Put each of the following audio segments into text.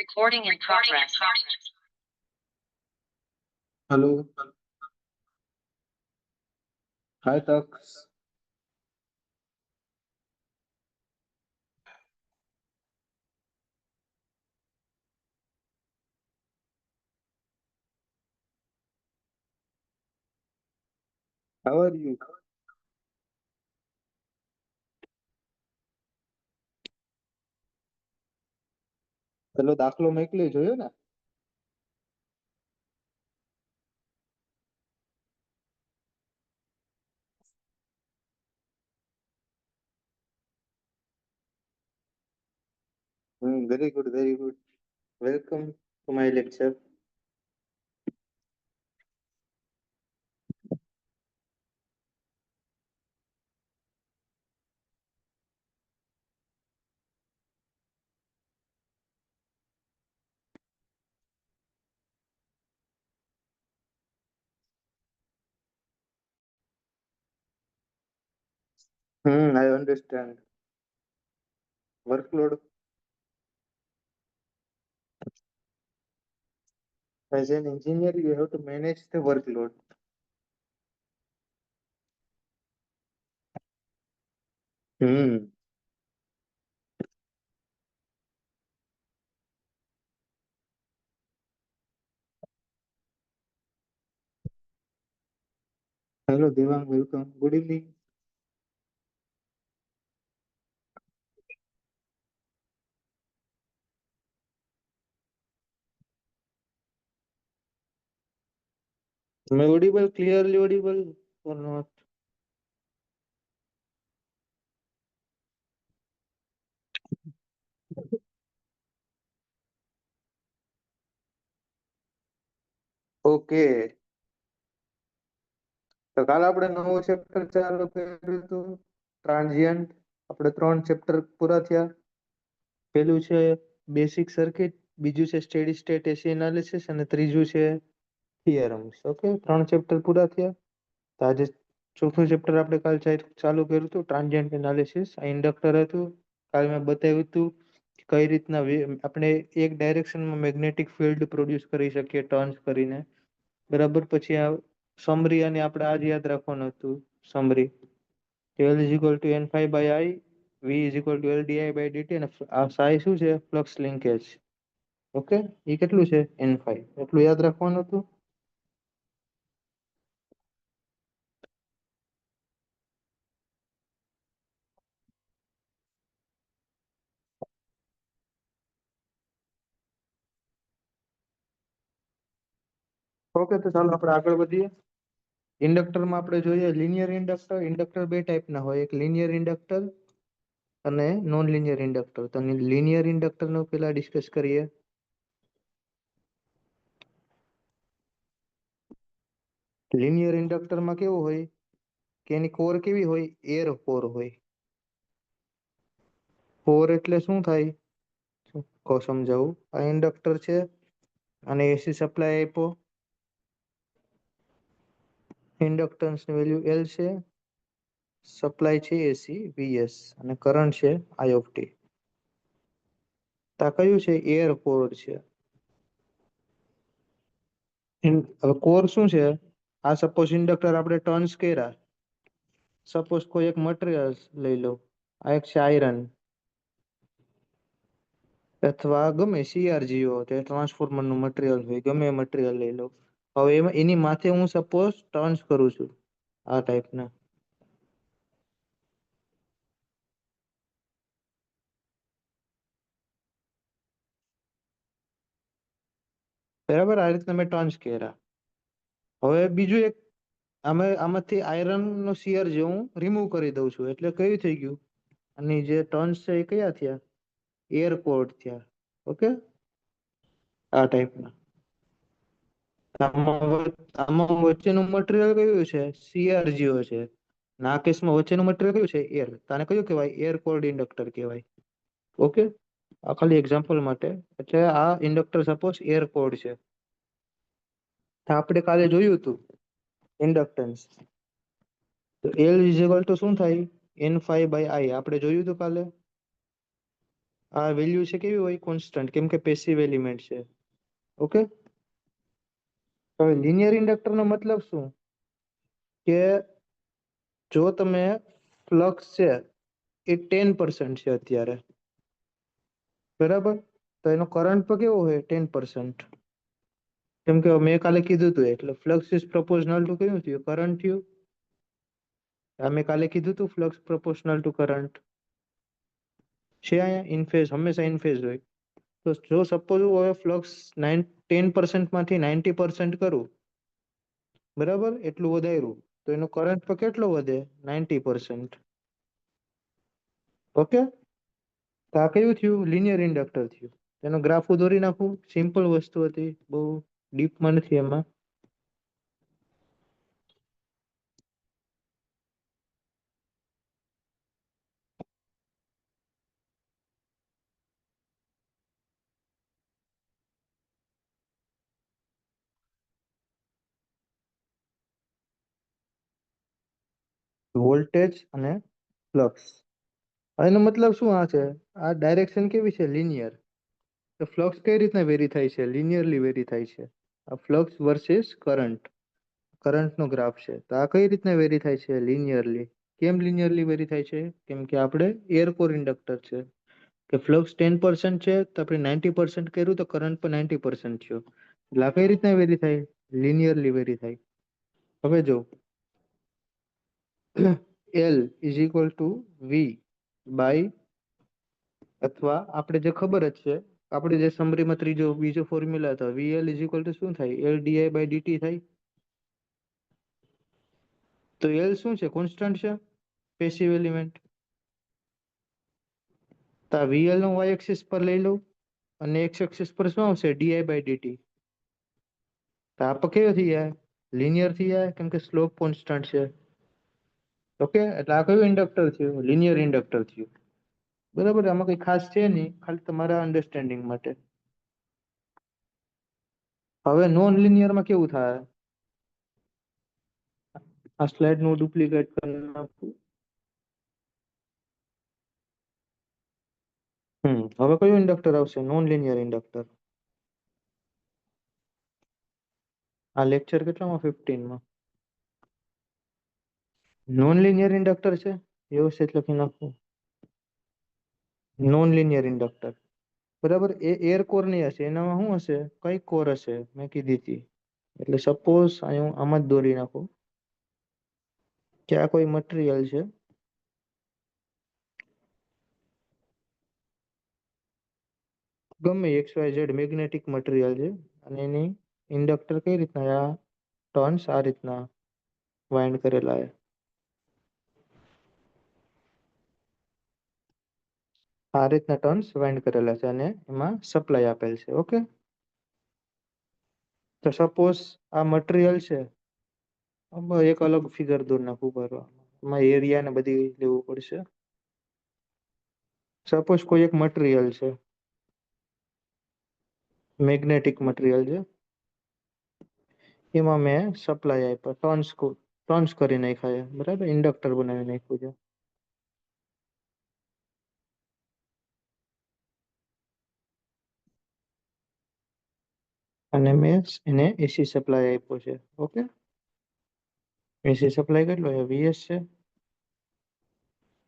Recording in progress. Hello. Hi, Tux. How are you? પેલો દાખલો મોકલી જોયો ને? Very good, very good. Welcome to my lecture. I understand. Workload. As an engineer, you have to manage the workload. Hello, Devang. Welcome. Good evening. Am I audible? Clearly audible or not? Okay. તો કાલ આપણે નવો chapter ચાલુ કર્યું હતું transient. આપણે 3 chapter પૂરા થયા. પેલું છે બેસિક સર્કિટ, બીજું છે સ્ટેડી સ્ટેટ એસી એનાલિસિસ અને ત્રીજું છે થિયરમ્સ. ઓકે, 3 ચેપ્ટર પૂરા થયા. તો આજે ચોથું ચેપ્ટર આપણે કાલ ચાલુ કર્યું હતું ટ્રાન્ઝિયન્ટ એનાલિસિસ. આ ઇન્ડક્ટર હતું. કાલ મેં બતાવ્યું હતું કે કઈ રીતના આપણે એક ડાયરેક્શનમાં મેગ્નેટિક ફિલ્ડ પ્રોડ્યુસ કરી શકીએ ટર્ન્સ કરીને. બરાબર. પછી આ સમરી અને આપણે આજ યાદ રાખવાનું હતું summary. L is equal to n phi by I, V is equal to L di by dt અને આ psi શું છે? Flux linkage. ઓકે, એ કેટલું છે? n phi. એટલું યાદ રાખવાનું હતું. ઓકે, તો ચાલો આપણે આગળ વધીએ. ઇન્ડક્ટરમાં આપણે જોઈએ લિનિયર ઇન્ડક્ટર. ઇન્ડક્ટર બે ટાઈપના હોય, એક લિનિયર ઇન્ડક્ટર અને નોન લિનિયર ઇન્ડક્ટર. તો લિનિયર ઇન્ડક્ટરનો પેલા ડિસ્કસ કરીએ. લિનિયર ઇન્ડક્ટરમાં કેવું હોય કે એની કોર કેવી હોય? એર કોર હોય. કોર એટલે શું થાય? કહો સમજાવું. આ ઇન્ડક્ટર છે અને એસી સપ્લાય આપ્યો. ઇન્ડક્ટન્સ ની વેલ્યુ L છે, સપ્લાય છે એસી VS અને કરંટ છે I of t. આ કયું છે? એર કોર છે. હવે કોર શું છે? આ સપોઝ ઇન્ડક્ટર આપણે ટર્ન્સ કર્યા. સપોઝ કોઈ એક મટીરિયલ લઈ લો. આ એક છે આયરન અથવા ગમે CRGO, તે ટ્રાન્સફોર્મર નું મટીરિયલ હોય, ગમે મટીરિયલ લઈ લો. હવે એમાં એની માથે હું સપોઝ ટર્ન્સ કરું છું આ ટાઈપના. બરાબર, આ રીતના મેં ટર્ન્સ કર્યા. હવે બીજું એક આમાંથી આયરન નો શિયર જે હું રિમૂવ કરી દઉં છું, એટલે કયું થઈ ગયું? અને જે ટર્ન્સ છે એ કયા થયા? એર કોર્ડ થયા. ઓકે, આ ટાઈપના. આમાં વચ્ચેનું મટીરિયલ કયું છે? CRGO છે. આ કેસમાં વચ્ચેનું મટીરિયલ કયું છે? એર. તાને કયું કહેવાય? એર કોર્ડ ઇન્ડક્ટર કહેવાય. ઓકે, આ ખાલી એક્ઝામ્પલ માટે. એટલે આ ઇન્ડક્ટર સપોઝ એર કોર્ડ છે. તો આપણે કાલે જોયું હતું ઇન્ડક્ટન્સ. તો L ઇઝ ઇક્વલ ટુ શું થાય? n phi by I. આપણે જોયું હતું કાલે. આ વેલ્યુ છે કેવી હોય? કોન્સ્ટન્ટ, કેમ કે પેસિવ એલિમેન્ટ છે. ઓકે, હવે લિનિયર ઇન્ડક્ટર નો મતલબ શું? કે જો તમે ફ્લક્સ છે એ 10% છે અત્યારે, બરાબર, તો એનો કરંટ તો કેવો હોય? 10%. કેમ કે મેં કાલે કીધું હતું, એટલે ફ્લક્સ ઇઝ પ્રોપોર્શનલ ટુ કયું થયું? કરંટ થયું. મેં કાલે કીધું હતું ફ્લક્સ પ્રોપોર્શનલ ટુ કરંટ છે. અહીંયા ઇન ફેઝ, હંમેશા ઇન ફેઝ હોય. તો જો સપોઝ હું હવે ફ્લક્સ 10% માંથી 90% કરું, બરાબર, એટલું વધાર્યું, તો એનો કરંટ તો કેટલો વધે? 90%. ઓકે, તો આ કયું થયું? લિનિયર ઇન્ડક્ટર થયું. એનો ગ્રાફ દોરી નાખું. સિમ્પલ વસ્તુ હતી, બહુ ડીપમાં નથી એમાં. વોલ્ટેજ અને ફ્લક્સ, એનો મતલબ શું? આ છે, આ ડાયરેક્શન કેવી છે? લિનિયર. તો ફ્લક્સ કઈ રીતના વેરી થાય છે? લિનિયરલી વેરી થાય છે. આ ફ્લક્સ વર્સિસ કરંટ, કરંટ નો ગ્રાફ છે. તો આ કઈ રીતના વેરી થાય છે? લિનિયરલી. કેમ લિનિયરલી વેરી થાય છે? કેમ કે આપણે એર કોર ઇન્ડક્ટર છે, કે ફ્લક્સ 10% છે, તો આપણે 90% કર્યું, તો કરંટ પણ 90% થયો. એટલે આ કઈ રીતના વેરી થાય? લિનિયરલી વેરી થાય. હવે જો L is equal to V by, અથવા આપણે જે ખબર જ છે, આપણે જે સમરીમાં બીજો ફોર્મ્યુલા હતો, VL ઇઝ ઇક્વલ ટુ શું થાય? L ડીઆઈ બાય ડીટી થાય. તો L શું છે? કોન્સ્ટન્ટ છે, પેસિવ એલિમેન્ટ. તો આ VL નો y એક્સિસ પર લઈ લઉં, અને x એક્સિસ પર શું આવશે? DI by DT. તો આ કેવો થઈ જાય? લિનિયર થઈ જાય, કેમ કે સ્લોપ કોન્સ્ટન્ટ છે. ઓકે, એટલે આ કયું ઇન્ડક્ટર થયું? લિનિયર ઇન્ડક્ટર થયું. બરાબર, આમાં કઈ ખાસ છે નહીં, ખાલી તમારા અન્ડરસ્ટેન્ડિંગ માટે. હવે નોન લિનિયરમાં કેવું થાય? આ સ્લાઇડ નું ડુપ્લિકેટ કરી નાખું. હવે કયું ઇન્ડક્ટર આવશે? Non linear inductor. આ લેક્ચર કેટલામાં? 15માં. નોન લિનિયર ઇન્ડક્ટર છે, વ્યવસ્થિત લખી નાખું. નોન લિનિયર ઇન્ડક્ટર, બરાબર. એ એર કોર ની હશે. એનામાં શું હશે? કઈ કોર હશે? મેં કીધી હતી. એટલે સપોઝ હું આમાં જ દોરી નાખું કે આ કોઈ મટીરિયલ છે, ગમે XYZ મેગ્નેટિક મટીરિયલ છે, અને એની ઇન્ડક્ટર કઈ રીતના? આ ટર્ન્સ આ રીતના વાઇન્ડ કરેલા છે. આ રીતના ટર્ન્સ વાઇન્ડ કરેલા છે, અને એમાં સપ્લાય આપેલ છે. ઓકે, તો સપોઝ આ મટીરિયલ છે. એક અલગ ફિગર દોર નાખું, બરાબર. એમાં એરિયા ને બધી લેવું પડશે. સપોઝ કોઈ એક મટીરિયલ છે, મેગ્નેટિક મટીરિયલ છે, એમાં મેં સપ્લાય આપ્યો, ટર્ન્સ કરી નાખ્યા છે, બરાબર, ઇન્ડક્ટર બનાવી નાખ્યું છે. અને મેં એને એસી સપ્લાય આપ્યો છે. ઓકે, એસી સપ્લાય કેટલો છે? VS છે.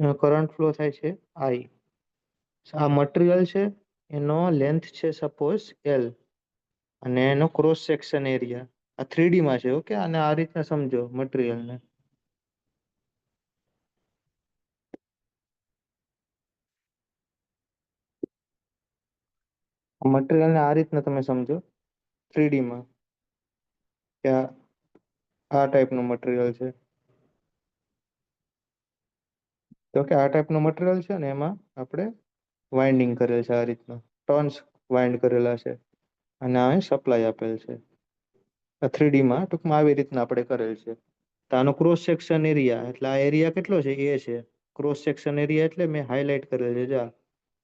એનો કરંટ ફ્લો થાય છે I. આ મટીરિયલ છે, એનો લેન્થ છે સપોઝ L, અને એનો ક્રોસ સેક્શન એરિયા આ 3D માં છે. ઓકે, અને આ રીતના સમજો મટીરિયલ ને. મટીરિયલ ને આ રીતના તમે સમજો 3D માં, કે આ ટાઈપનું મટીરિયલ છે. તો કે આ ટાઈપનું મટીરિયલ છે, ને એમાં આપણે વાઇન્ડિંગ કરેલ છે, આ રીતના ટર્ન્સ વાઇન્ડ કરેલા છે, અને આ સપ્લાય આપેલ છે. આ 3D માં ટૂંકમાં આવી રીતના આપણે કરેલ છે. તો આનો ક્રોસ સેક્શન એરિયા, એટલે આ એરિયા કેટલો છે? A છે. ક્રોસ સેક્શન એરિયા એટલે મેં હાઇલાઇટ કરેલ છે. જા,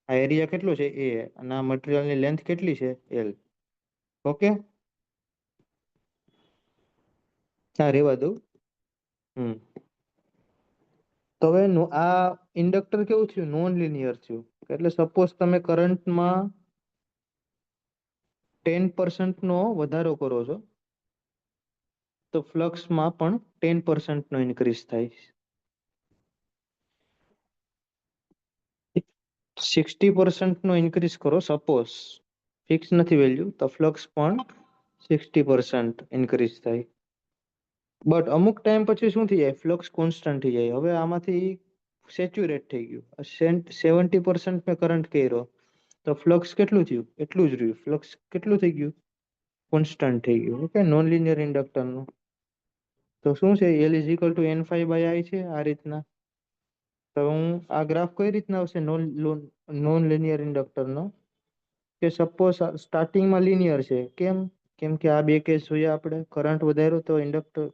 આ એરિયા કેટલો છે? A. અને આ મટીરિયલની લેન્થ કેટલી છે? L. ઓકે, હા, રેવા દઉં. હમ તો હવે આ ઇન્ડક્ટર કેવું થયું? નોન લિનિયર થયું. એટલે સપોઝ તમે કરંટમાં 10% નો વધારો કરો છો તો ફ્લક્સમાં પણ 10% નો ઇન્ક્રીઝ થાય. 60% નો ઇન્ક્રીઝ કરો સપોઝ, ફિક્સ નથી વેલ્યુ, તો ફ્લક્સ પણ 60% ઇન્ક્રીઝ થાય. બટ અમુક ટાઈમ પછી શું થઈ જાય, ફ્લક્સ કોન્સ્ટન્ટ થઈ જાય. હવે આમાંથી સેચ્યુરેટ થઈ ગયું, 70% મેં કરંટ કર્યો તો ફ્લક્સ કેટલું થયું, એટલું જ રહ્યું. ફ્લક્સ કેટલું થઈ ગયું, કોન્સ્ટન્ટ થઈ ગયું. ઓકે, નોન લિનિયર ઇન્ડક્ટરનું તો શું છે, L is equal two N phi/I છે આ રીતના. તો હું આ ગ્રાફ કઈ રીતના આવશે નોન લિનિયર ઇન્ડક્ટરનો, કે સપોઝ સ્ટાર્ટિંગમાં લિનિયર છે. કેમ કે આ બે કેસ જોઈએ આપણે, કરંટ વધાર્યો તો ઇન્ડક્ટર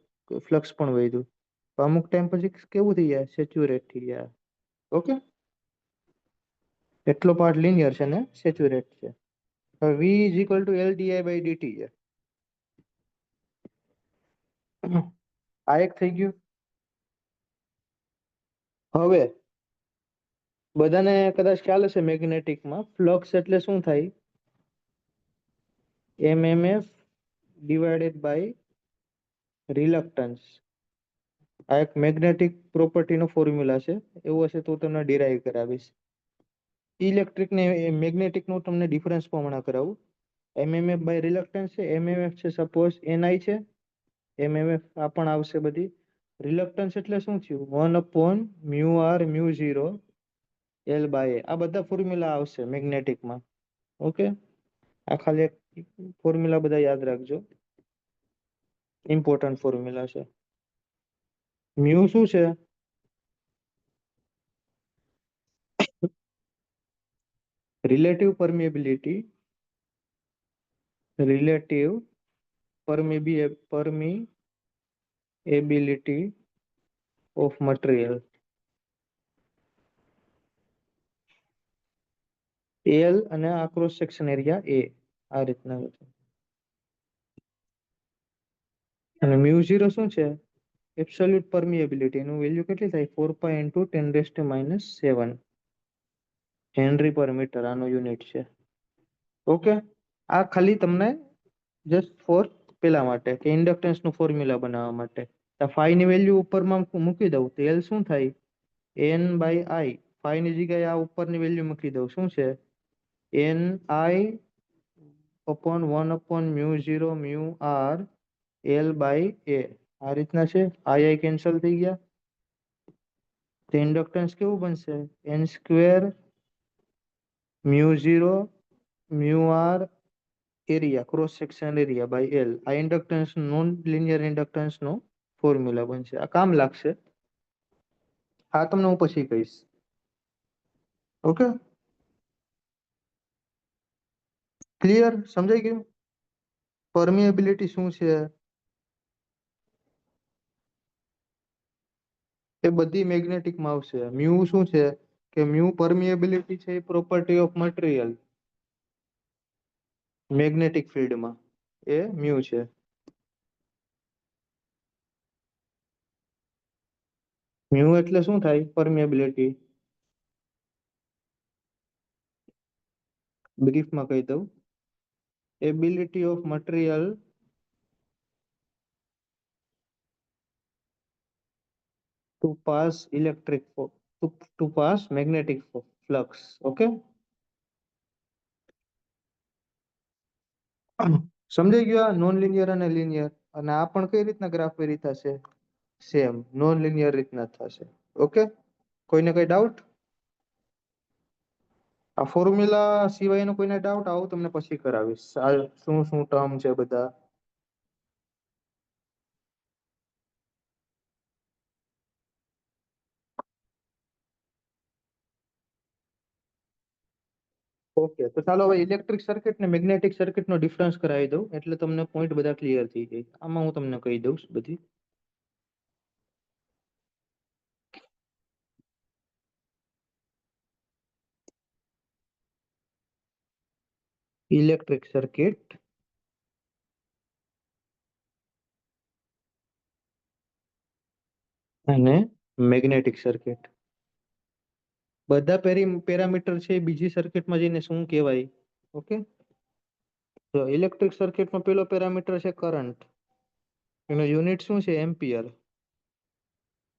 ફ્લક્સ પણ વધ્યું. તો અમુક ટાઈમ પછી કેવું થઈ જાય, સેચ્યુરેટ થઈ જાય. ઓકે, એટલો પાર્ટ લિનિયર છે ને સેચ્યુરેટ છે. હવે V is equal to L di/dt છે. આ એક થઈ ગયું. હવે બધાને કદાચ ખ્યાલ હશે, મેગ્નેટિકમાં ફ્લક્સ એટલે શું થાય, MMF ડિવાઇડેડ બાય રિલક્ટન્સ. આ એક મેગ્નેટિક પ્રોપર્ટીનો ફોર્મ્યુલા છે. એવું હશે તો તમને ડિરાઈવ કરાવીશ. ઇલેક્ટ્રિક ને મેગ્નેટિક નું તમને ડિફરન્સ પણ હમણાં કરાવું. MMF બાય રિલક્ટન્સ છે. MMF છે સપોઝ NI છે. MMF આ પણ આવશે બધી. રિલક્ટન્સ એટલે શું થયું, 1/μr/μ0 L/A. આ બધા ફોર્મ્યુલા આવશે મેગ્નેટિકમાં. ઓકે, આ ખાલી એક ફોર્મ્યુલા બધા યાદ રાખજો, ઇમ્પોર્ટન્ટ ફોર્મ્યુલા છે. મ્યુ શું છે, relative permeability, relative permeability of material. L અને આ ક્રોસ સેક્શન એરિયા A, આ રીતના. અને μ0 શું છે, એબ્સોલ્યુટ પરમિએબિલિટી. એનું વેલ્યુ કેટલી થાય, 4π × 10⁻⁷ હેનરી પર મીટર આનો યુનિટ છે. ઓકે, આ ખાલી તમને જસ્ટ ફોર પેલા માટે, કે ઇન્ડક્ટન્સ નું ફોર્મ્યુલા બનાવવા માટે. ફાઈ ની વેલ્યુ ઉપરમાં મૂકી દઉં તો L શું થાય, N/I. ફાઈ ની જગ્યાએ આ ઉપરની વેલ્યુ મૂકી દઉં, શું છે, Ni/1/μ0 L/A. આ રીતના છે. I કેન્સલ થઈ ગયા. તો ઇન્ડક્ટન્સ કેવું બનશે, N²μ0μr area, cross section area by L. આ ઇન્ડક્ટન્સ, નોન લિનિયર ઇન્ડક્ટન્સ નો ફોર્મ્યુલા બનશે. આ કામ લાગશે. આ તમને હું પછી કહીશ. ઓકે, ક્લિયર, સમજાઈ ગયું. પરમિએબિલિટી શું છે એ બધી મેગ્નેટિકમાં આવશે. મ્યુ શું છે, કે મ્યુ પરમિએબિલિટી છે, એ પ્રોપર્ટી ઓફ મટીરિયલ મેગ્નેટિક ફિલ્ડમાં, એ મ્યુ છે. મ્યુ એટલે શું થાય, પરમિએબિલિટી. બ્રીફમાં કહી દઉં, ability of material to pass electric to pass magnetic flux. Okay, સમજાઈ ગયું. આ નોન લિનિયર અને લિનિયર. અને આ પણ કઈ રીતના ગ્રાફ વેરી થશે, સેમ નોન લિનિયર રીતના થશે. ઓકે, કોઈને કઈ ડાઉટ, આ ફોર્મ્યુલા સિવાયનો કોઈને ડાઉટ, આવું તમને પછી કરાવીશ. આ શું શું ટર્મ છે બધા. ઓકે, તો ચાલો હવે ઇલેક્ટ્રિક સર્કિટ ને મેગ્નેટિક સર્કિટ નો ડિફરન્સ કરાવી દઉં, એટલે તમને પોઈન્ટ બધા ક્લિયર થઈ જાય. આમાં હું તમને કહી દઉં બધી. ઇલેક્ટ્રિક સર્કિટ અને મેગ્નેટિક સર્કિટ. બધા પેરામીટર છે એ બીજી સર્કિટમાં જઈને શું કહેવાય? ઓકે, તો ઇલેક્ટ્રિક સર્કિટમાં પેલો પેરામીટર છે કરંટ, એનો યુનિટ શું છે? એમ્પિયર.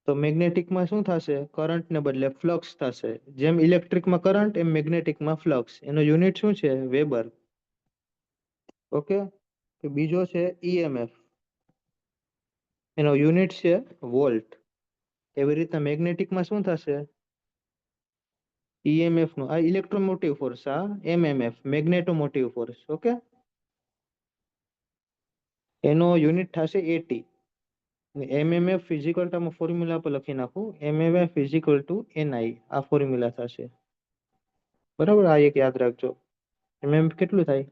તો મેગ્નેટિકમાં શું થશે? કરંટને બદલે ફ્લક્સ થશે. જેમ ઇલેક્ટ્રિકમાં કરંટ એમ મેગ્નેટિકમાં ફ્લક્સ. એનો યુનિટ શું છે? વેબર. ઓકે, તો બીજો છે ઈએમએફ, એનો યુનિટ છે વોલ્ટ. એવી રીતના મેગ્નેટિકમાં શું થશે? ઈએમએફ નો આ ઇલેક્ટ્રોમોટિવ ફોર્સ, આ એમએમએફ મેગ્નેટોમોટિવ ફોર્સ. ઓકે, એનો યુનિટ થશે at. MMF physical term formula પર લખી નાખું, એમએમએફ ફિઝિકલ ટુ એનઆઈ, આ ફોર્મ્યુલા થશે. બરાબર, આ એક યાદ રાખજો. એમએમએફ કેટલું થાય?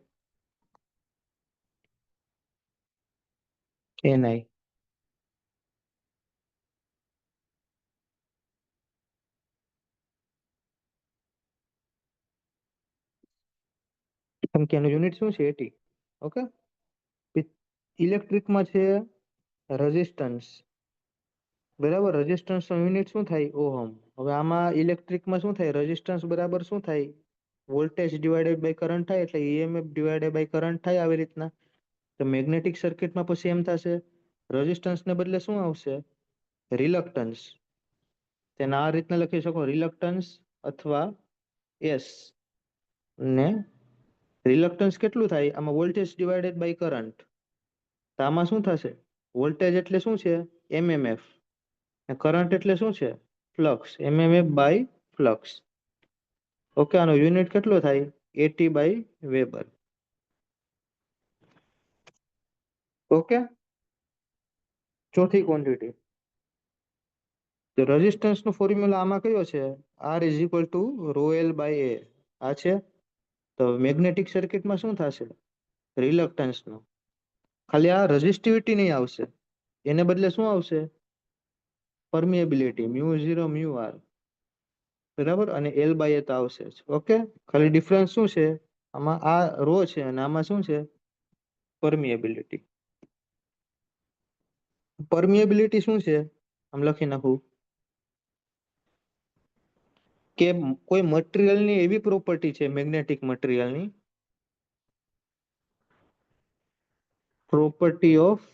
એનઆઈ. કેમ કે એનું યુનિટ શું છે? એટી. ઓકે, ઇલેક્ટ્રિકમાં છે રેઝિસ્ટન્સ. બરાબર, રેઝિસ્ટન્સ નો યુનિટ શું થાય? ઓહમ. હવે આમાં ઇલેક્ટ્રિકમાં શું થાય? રેઝિસ્ટન્સ બરાબર શું થાય? વોલ્ટેજ ડિવાઇડેડ બાય કરંટ થાય, એટલે ઈએમએફ ડિવાઇડેડ બાય કરંટ થાય. આવી રીતના તો મેગ્નેટિક સર્કિટમાં પછી એમ થશે, રેઝિસ્ટન્સ ને બદલે શું આવશે? રિલક્ટન્સ. તેને આ રીતના લખી શકો, રિલક્ટન્સ અથવા એસ. ને રિલક્ટન્સ કેટલું થાય? આમાં વોલ્ટેજ ડિવાઇડેડ બાય કરંટ. તો આમાં શું થશે? વોલ્ટેજ એટલે શું છે? એમએમએફ. કરંટ એટલે શું છે? Flux. MMF by flux. Okay, આનો યુનિટ કેટલો થાય? AT by weber. ઓકે, ચોથી ક્વોન્ટિટી, તો રેઝિસ્ટન્સ નો ફોર્મ્યુલા આમાં કયો છે? R is equal to rho L by A. આ છે. તો મેગ્નેટિક સર્કિટમાં શું થશે? રિલક્ટન્સ નો ખાલી આ રેઝિસ્ટિવિટી નહીં આવશે, એને બદલે શું આવશે? Permeability, mu 0 mu R. બરાબર, અને એલ બાય એ તો આવશે જ. ઓકે, ખાલી ડિફરન્સ શું છે? આમાં આ રો છે અને આમાં શું છે? પરમિએબિલિટી. પરમિએબિલિટી શું છે? આમ લખી નાખું કે કોઈ મટીરિયલની એવી પ્રોપર્ટી છે, મેગ્નેટિક મટીરિયલની property of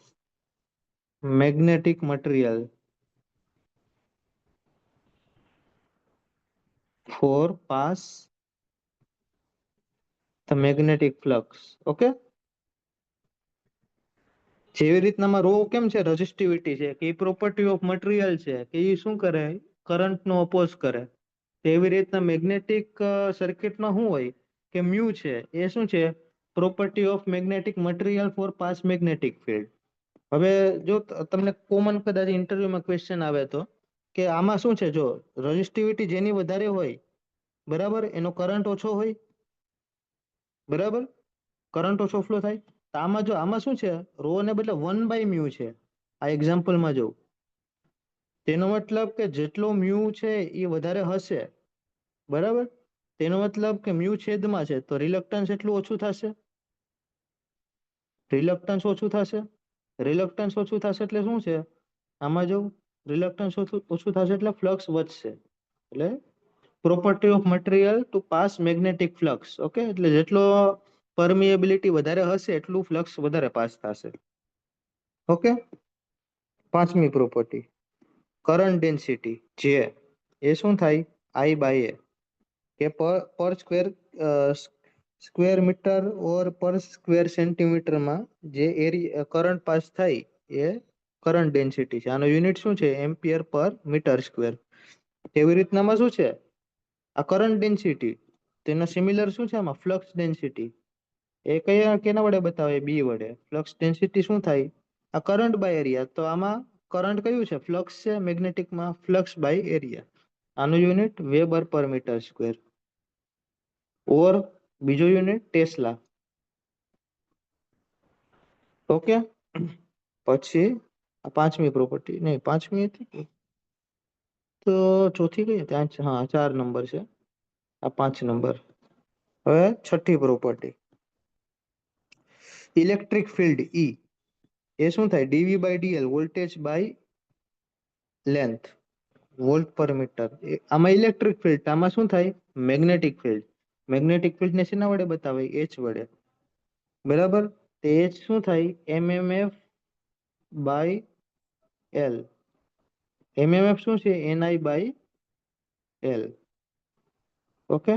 magnetic material for pass the magnetic flux. Okay, જેવી રીતનામાં રો કેમ છે? રેઝિસ્ટિવિટી છે, કે એ પ્રોપર્ટી ઓફ મટીરિયલ છે, કે એ શું કરે? કરંટ નો ઓપોઝ કરે. તેવી રીતના મેગ્નેટિક સર્કિટમાં શું હોય? કે મ્યુ છે, એ શું છે? Property of magnetic material for pass magnetic field. હવે જો તમને કોમન કદાચ ઇન્ટરવ્યુમાં ક્વેશ્ચન આવે તો કે આમાં શું છે? જો રેઝિસ્ટિવિટી જેની વધારે હોય, બરાબર, એનો કરંટ ઓછો હોય. બરાબર, કરંટ ઓછો ફ્લો થાય. તો આમાં જો આમાં શું છે? રો ને બદલે 1/μ છે. આ એક્ઝામ્પલમાં જો, તેનો મતલબ કે જેટલો મ્યુ છે એ વધારે હશે. બરાબર, તેનો મતલબ કે મ્યુ છેદમાં છે, તો રિલક્ટન્સ એટલું ઓછું થશે. રિલક્ટન્સ ઓછું થશે. રિલક્ટન્સ ઓછું થશે એટલે શું છે? આમાં જો રિલક્ટન્સ ઓછું થશે એટલે ફ્લક્સ વધશે. એટલે property of material to pass magnetic flux. Okay, એટલે જેટલો પરમિએબિલિટી વધારે હશે એટલું ફ્લક્સ વધારે પાસ થશે. ઓકે, પાંચમી પ્રોપર્ટી, કરંટ ડેન્સિટી જે, એ શું થાય? આઈ બાય એ, કે પર સ્ક્વેર મીટર ઓર પર સ્ક્વેર સેન્ટીમીટરમાં જે એરિયા કરંટ પાસ થાય એ કરંટ ડેન્સિટી છે. આનો યુનિટ શું છે? એમ્પિયર પર મીટર સ્ક્વેર. એવી રીતનામાં શું છે? આ કરંટ ડેન્સિટી, તેનો સિમિલર શું છે આમાં? Flux density. એ કયા કેના વડે બતાવે? બી વડે. ફ્લક્સ ડેન્સિટી શું થાય? આ કરંટ બાય એરિયા. તો આમાં કરંટ કયું છે? ફ્લક્સ છે. મેગ્નેટિકમાં ફ્લક્સ બાય એરિયા. આનું યુનિટ વેબર પર મીટર સ્ક્વેર. ઓર બીજો યુનિટ ટેસ્લા. ઓકે, પછી આ પાંચમી પ્રોપર્ટી નહીં, પાંચમી હતી તો ચોથી કઈ હતી? હા, 4 નંબર છે, આ 5 નંબર. હવે છઠ્ઠી પ્રોપર્ટી, ઇલેક્ટ્રિક ફિલ્ડ ઈ, એ શું થાય? DV by DL, voltage by length. Volt per meter. આમાં ઇલેક્ટ્રિક ફિલ્ડ, આમાં શું થાય? Magnetic field. મેગ્નેટિક ફિલ્ડ ને શેના વડે બતાવે? એચ વડે. બરાબર. તે એચ શું થાય? MMF by L. એમએમએફ શું છે? NI by L. Okay,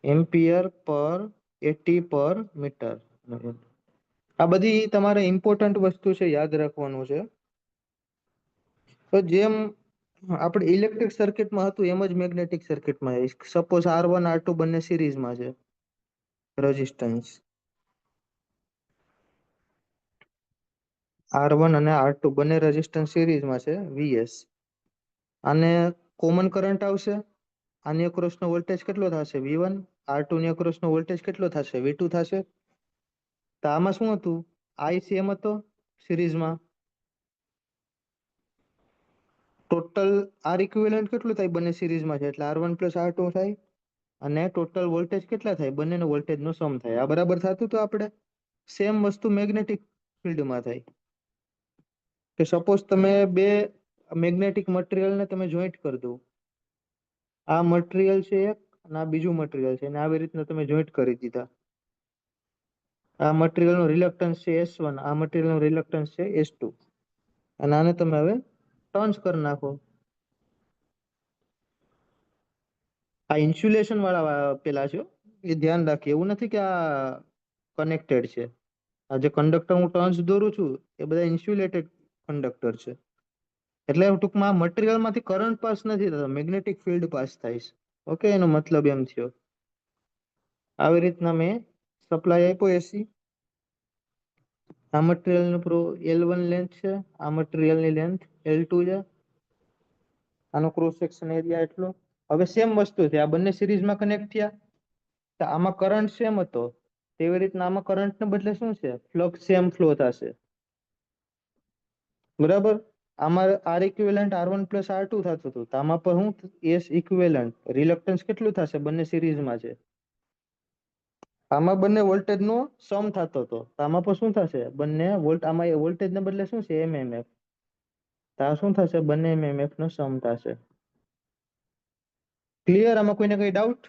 ampere per AT per meter. આ બધી તમારે ઇમ્પોર્ટન્ટ વસ્તુ છે, યાદ રાખવાનું છે. તો જેમ આપણે ઇલેક્ટ્રિક સર્કિટમાં હતું એમ જ મેગ્નેટિક સર્કિટમાં. સપોઝ R1 R2 બંને સિરીઝમાં છે, રેઝિસ્ટન્સ R1 અને R2 બંને રેઝિસ્ટન્સ સિરીઝમાં છે, VS. આને કોમન કરંટ આવશે. આની અક્રોસનો વોલ્ટેજ કેટલો થશે? V1. R2 ની અક્રોસનો વોલ્ટેજ કેટલો થશે? V2 થશે. તો આમાં શું હતું? I સેમ હતો સિરીઝમાં. ટોટલ R ઇક્વિવેલન્ટ કેટલું થાય? બંને સિરીઝમાં છે એટલે R1 પ્લસ R2 થાય. અને ટોટલ વોલ્ટેજ કેટલા થાય? બંનેનો વોલ્ટેજનો સમ થાય. આ બરાબર થતું? તો આપણે સેમ વસ્તુ મેગ્નેટિક ફિલ્ડમાં થાય. કે સપોઝ તમે બે મેગ્નેટિક મટીરિયલને તમે જોઈન્ટ કરી દો. આ મટીરિયલ છે એક અને આ બીજું મટીરિયલ છે, અને આવી રીતના તમે જોઈન્ટ કરી દીધા. આ મટીરિયલનો રિલક્ટન્સ છે S1, આ મટીરિયલનો રિલક્ટન્સ છે S2. અને આને તમે હવે ટર્ન્સ કરી નાખો. આ ઇન્સ્યુલેશન વાળા પેલા છે, એ ધ્યાન રાખીએ. એવું નથી કે આ કનેક્ટેડ છે. આ જે કંડક્ટર હું ટર્ન્સ દોરું છું એ બધા ઇન્સ્યુલેટેડ કંડક્ટર છે. એટલે ટૂંકમાં મટીરિયલ માંથી કરંટ પાસ નથી થતો, મેગ્નેટિક ફિલ્ડ પાસ થાય છે. ઓકે, એનો મતલબ એમ થયો. આવી રીતના મેં સપ્લાય આપ્યો એસી. આ મટીરિયલ નું L1 લેન્થ છે, આ મટીરિયલ ની લેન્થ L2 છે. આનો ક્રોસ સેક્શન એરિયા એટલો. હવે સેમ વસ્તુ છે, આ બંને સિરીઝમાં કનેક્ટ થયા. તો આમાં કરંટ સેમ હતો, તેવી રીતના આમાં કરંટને બદલે શું છે? ફ્લક્સ સેમ ફ્લો થશે. બરાબર. આમાં R equivalent R1 plus R2 થતું હતું, તો આમાં પર હું એસ ઇક્વિવેલન્ટ રિલક્ટન્સ કેટલું થશે? બંને સિરીઝમાં છે. આમાં બંને વોલ્ટેજ નો સમ થતો હતો, તો આમાં પર શું થશે? બંને વોલ્ટ, આમાં વોલ્ટેજ ને બદલે શું છે? એમએમએફ. તો આ શું થશે? બંને એમએમએફ નો સમ થશે. ક્લિયર? આમાં કોઈને કઈ ડાઉટ?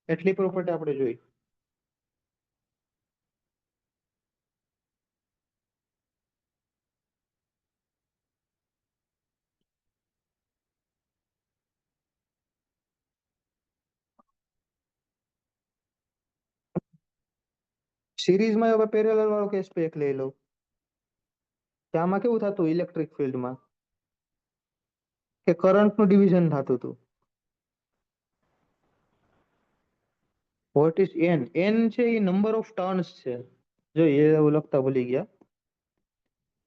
એટલી પ્રોપર્ટી આપણે જોઈ. સિરીઝમાં હવે પેરેલલ વાળો કેસ એક લઈ લો. તો આમાં કેવું થતું ઇલેક્ટ્રિક ફિલ્ડમાં? કે કરંટ નું ડિવિઝન થતું હતું. What is an? એન છે એ નંબર ઓફ ટર્ન્સ છે. જો એ લખતા ભૂલી ગયા.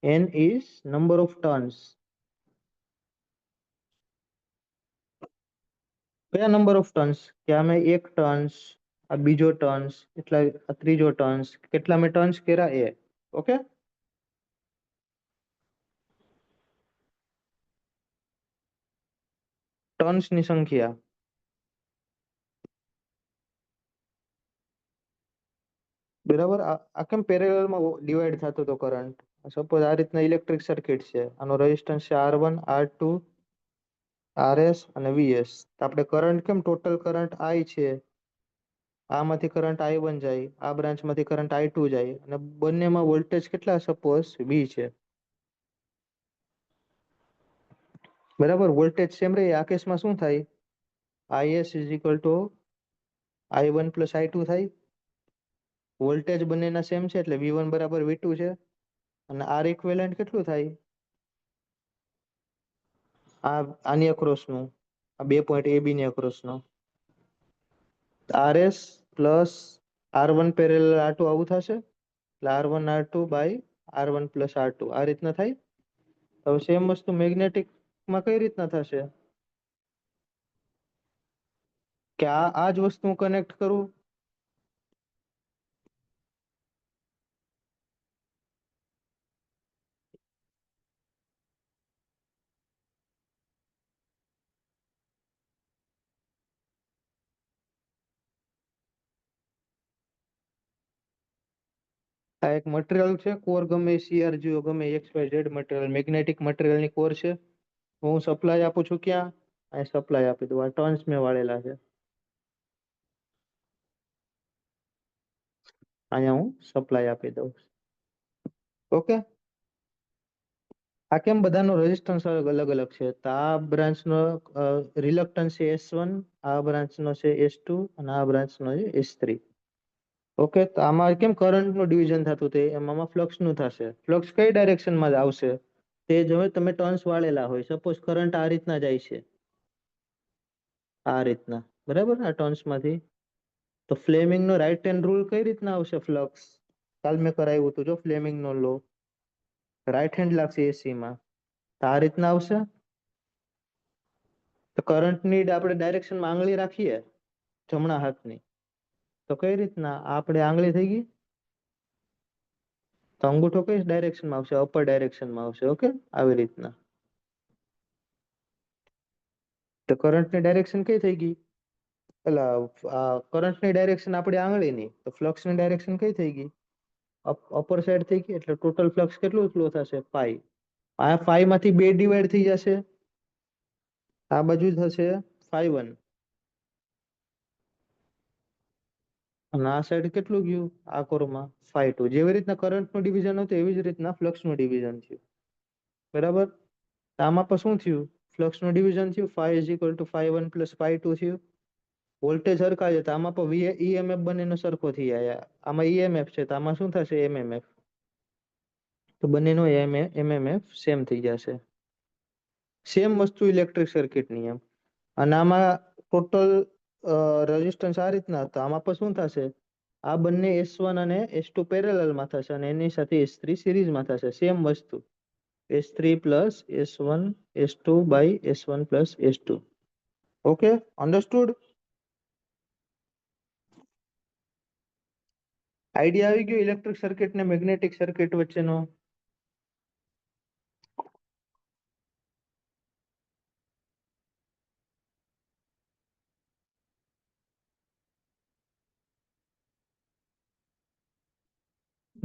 N is number of turns. કયા નંબર ઓફ ટર્ન્સ? કે આમે એક ટર્ન્સ, આ બીજો ટર્ન્સ, એટલા આ ત્રીજો ટર્ન્સ, કેટલા મેં ટર્ન્સ કર્યા એ. ઓકે, ટર્ન્સ ની સંખ્યા. બરાબર. આ કેમ પેરેલલ માં ડિવાઈડ થતો હતો કરંટ? સપોઝ આ રીતના ઇલેક્ટ્રિક સર્કિટ છે, આનો રેઝિસ્ટન્સ છે R1 R2 RS અને VS. આપણે કરંટ કેમ ટોટલ કરંટ I છે, આમાંથી કરંટ I1 જાય, આ બ્રાન્ચ માંથી કરંટ I2 જાય, અને બંનેમાં વોલ્ટેજ કેટલા? સપોઝ V છે. બરાબર. વોલ્ટેજ સેમ રહે. આ કેસમાં શું થાય? IS is equal two I1 plus I2 થાય. વોલ્ટેજ બંનેના સેમ છે એટલે V1 બરાબર V2 છે. અને R ઇક્વિવેલન્ટ કેટલું થાય? આની અક્રોસ નું, આ બે પોઈન્ટ AB ની અક્રોસ નો RS plus R1 parallel R2 આવું થશે. એટલે R1 R2 by R1 plus R2 આ રીતના થાય. હવે સેમ વસ્તુ મેગ્નેટિક માં કઈ રીતના થશે? કે આ જ વસ્તુ હું કનેક્ટ કરું. આ એક મટીરિયલ છે, કોર ગમે CR જેવો ગમે XYZ મટીરિયલ, મેગ્નેટિક મટીરિયલ ની કોર છે. હું સપ્લાય આપું છું ક્યાં? અહીં સપ્લાય આપી દઉં. આ ટર્ન્સ મેં વાળેલા છે, અહીંયા હું સપ્લાય આપી દઉં. ઓકે. આ કેમ બધાનો રેઝિસ્ટન્સ અલગ અલગ છે? તો આ બ્રાન્ચનો રિલક્ટન્સ છે S1, આ બ્રાન્ચનો છે S2 અને આ બ્રાન્ચનો છે S3. ઓકે, તો આમાં કેમ કરંટનું ડિવિઝન થતું તે એમાં ફ્લક્સનું થશે. ફ્લક્સ કઈ ડાયરેક્શનમાં જ આવશે તે જો તમે ટર્ન્સ વાળેલા હોય. સપોઝ કરંટ આ રીતના જાય છે, આ રીતના, બરાબર, આ ટર્ન્સમાંથી. તો ફ્લેમિંગનો રાઇટ હેન્ડ રૂલ કઈ રીતના આવશે? ફ્લક્સ કાલ મેં કરાવ્યું હતું, જો ફ્લેમિંગનો લો રાઇટ હેન્ડ લાગશે એસી માં, તો આ રીતના આવશે. તો કરંટની આપણે ડાયરેક્શનમાં આંગળી રાખીએ જમણા હાથની, તો કઈ રીતના આપણે આંગળી થઈ ગઈ, તો અંગૂઠો કઈ ડાયરેક્શનમાં આવશે? અપર ડાયરેક્શનમાં આવશે. ઓકે, આવી રીતના. તો કરંટની ડાયરેક્શન કઈ થઈ ગઈ? એટલે કરંટની ડાયરેક્શન આપણી આંગળીની, તો ફ્લક્સની ડાયરેક્શન કઈ થઈ ગઈ? અપર સાઈડ થઈ ગઈ. એટલે ટોટલ ફ્લક્સ કેટલું ફ્લો થશે? પાઈ. આ ફાઈ માંથી બે ડિવાઈડ થઈ જશે, આ બાજુ થશે φ1 અને આ સાઈડ કેટલું ગયું? આ કોરમાં φ2. જેવી રીતના કરંટનું ડિવિઝન હતું એવી જ રીતના ફ્લક્સનું ડિવિઝન થયું, બરાબર. આમાં પણ શું થયું? ફ્લક્સનું ડિવિઝન થયું. φ = φ1 + φ2 થયું. વોલ્ટેજ સરખા છે તો આમાં પણ ઈએમએફ બંનેનો સરખો થઈ જાય. આમાં ઈએમએફ છે તો આમાં શું થશે? એમએમએફ. તો બંનેનો એમએમએફ સેમ થઈ જશે. સેમ વસ્તુ ઇલેક્ટ્રિક સર્કિટની એમ. અને આમાં ટોટલ રેઝિસ્ટન્સ આ રીતના હતા. આમાં પણ શું થશે? આ બંને S1 અને S2 પેરેલલમાં થશે અને એની સાથે S3 સિરીઝમાં થશે. સેમ વસ્તુ, S3 + S1 S2 / S1 + S2. Okay, understood? Idea આવી ગયો ઇલેક્ટ્રિક સર્કિટ ને મેગ્નેટિક સર્કિટ વચ્ચેનો?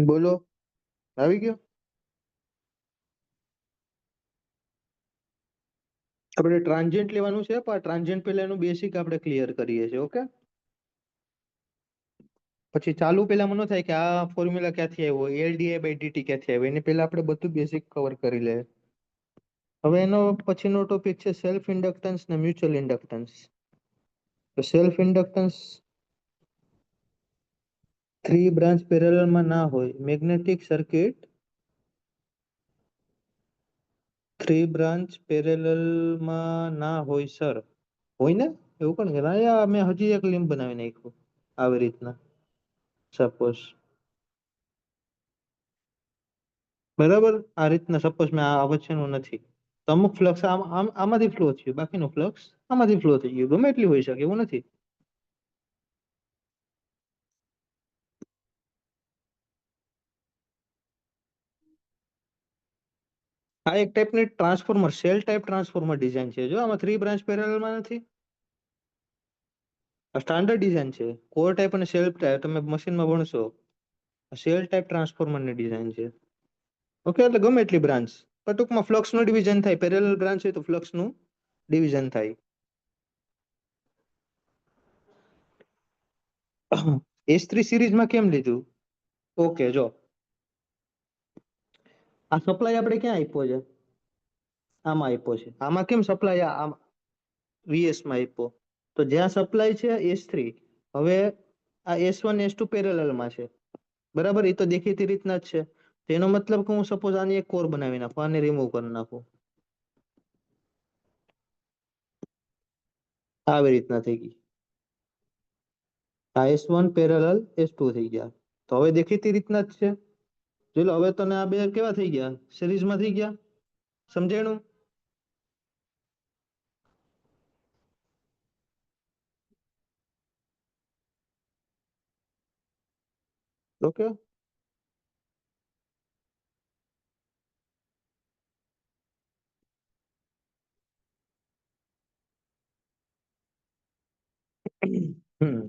બોલો, આવી ગયો? આપણે ટ્રાન્ઝિયન્ટ લેવાનું છે, પણ ટ્રાન્ઝિયન્ટ પહેલા એનું બેસિક આપણે ક્લિયર કરીએ છીએ. ઓકે, પછી ચાલુ પહેલા મને થાય કે આ ફોર્મ્યુલા ક્યાંથી આવ્યો, LdI/dt ક્યાંથી આવ્યો, એની પહેલા આપણે બધું બેસિક કવર કરી લે. હવે એનો પછીનો ટોપિક છે સેલ્ફ ઇન્ડક્ટન્સ ને મ્યુચ્યુઅલ ઇન્ડક્ટન્સ. તો સેલ્ફ ઇન્ડક્ટન્સ 3 બ્રાન્ચ પેરેલલમાં ના હોય. મેગ્નેટિક સર્કિટ 3 બ્રાન્ચ પેરેલલમાં ના હોય સર. હોય ને? એવું કોણ કે? મેં હજી એક લિંક બનાવી નાખ્યું આવી રીતના, સપોઝ, બરાબર. આ રીતના સપોઝ મેં આ વચ્ચેનું નથી, તો અમુક ફ્લક્સ આમાંથી ફ્લો થયું, બાકીનું ફ્લક્સ આમાંથી ફ્લો થઈ ગયું. ગમે એટલી હોઈ શકે, એવું નથી. આ એક ટાઈપની transformer, cell type transformer design છે. જો આમાં 3 બ્રાન્ચ પેરેલલમાં નથી. આ સ્ટાન્ડર્ડ ડિઝાઇન છે. કોર ટાઈપ અને સેલ ટાઈપ તમે મશીનમાં ભણશો. સેલ ટાઈપ ટ્રાન્સફોર્મરની ડિઝાઇન છે. ઓકે, એટલે ગમે એટલી બ્રાન્ચ, પણ ટૂંકમાં ફ્લક્સ નું ડિવિઝન થાય. પેરેલલ બ્રાન્ચ હોય તો ફ્લક્સ નું ડિવિઝન થાય. S3 સિરીઝમાં કેમ લીધું? ઓકે, જો આ સપ્લાય આપણે ક્યાં આપ્યો છે? આમાં આપ્યો છે. આમાં કેમ સપ્લાય VS માં આપ્યો? તો જ્યાં સપ્લાય છે S3, હવે આ S1 S2 પેરેલલમાં છે, બરાબર. એ તો દેખીતી રીતના જ છે. તેનો મતલબ કે હું સપોઝ આની એક કોર બનાવી નાખું, આને રિમૂવ કરી નાખું, આવી રીતના થઈ ગઈ. આ S1 પેરેલલ S2 થઈ ગયા. તો હવે દેખીતી રીતના જ છે. ચલો હવે તને આ બે કેવા થઈ ગયા? સિરીઝમાં થઈ ગયા. સમજાણું? ઓકે.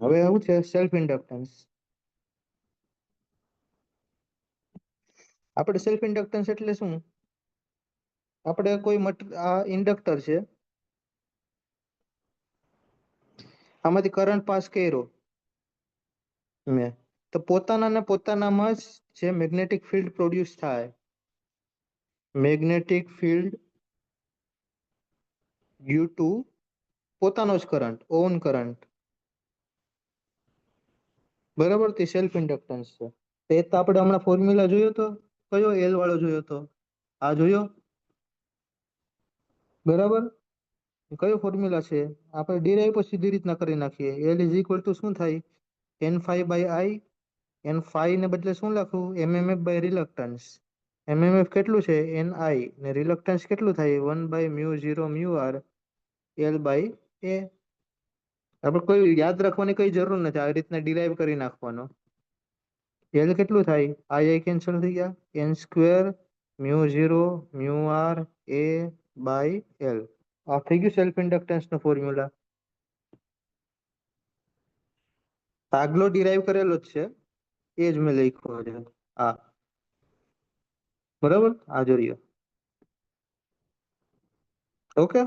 હવે શું છે સેલ્ફ ઇન્ડક્ટન્સ? આપણે સેલ્ફ ઇન્ડક્ટન્સ એટલે શું? આપણે કોઈ આ ઇન્ડક્ટર છે, આમાંથી કરંટ પાસ કર્યો મેં, તો પોતાના ને પોતાનામાં જ જે મેગ્નેટિક ફિલ્ડ પ્રોડ્યુસ થાય, મેગ્નેટિક ફિલ્ડ ડ્યુ ટુ પોતાનો જ કરંટ, ઓન કરંટ, બરાબર, તે સેલ્ફ ઇન્ડક્ટન્સ છે. તે તો આપણે હમણાં ફોર્મ્યુલા જોયો તો, કયો એલ વાળો જોયો તો, આ જોયો, બરાબર. કયો ફોર્મ્યુલા છે, આપણે ડીરાઈવ પર સીધી રીતના કરી નાખીએ. એલ ઇઝ ઇક્વલ ટુ શું થાય, N phi by I. N phi ને બદલે શું લખવું, એમએમએફ બાય રિલક્ટન્સ. એમએમએફ કેટલું છે, એન આઈ, ને રિલક્ટન્સ કેટલું થાય, 1/μ0 મ્યુ આર એલ બાય એ. આપણે કોઈ યાદ રાખવાની કઈ જરૂર નથી, આવી રીતના ડીરાઈવ કરી નાખવાનો. એલ કેટલું થાય, આઈ આઈ કેન્સલ થઈ ગયા, એન સ્ક્વેર મ્યુ0 mu R A by L. આ થઈ ગયું સેલ્ફ ઇન્ડક્ટન્સ નો ફોર્મ્યુલા. આગલો ડીરાઈવ કરેલો જ છે, એ જ મેં લખ્યો છે. આ બરાબર, આ જોયો. ઓકે.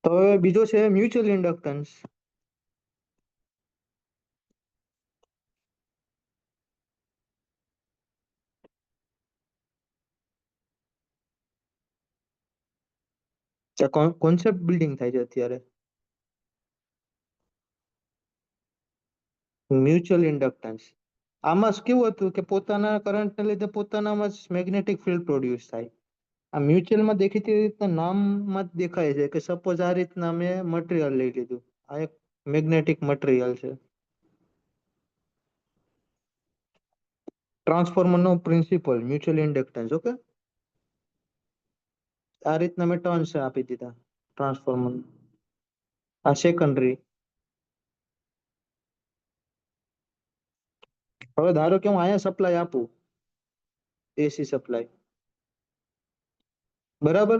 તો હવે બીજો છે મ્યુચ્યુઅલ ઇન્ડક્ટન્સ. કોન્સેપ્ટ બિલ્ડિંગ થાય છે અત્યારે. મ્યુચ્યુઅલ ઇન્ડક્ટન્સ આમાં કેવું હતું કે પોતાના કરંટને લીધે પોતાનામાં જ મેગ્નેટિક ફિલ્ડ પ્રોડ્યુસ થાય. આ મ્યુચ્યુઅલમાં દેખીતી રીતના નામમાં જ દેખાય છે કે સપોઝ આ રીતના મેં મટીરિયલ લઈ લીધું, આ એક મેગ્નેટિક મટીરિયલ છે. ટ્રાન્સફોર્મર નો પ્રિન્સિપલ મ્યુચ્યુઅલ ઇન્ડક્ટન્સ. ઓકે, આ રીતના મેં ટર્ન્સ આપી દીધા ટ્રાન્સફોર્મર. આ સેકન્ડરી. હવે ધારો કે હું અહીંયા સપ્લાય આપું, એસી સપ્લાય, બરાબર.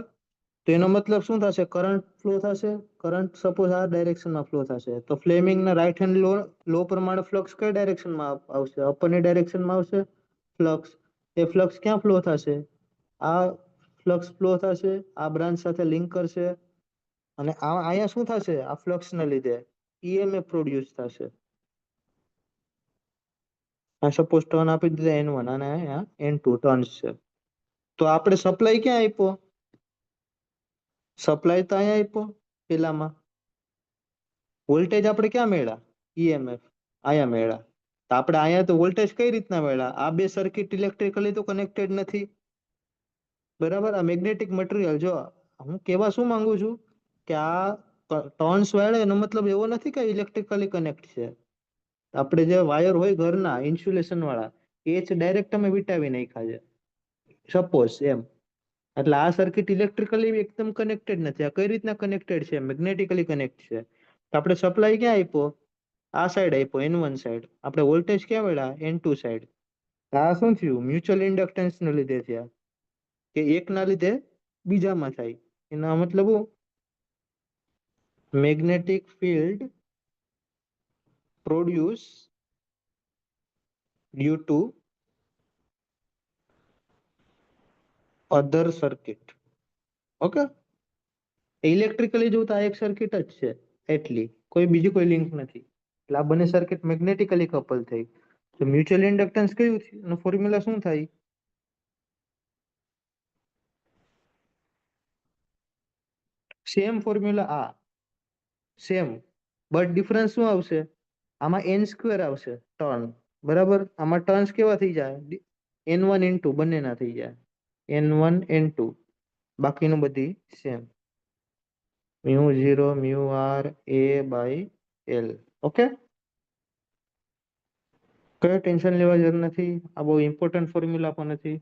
તો એનો મતલબ શું થશે, કરંટ ફ્લો થશે. કરંટ સપોઝ આ ડાયરેક્શનમાં ફ્લો થશે, તો ફ્લેમિંગના રાઈટ હેન્ડ લો પ્રમાણે ફ્લક્સ કઈ ડાયરેક્શનમાં આવશે, અપરની ડાયરેક્શનમાં આવશે ફ્લક્સ. એ ફ્લક્સ ક્યાં ફ્લો થશે, આ ફ્લક્સ ફ્લો થશે, આ બ્રાન્ચ સાથે લિંક કરશે, અને અહીંયા શું થશે, આ ફ્લક્સને લીધે ઈએમએફ પ્રોડ્યુસ થશે. આ સપોઝ ટર્ન આપી દીધા N1 અને અહીંયા N2 ટર્ન્સ છે. તો આપણે સપ્લાય ક્યાં આપ્યો, સપ્લાય તો અહીંયા આપ્યો પેલામાં. વોલ્ટેજ આપણે ક્યાં મેળ્યા, ઈએમએફ અહીંયા મેળ્યા. તો આપણે અહીંયા તો વોલ્ટેજ કઈ રીતના મેળ્યા, આ બે સર્કિટ ઇલેક્ટ્રિકલી તો કનેક્ટેડ નથી, બરાબર. આ મેગ્નેટિક મટીરિયલ, જો હું કેવા શું માંગુ છું કે આ ટર્ન્સ વાળે એનો મતલબ એવો નથી કે ઇલેક્ટ્રિકલી કનેક્ટ છે. આપણે જે વાયર હોય ઘરના ઇન્સ્યુલેશન વાળા, એ જ ડાયરેક્ટ તમે વિટાવી નાખ્યા છે સપોઝ એમ. એટલે આ સર્કિટ ઇલેક્ટ્રિકલી એકદમ કનેક્ટેડ નથી. આ કઈ રીતના કનેક્ટેડ છે, મેગ્નેટિકલી કનેક્ટ છે. તો આપણે સપ્લાય ક્યાં આપ્યો, આ સાઈડ આપ્યો, N1 સાઈડ. આપણે વોલ્ટેજ ક્યાં મળ્યા, N2 સાઈડ. આ શું થયું, મ્યુચ્યુઅલ ઇન્ડક્ટન્સ ને લીધે થયા, કે એક ના લીધે બીજામાં થાય. એના મતલબ magnetic field produce due to other circuit. Okay, electrically જોતા આ એક સર્કિટ જ છે, એટલી કોઈ બીજી કોઈ લિંક નથી. એટલે આ બંને સર્કિટ મેગ્નેટિકલી કપલ થઈ. તો મ્યુચ્યુઅલ ઇન્ડક્ટન્સ કયું છે, એનો ફોર્મ્યુલા શું થાય, સેમ ફોર્મ્યુલા, આ સેમ, બટ ડિફરન્સ શું આવશે, આમાં એન સ્ક્વેર આવશે ટર્ન, બરાબર. આમાં ટર્ન્સ કેવા થઈ જાય, N1 N2 બંનેના થઈ જાય, N1 N2. બાકીનું બધી સેમ, મ્યુ0 mu R A by L. Okay, કયો ટેન્શન લેવા જરૂર નથી. આ બહુ ઇમ્પોર્ટન્ટ ફોર્મ્યુલા પણ નથી.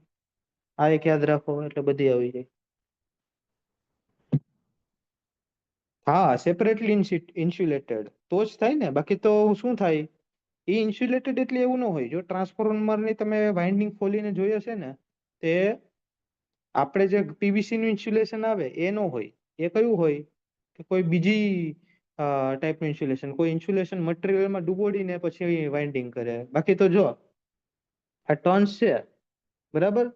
આ એક યાદ રાખો એટલે બધી આવી જાય. હા, સેપરેટલી ઇન્સ્યુલેટેડ તો જ થાય ને, બાકી તો શું થાય, એ ઇન્સ્યુલેટેડ એટલે એવું ન હોય. જો ટ્રાન્સફોર્મરની તમે વાઇન્ડિંગ ખોલીને જોઈ હશે ને, તે આપણે જે પીવીસી નું ઇન્સ્યુલેશન આવે એ નો હોય. એ કયું હોય કે કોઈ બીજી ટાઈપનું ઇન્સ્યુલેશન, કોઈ ઇન્સ્યુલેશન મટીરિયલમાં ડુબોડીને પછી વાઇન્ડિંગ કરે. બાકી તો જો આ ટર્ન્સ છે, બરાબર.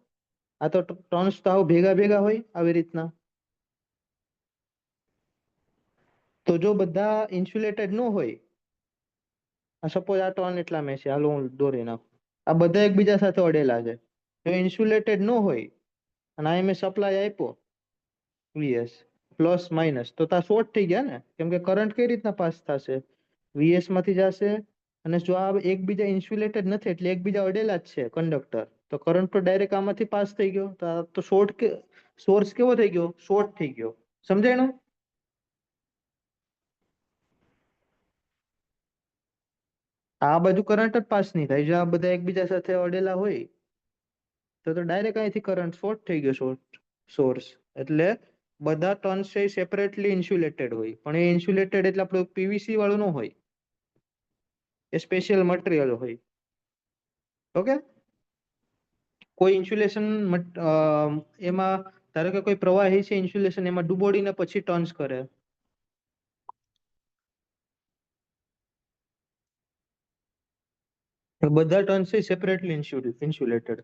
આ તો ટર્ન્સ તો આવું ભેગા ભેગા હોય આવી રીતના. તો જો બધા ઇન્સ્યુલેટેડ ન હોય, સપોઝ આ ટર્ન એટલામાં છે, હાલો હું દોરી નાખું, આ બધા એકબીજા સાથે અડેલા છે, જો ઇન્સ્યુલેટેડ ન હોય અને આ મેં સપ્લાય આપ્યો વીએસ પ્લસ માઇનસ, તો આ શોર્ટ થઈ ગયા ને, કેમ કે કરંટ કઈ રીતના પાસ થશે, વીએસ માંથી જશે. અને જો આ એકબીજા ઇન્સ્યુલેટેડ નથી એટલે એકબીજા અડેલા જ છે કંડક્ટર, તો કરંટ તો ડાયરેક્ટ આમાંથી પાસ થઈ ગયો, તો આ તો શોર્ટ કે સોર્સ કેવો થઈ ગયો, શોર્ટ થઈ ગયો. સમજાયું? આ બાજુ કરંટ જ પાસ નહીં થાય, જો આ બધા એકબીજા સાથે અડેલા હોય તો ડાયરેક્ટ અહીંથી કરંટ શોર્ટ થઈ ગયો, શોર્ટ સોર્સ. એટલે બધા ટર્ન્સ છે સેપરેટલી ઇન્સ્યુલેટેડ હોય, પણ એ ઇન્સ્યુલેટેડ એટલે આપણું પીવીસી વાળું ન હોય, એ સ્પેશિયલ મટીરિયલ હોય. ઓકે. કોઈ ઇન્સ્યુલેશન એમાં ધારો કે કોઈ પ્રવાહી છે ઇન્સ્યુલેશન એમાં ડૂબોડીને પછી ટર્ન્સ કરે, બધા ટર્ન્સ છે સેપરેટલી ઇન્સ્યુલેટેડ.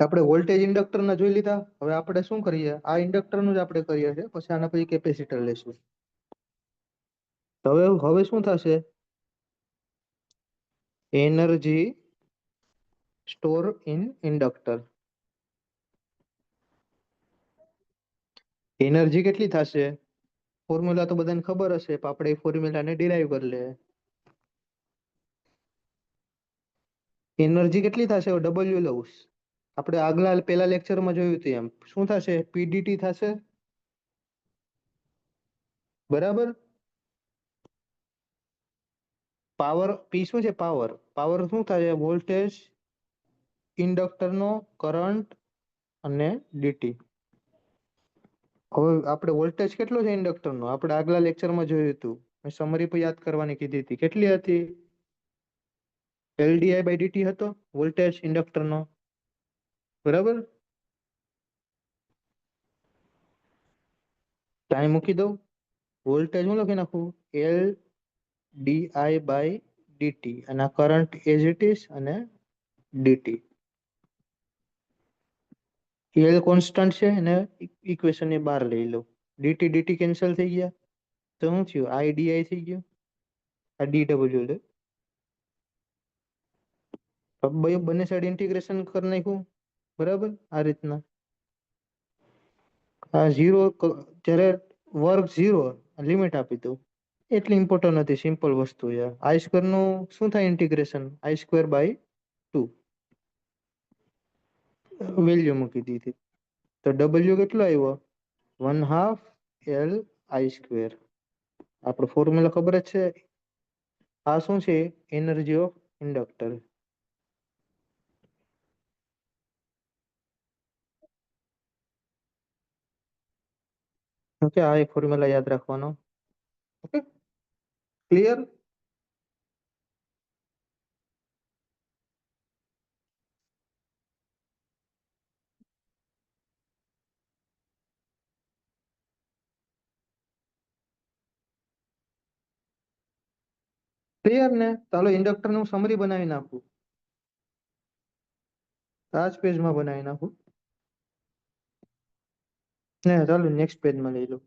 આપણે વોલ્ટેજ ઇન્ડક્ટર ના જોઈ લીધા. હવે આપણે શું કરીએ, આ ઇન્ડક્ટર નું જ આપણે કરીએ છીએ, પછી આના પછી કેપેસિટર લેશું. તો હવે શું થશે, energy store in inductor. Energy કેટલી થશે, ફોર્મ્યુલા તો બધાને ખબર હશે, પણ આપણે એ ફોર્મ્યુલાને ડિરાઈવ કરી લે. એનર્જી કેટલી થશે, ડબલ્યુ લઉં. આપણે આગલા પેલા લેક્ચરમાં જોયું હતું એમ, શું થશે, પીડીટી થશે, બરાબર. પાવર પી શું છે, પાવર. પાવર શું થાય, વોલ્ટેજ, ઇન્ડક્ટર નો કરંટ અને ડીટી. હવે આપણે વોલ્ટેજ કેટલો છે ઇન્ડક્ટર નો, આપણે આગલા લેક્ચરમાં જોયું હતું, મેં સમરી પર યાદ કરવાની કીધી હતી, કેટલી હતી, એલડીઆઈ બાય ડીટી હતો વોલ્ટેજ ઇન્ડક્ટર નો, બરાબર. ટાઈમ મૂકી દઉં, વોલ્ટેજ હું લખી નાખું, એલ ડીઆઈ બાય ડીટી, અને કરંટ એઝ ઇટ ઇઝ, અને ડીટી. એલ કોન્સ્ટન્ટ છે અને ઇક્વેશન ની બહાર લઈ લો, ડીટી ડીટી કેન્સલ થઈ ગયા, તો શું થયું, આઈડીઆઈ થઈ ગયું, આ ડીડબલ્યુ લે. બંને સાઈડ ઇન્ટિગ્રેશન કરી નાખ્યું, બરાબર. આ રીતના આ ઝીરો, જ્યારે વર્ગ ઝીરો લિમિટ આપી દઉં, એટલી ઇમ્પોર્ટન્ટ નથી, સિમ્પલ વસ્તુ છે. આઈ સ્ક્વેર નું શું થાય integration, I square by 2, value મૂકી દીધી, તો ડબલ્યુ કેટલો આવ્યો, 1/2 એલ આઈ સ્ક્વેર. આપણો ફોર્મ્યુલા ખબર જ છે. આ શું છે, એનર્જી ઓફ ઇન્ડક્ટર. ઓકે, આ એક ફોર્મ્યુલા યાદ રાખવાનો. Okay, clear. ક્લિયર ને, ચાલો ઇન્ડક્ટર નું સમરી બનાવી નાખું, આ જ પેજમાં બનાવી નાખું ને, ચાલો નેક્સ્ટ પેજમાં લઈ લો.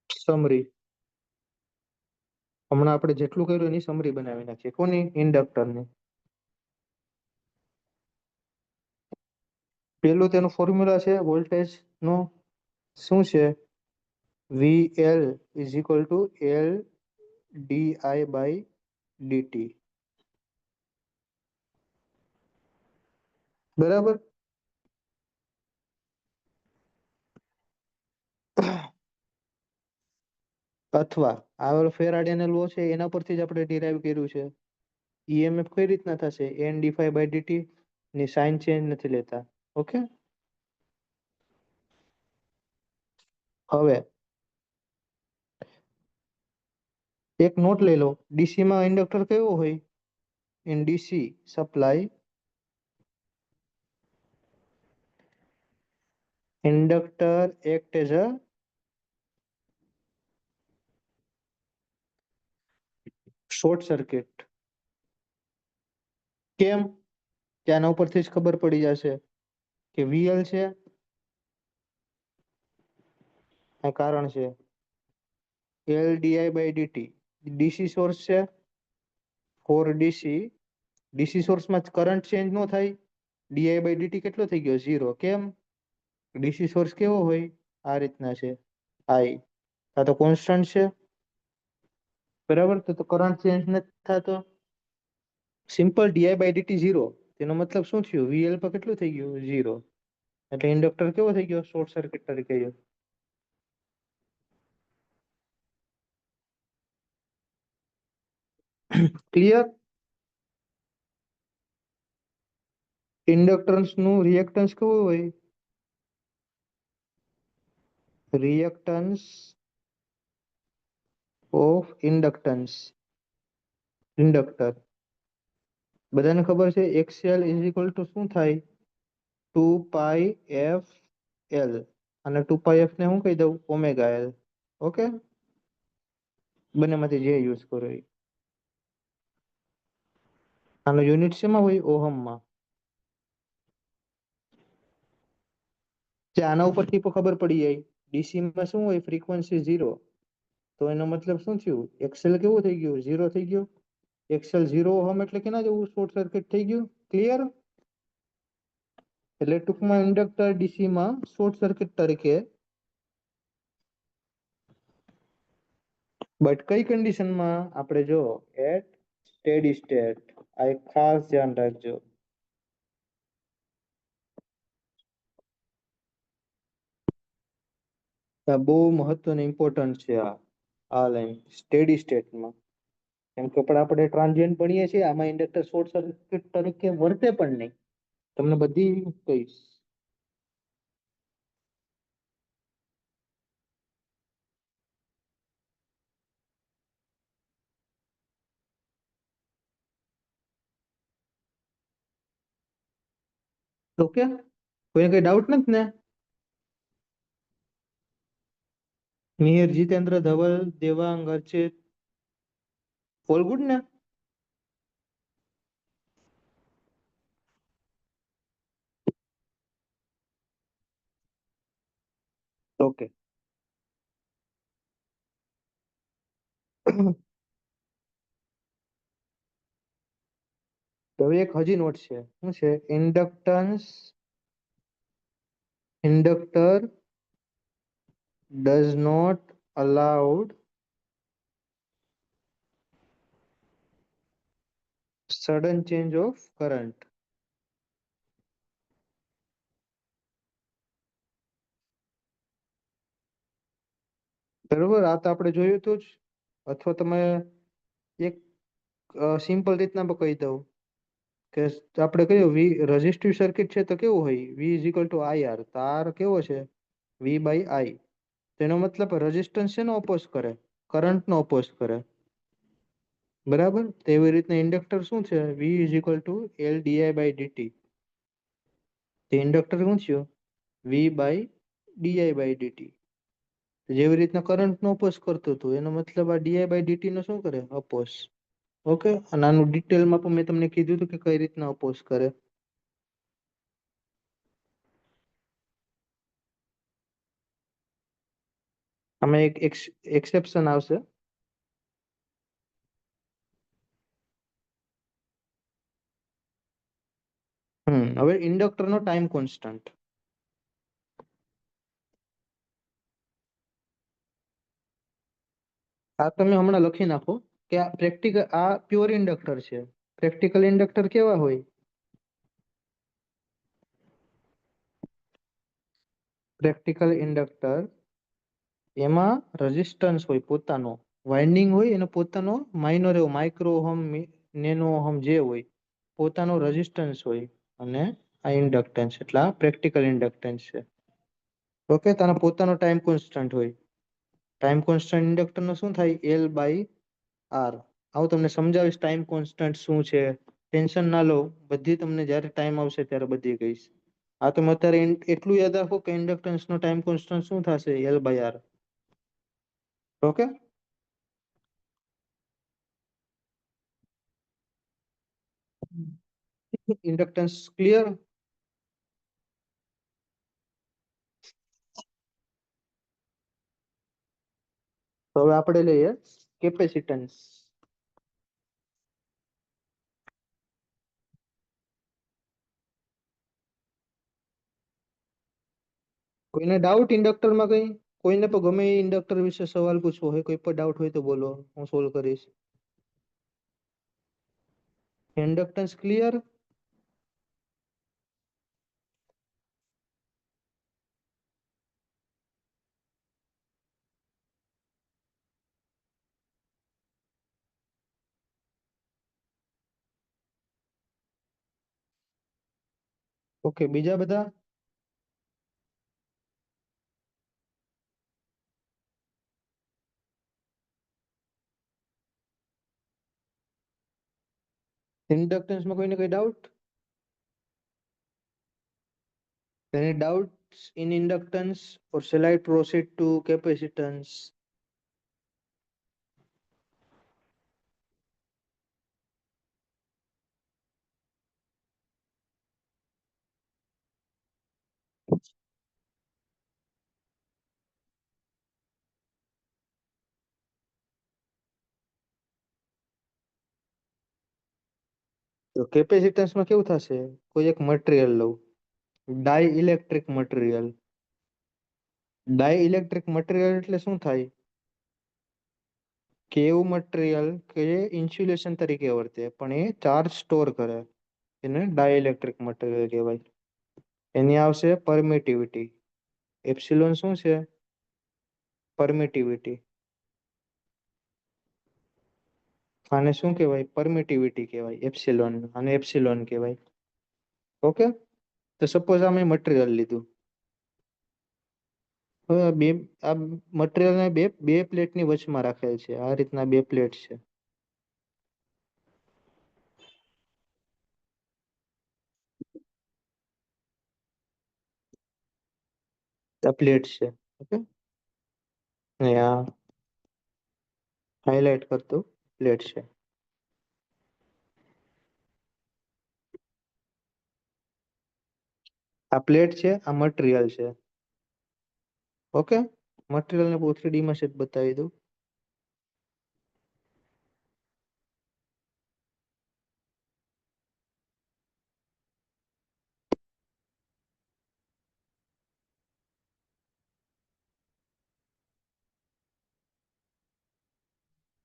સમરી, હમણાં આપણે જેટલું કર્યું એની સમરી બનાવી નાખીએ, કોની, ઇન્ડક્ટરની. પેલું તેનું ફોર્મ્યુલા છે વોલ્ટેજ નો, શું છે, V L is equal to L DI by DT, બરાબર. અથવા આ ફેરાડેનો લો છે એના પરથી જ આપણે ડિરાઈવ કર્યું છે. ઈએમએફ કઈ રીતના થશે, N D phi by DT, ની સાઇન ચેન્જ નથી લેતા. ઓકે. હવે એક નોટ લઈ લો, ડીસી માં ઇન્ડક્ટર કેવો હોય, in DC supply inductor act as a short circuit. કેમ? ત્યાંના ઉપરથી જ ખબર પડી જશે કે વીએલ છે આ કારણ છે L DI by DT. DC source છે ફોર ડીસી સોર્સમાં કરંટ ચેન્જ ન થાય. ડીઆઈ બાય ડીટી કેટલો થઈ ગયો? 0. કેમ? ડીસી સોર્સ કેવો હોય? આ રીતના છે આઈ. આ તો કોન્સ્ટન્ટ છે બરાબર. તો કરંટ ચેન્જ નથી થતો. Simple DI by DT 0. તેનો મતલબ શું થયું? વીએલ પર કેટલું થઈ ગયું? 0. એટલે ઇન્ડક્ટર કેવો થઈ ગયો? શોર્ટ સર્કિટ તરીકે ગયો. ક્લિયર? ઇન્ડક્ટન્સ નું રિએક્ટન્સ કેવું હોય? Reactance of inductor. બધાને ખબર છે એક્સએલ ઇઝ ઇક્વલ ટુ શું થાય? 2πf L. અને 2πf ને હું કહી દઉં? Omega L. ઓકે, બંનેમાંથી જે યુઝ કરો એ. આનો યુનિટ શેમાં હોય? ઓહમમાં. જે આના ઉપરથી પણ ખબર પડી જાય ડીસી માં શું હોય? ફ્રીક્વન્સી 0. તો એનો મતલબ શું થયું? એક્સેલ કેવું થઈ ગયું? 0 થઈ ગયું. એક્સેલ 0 ઓહમ એટલે કેના જેવું? શોર્ટ સર્કિટ થઈ ગયું. ક્લિયર? એટલે ટૂંકમાં ઇન્ડક્ટર ડીસી માં શોર્ટ સર્કિટ તરીકે. બટ કઈ કન્ડિશનમાં? આપણે જો એટ સ્ટેડી સ્ટેટ. આ એક ખાસ ધ્યાન રાખજો. આ બહુ મહત્વની ઇમ્પોર્ટન્ટ છે આ લાઈન સ્ટેડી સ્ટેટમાં. કેમ કે પણ આપણે ટ્રાન્ઝિયન્ટ ભણીએ છીએ, આમાં ઇન્ડક્ટર શોર્ટ સર્કિટ તરીકે વર્તે પણ નહીં. તમને બધી કહીશ. ઓકે, કોઈને કઈ ડાઉટ નથી ને? મિહિર, જીતેન્દ્ર, ધવલ, દેવાંગ, અર્ચિત, ઓલ ગુડ ને? ઓકે. તો હવે એક હજી નોટ છે. શું છે? Inductor does not allowed sudden change of current. બરોબર, આ તો આપણે જોયું હતું જ. અથવા તમે એક સિમ્પલ રીતના પણ કહી દઉં કે આપણે કયું રેઝિસ્ટિવ સર્કિટ છે તો કેવું હોય? V is equal to IR. તો R કેવો છે? V by I. તેનો મતલબ રેઝિસ્ટન્સ શેનો ઓપોઝ કરે? કરંટ નો ઓપોઝ કરે. બરાબર. તેવી રીતના ઇન્ડક્ટર શું છે? V is equal to L DI by DT. તે ઇન્ડક્ટર શું થયું? V by DI by DT. જેવી રીતના કરંટ નો ઓપોઝ કરતું હતું, એનો મતલબ આ ડીઆઈ બાય ડીટી નો શું કરે? ઓપોઝ. ઓકે, અને આનું ડિટેલમાં પણ મેં તમને કીધું હતું કે કઈ રીતના ઓપોઝ કરે. આમાં એક એક્સેપ્શન આવશે. હવે ઇન્ડક્ટર નો ટાઈમ કોન્સ્ટન્ટ. આ તમે હમણાં લખી નાખો કે આ પ્રેક્ટિકલ, આ પ્યોર ઇન્ડક્ટર છે. પ્રેક્ટિકલ ઇન્ડક્ટર કેવા હોય? પ્રેક્ટિકલ ઇન્ડક્ટર એમાં રેઝિસ્ટન્સ હોય પોતાનો, વાઇન્ડિંગ હોય એનો પોતાનો માઇનર એવો માઇક્રો ઓહમ, નેનો ઓહમ જે હોય પોતાનો રેઝિસ્ટન્સ હોય. અને આ ઇન્ડક્ટન્સ એટલે આ પ્રેક્ટિકલ ઇન્ડક્ટન્સ છે. ઓકે, તેનો પોતાનો ટાઈમ કોન્સ્ટન્ટ હોય. ટાઈમ કોન્સ્ટન્ટ ઇન્ડક્ટર નો શું થાય? L by R. આવું તમને સમજાવીશ ટાઈમ કોન્સ્ટન્ટ શું છે. ટેન્શન ના લો, બધી તમને જ્યારે ટાઈમ આવશે ત્યારે બધી કહીશ. આ તમે અત્યારે એટલું યાદ રાખો કે ઇન્ડક્ટન્સ નો ટાઈમ કોન્સ્ટન્ટ શું થશે L/R. Okay, inductance clear. તો હવે આપણે લઈએ કેપેસિટન્સ. કોઈને ડાઉટ ઇન્ડક્ટરમાં કઈ? કોઈને પણ ગમે ઇન્ડક્ટર વિશે સવાલ પૂછવો હોય, કોઈ પણ ડાઉટ હોય તો બોલો, હું સોલ્વ કરીશ. Inductance clear? ઓકે, બીજા બધા? ઇન્ડક્ટન્સમાં કોઈને કઈ doubt? Any doubts in inductance, or shall I proceed to capacitance? તો કેપેસિટન્સમાં કેવું થશે? કોઈ એક મટીરિયલ લઉં, ડાઇઇલેક્ટ્રિક મટીરિયલ. ડાઇઇલેક્ટ્રિક મટીરિયલ એટલે શું થાય? કે એવું મટીરિયલ કે જે ઇન્સ્યુલેશન તરીકે વર્તે પણ એ ચાર્જ સ્ટોર કરે, એને ડાઇઇલેક્ટ્રિક મટીરિયલ કહેવાય. એની આવશે પરમિટિવિટી. એપ્સિલોન શું છે? પરમિટિવિટી. આને શું કહેવાય? પરમિટિવિટી કહેવાય એપ્સિલોન, અને એપ્સિલોન કહેવાય. ઓકે, તો સપોઝ અમે મટીરિયલ લીધું. હવે આ મટીરિયલ ને બે બે પ્લેટની વચમાં રાખેલ છે. આ રીતના બે પ્લેટ છે. આ પ્લેટ છે. ઓકે, અહીંયા હાઇલાઇટ કરતું પ્લેટ છે. આ પ્લેટ છે, આ મટીરિયલ છે. ઓકે, મટીરિયલ ને 3D માં છે બતાવી દઉં.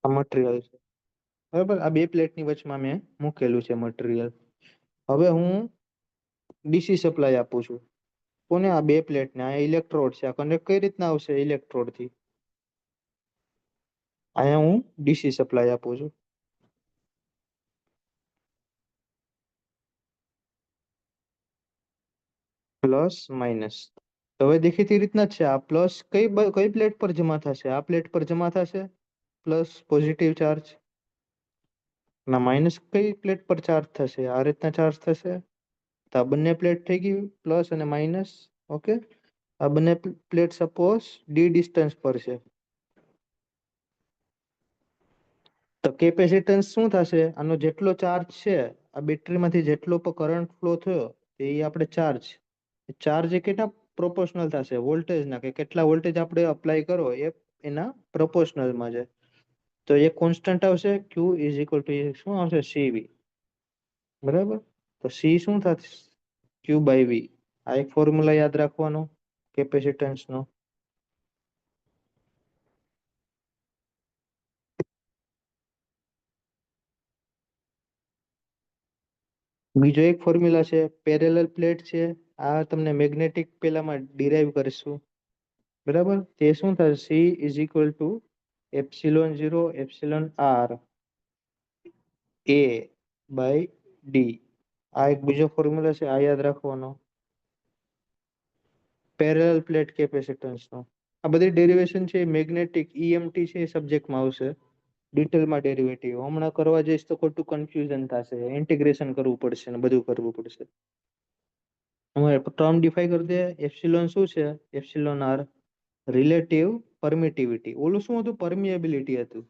આ મટીરિયલ છે, બરાબર. આ બે પ્લેટની વચમાં મેં મૂકેલું છે મટીરિયલ. હવે હું ડીસી સપ્લાય આપું છું. કોને? આ બે પ્લેટને. આ ઇલેક્ટ્રોડ છે. આ કનેક્ટ કઈ રીતના આવશે? ઇલેક્ટ્રોડ થી. અહીંયા હું ડીસી સપ્લાય આપું છું. Plus minus. હવે દેખીતી રીતના જ છે. આ પ્લસ કઈ પ્લેટ પર જમા થશે? આ પ્લેટ પર જમા થશે પ્લસ પોઝિટિવ ચાર્જ. ના, માઇનસ કઈ પ્લેટ પર ચાર્જ થશે? આ રીતના ચાર્જ થશે. તો આ બંને પ્લેટ થઈ ગઈ પ્લસ અને માઇનસ. ઓકે, આ બંને પ્લેટ સપોઝ ડી ડિસ્ટન્સ પર છે. તો કેપેસિટન્સ શું થશે? આનો જેટલો ચાર્જ છે, આ બેટરીમાંથી જેટલો પણ કરંટ ફ્લો થયો, એ આપણે ચાર્જ. ચાર્જ એ કેટલા પ્રોપોર્શનલ થશે? વોલ્ટેજના, કે કેટલા વોલ્ટેજ આપણે અપ્લાય કરો એ એના પ્રોપોર્શનલમાં છે. તો એ કોન્સ્ટન્ટ આવશે. Q ઇઝ ઇક્વલ ટુ શું આવશે? CV. બરાબર. તો C શું થશે? Q/V. આ એક ફોર્મ્યુલા યાદ રાખવાનો કેપેસિટન્સ નો. બીજો એક ફોર્મ્યુલા છે, પેરેલલ પ્લેટ છે. આ તમને મેગ્નેટિક પેલામાં ડિરાઈવ કરીશું. બરાબર. તે શું થશે? C is equal to ε0 εr A/D. આ એક બીજો ફોર્મ્યુલા છે, આ યાદ રાખવાનો પેરેલલ પ્લેટ કેપેસિટન્સ નો. આ બધી ડેરિવેશન છે મેગ્નેટિક EMT છે, એ સબ્જેક્ટમાં આવશે ડિટેલમાં. ડેરિવેટિવ હમણાં કરવા જઈશ તો ખોટું કન્ફ્યુઝન થશે, ઇન્ટિગ્રેશન કરવું પડશે ને બધું કરવું પડશે. हमारे टर्म डिफाइन कर दे एप्सिलॉन શું છે એપ્સિલોન આર રિલેટિવ પરમિટિવિટી ઓલું શું હતું પરમિએબિલિટી હતું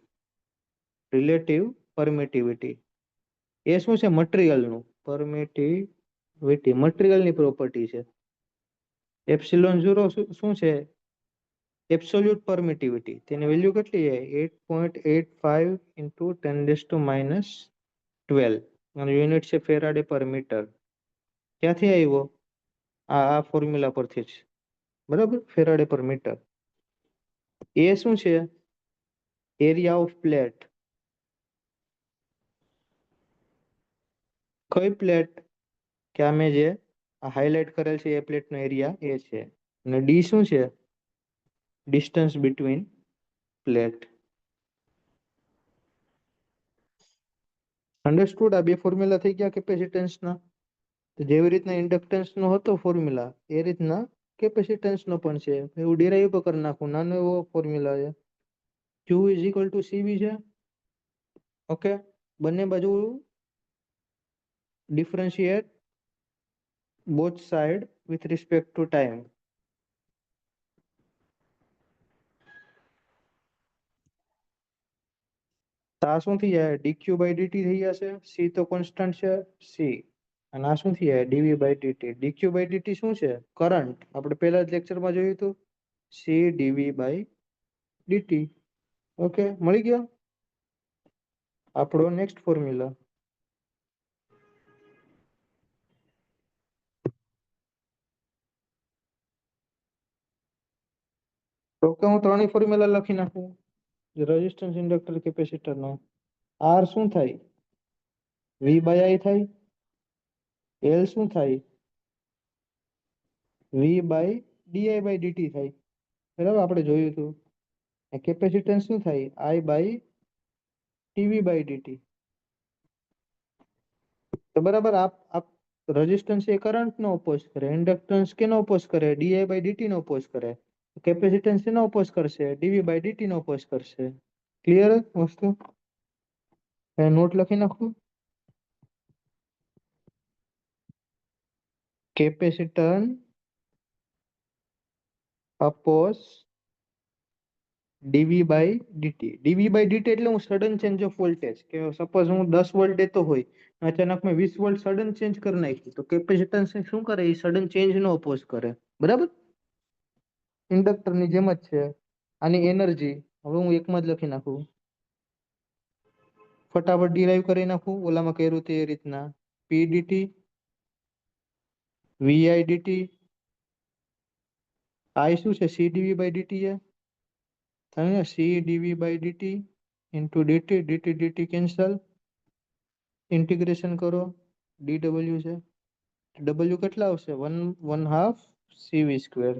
રિલેટિવ પરમિટિવિટી એ શું છે મટીરીયલ નું પરમિટિવિટી મટીરીયલ ની પ્રોપર્ટી છે એપ્સિલોન 0 શું છે એબ્સોલ્યુટ પરમિટિવિટી તેની વેલ્યુ કેટલી છે 8.85 ઇન્ટુ 10⁻12 અને યુનિટ છે ફેરાડે પર મીટર ક્યાંથી આવ્યો આ ફોર્મ્યુલા પરથી જ બરાબર ફેરાડે પર મીટર એ શું છે એરિયા ઓફ પ્લેટ કઈ પ્લેટ કે અમે જે હાઇલાઇટ કરેલ છે એ પ્લેટનો એરિયા એ છે અને ડી શું છે ડિસ્ટન્સ બિટવીન પ્લેટ અન્ડરસ્ટુડ આ બે ફોર્મ્યુલા થઈ ગયા કેપેસિટન્સના તો જેવી રીતના ઇન્ડક્ટન્સ નો હતો ફોર્મ્યુલા એ રીતના કેપેસિટન્સ નો પણ છે એવું ડિરાઈવ કરી નાખું નાનો એવો ફોર્મ્યુલા છે Q is equal two CV છે ઓકે બંને બાજુ differentiate both side with respect to time તો આ શું થઈ જાય dq બાય dt થઈ જશે c તો કોન્સ્ટન્ટ છે c અને આ શું થઈ જાય dv by dt dq by dt શું છે કરંટ આપણે પહેલા જ લેક્ચરમાં જોયું હતું c dv by dt okay મળી ગયો આપણો નેક્સ્ટ ફોર્મ્યુલા તો કે હું ત્રણેય ફોર્મ્યુલા લખી નાખું રેઝિસ્ટન્સ ઇન્ડક્ટર કેપેસિટર નો R શું થાય V બાય I થાય L શું થાય V by di by dt થાય બરાબર આપણે જોયું હતું કેપેસિટન્સ શું થાય I by dv by dt તો બરાબર આપ રેઝિસ્ટન્સ એ કરંટ નો ઓપોઝ કરે ઇન્ડક્ટન્સ કેનો ઓપોઝ કરે di બાય dt નો ઓપોઝ કરે કેપેસિટન્સ એનો ઓપોઝ કરશે dv બાય dt નો ઓપોઝ કરશે ક્લિયર વસ્તુ નોટ લખી નાખું capacitance oppose dv by dt dv by dt એટલે હું સડન ચેન્જ ઓફ વોલ્ટેજ કે સપોઝ હું 10 વોલ્ટ દેતો હોય અચાનક મેં 20 વોલ્ટ સડન ચેન્જ કરી નાખ્યું તો કેપેસિટન્સ શું કરે એ સડન ચેન્જ નો ઓપોઝ કરે બરાબર ઇન્ડક્ટર ની જેમ જ છે આની એનર્જી હવે હું એકમાં જ લખી નાખું ફટાફટ ડિરાઈવ કરી નાખું ઓલામાં કર્યું તે રીતના p dt vi dt I શું છે c dv બાય dt છે થાય ને c dv by dt into dt dt dt cancel integration કરો dw છે w કેટલા આવશે 1/2 cv સ્ક્વેર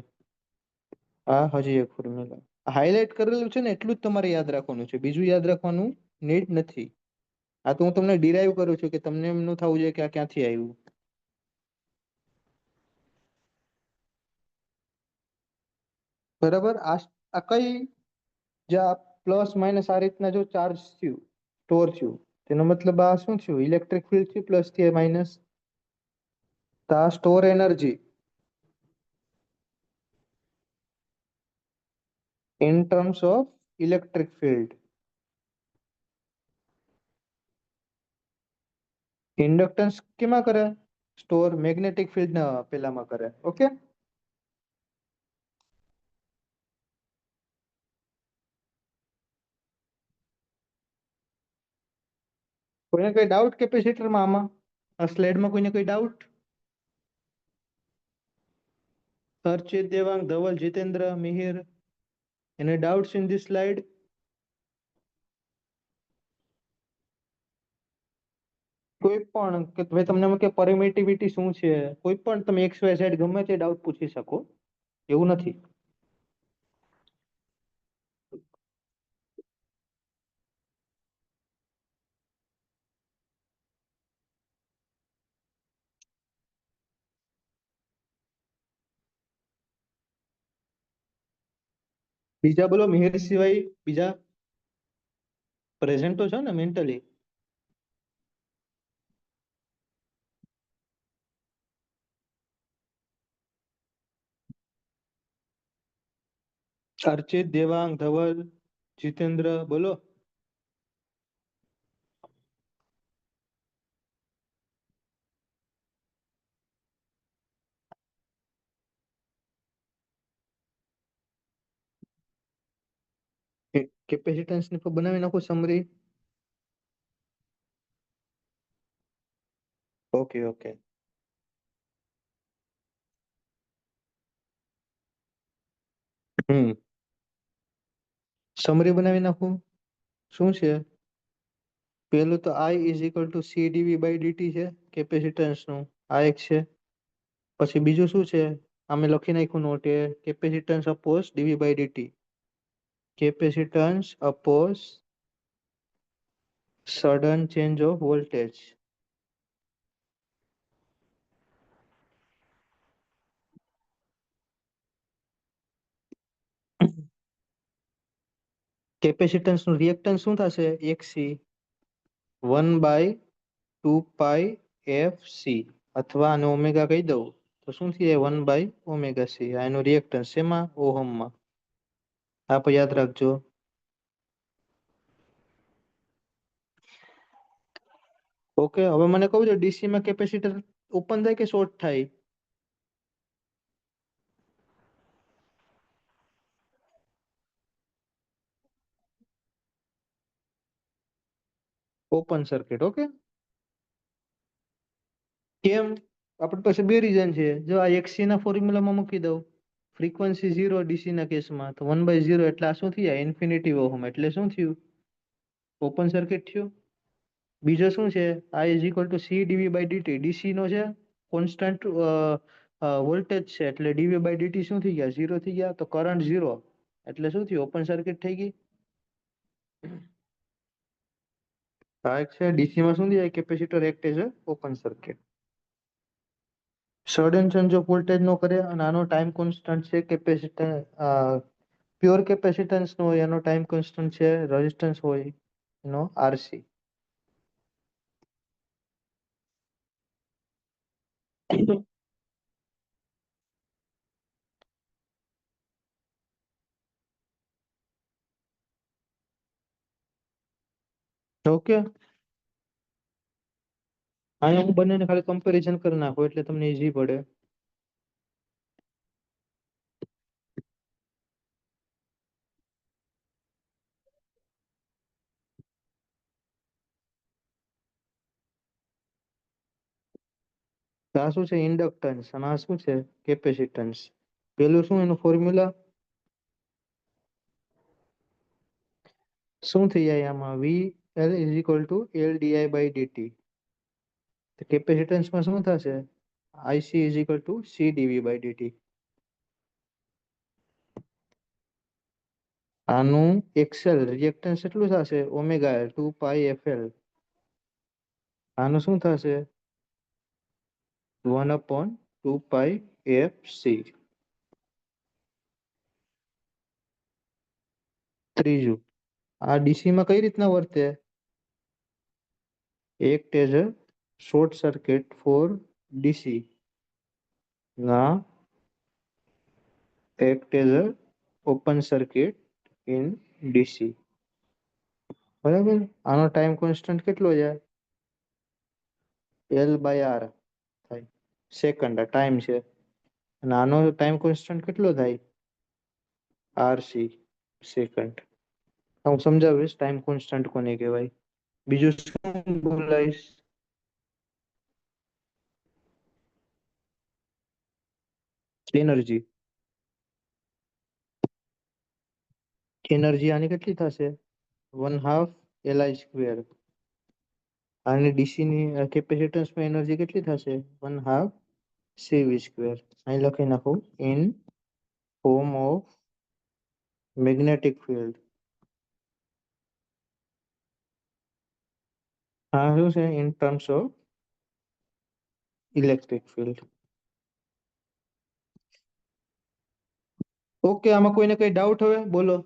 આ હજી એક ફોર્મ્યુલા હાઇલાઇટ કરેલું છે ને એટલું જ તમારે યાદ રાખવાનું છે બીજું યાદ રાખવાનું નીડ નથી આ તો હું તમને ડિરાઈવ કરું છું કે તમને એમ ન થવું જોઈએ કે આ ક્યાંથી આવ્યું બરાબર આ કઈ જે આ પ્લસ માઇનસ આ રીતના જો ચાર્જ થયું સ્ટોર થયું તેનો મતલબ આ શું થયું ઇલેક્ટ્રિક ફિલ્ડ થયું પ્લસ થી માઇનસ તો આ store energy in terms of electric field inductance કેમાં કરે સ્ટોર મેગ્નેટિક ફિલ્ડ ના પેલામાં કરે ઓકે કોઈને કઈ ડાઉટ કેપેસિટરમાં આમાં આ સ્લાઇડમાં કોઈને કઈ doubt Archit Devang Dhaval Jitendra Mihir any doubts in this slide કોઈ પણ કે ભાઈ તમને એમ કે પરમિટિવિટી શું છે કોઈ પણ તમે એક્સ વાય ઝેડ ગમે તે ડાઉટ પૂછી શકો એવું નથી બીજા બોલો મિહિર સિવાય બીજા પ્રેઝન્ટ તો છો ને મેન્ટલી અર્ચિત, દેવાંગ, ધવલ, જીતેન્દ્ર, બોલો. કેપેસિટન્સ ની બનાવી નાખો સમરી. Okay okay. હમ. સમરી બનાવી નાખું. શું છે? પેલું તો I is equal to C ડીવી by dt છે કેપેસિટન્સ નું. આ એક છે. પછી બીજું શું છે? અમે લખી નાખ્યું નોટ એ capacitance oppose DV by DT. Capacitance oppose sudden change of voltage. Capacitance નું રિએક્ટન્સ શું થશે? એક સી 1/2 પાઈ એફ સી, અથવા આને ઓમેગા કહી દઉં તો શું થઈ જાય? 1/ωc. આ એનું રિએક્ટન્સ શેમાં? ઓહમમાં. આ પણ યાદ રાખજો. ઓકે, હવે મને કહું છે ડીસી માં કેપેસિટર ઓપન થાય કે શોર્ટ થાય? Open circuit. ઓકે. કેમ? આપણી પાસે બે રીઝન છે. જો આ એક્સી ના ફોર્મ્યુલામાં મૂકી દઉં, ફ્રીક્વન્સી 0 ડીસી ના કેસમાં, તો 1/0 એટલે આ શું થઈ જાય? Infinity ohm. એટલે શું થયું? ઓપન સર્કિટ થયું. બીજો શું છે? I is equal to C ડીવી by DT. DC નો છે કોન્સ્ટન્ટ વોલ્ટેજ છે, એટલે ડીવી બાય ડીટી શું થઈ ગયા? 0 થઈ ગયા. તો કરંટ 0 એટલે શું થયું? ઓપન સર્કિટ થઈ ગઈ. આ એક છે ડીસી માં શું થાય? Capacitor act as open circuit. Sudden change of voltage નો કરે, અને આનો ટાઈમ કોન્સ્ટન્ટ છે કેપેસિટર. પ્યોર કેપેસિટન્સ નો હોય એનો ટાઈમ કોન્સ્ટન્ટ છે, રેઝિસ્ટન્સ હોય એનો આરસી. ઓકે. અહીંયા હું બંનેને ખાલી કમ્પેરિઝન કરી નાખું એટલે તમને ઈઝી પડે. તો આ શું છે? ઇન્ડક્ટન્સ. અને આ શું છે? કેપેસિટન્સ. પેલું શું એનું ફોર્મ્યુલા? શું થઈ જાય આમાં? V L is equal to L DI by DT. કેપેસિટન્સમાં શું થશે? IC is equal to C ડીવી by DT. આનું એક્સેલ રિએક્ટન્સ એટલું થશે? Omega L 2 pi F L. આનું શું થશે? 1/2 પાઈ એફ સી. ત્રીજું, આ ડીસી માં કઈ રીતના વર્તે? Act as a short circuit for DC. ના, act as a open circuit in DC. બરાબર. આનો ટાઈમ કોન્સ્ટન્ટ કેટલો છે? L/R થાય. સેકન્ડ આ ટાઈમ છે. અને આનો ટાઈમ કોન્સ્ટન્ટ કેટલો થાય? RC second. હું સમજાવીશ ટાઈમ કોન્સ્ટન્ટ કોને કહેવાય. બીજું શું બોલાવીશ? એનર્જી. એનર્જી આની કેટલી થશે? 1/2 Li². આની ડીસી ની કેપેસિટન્સમાં એનર્જી કેટલી થશે? 1/2 CV². અહીં લખી નાખું in form of magnetic field. આ શું છે? In terms of electric field. Okay, આમાં કોઈને કઈ ડાઉટ હવે? બોલો.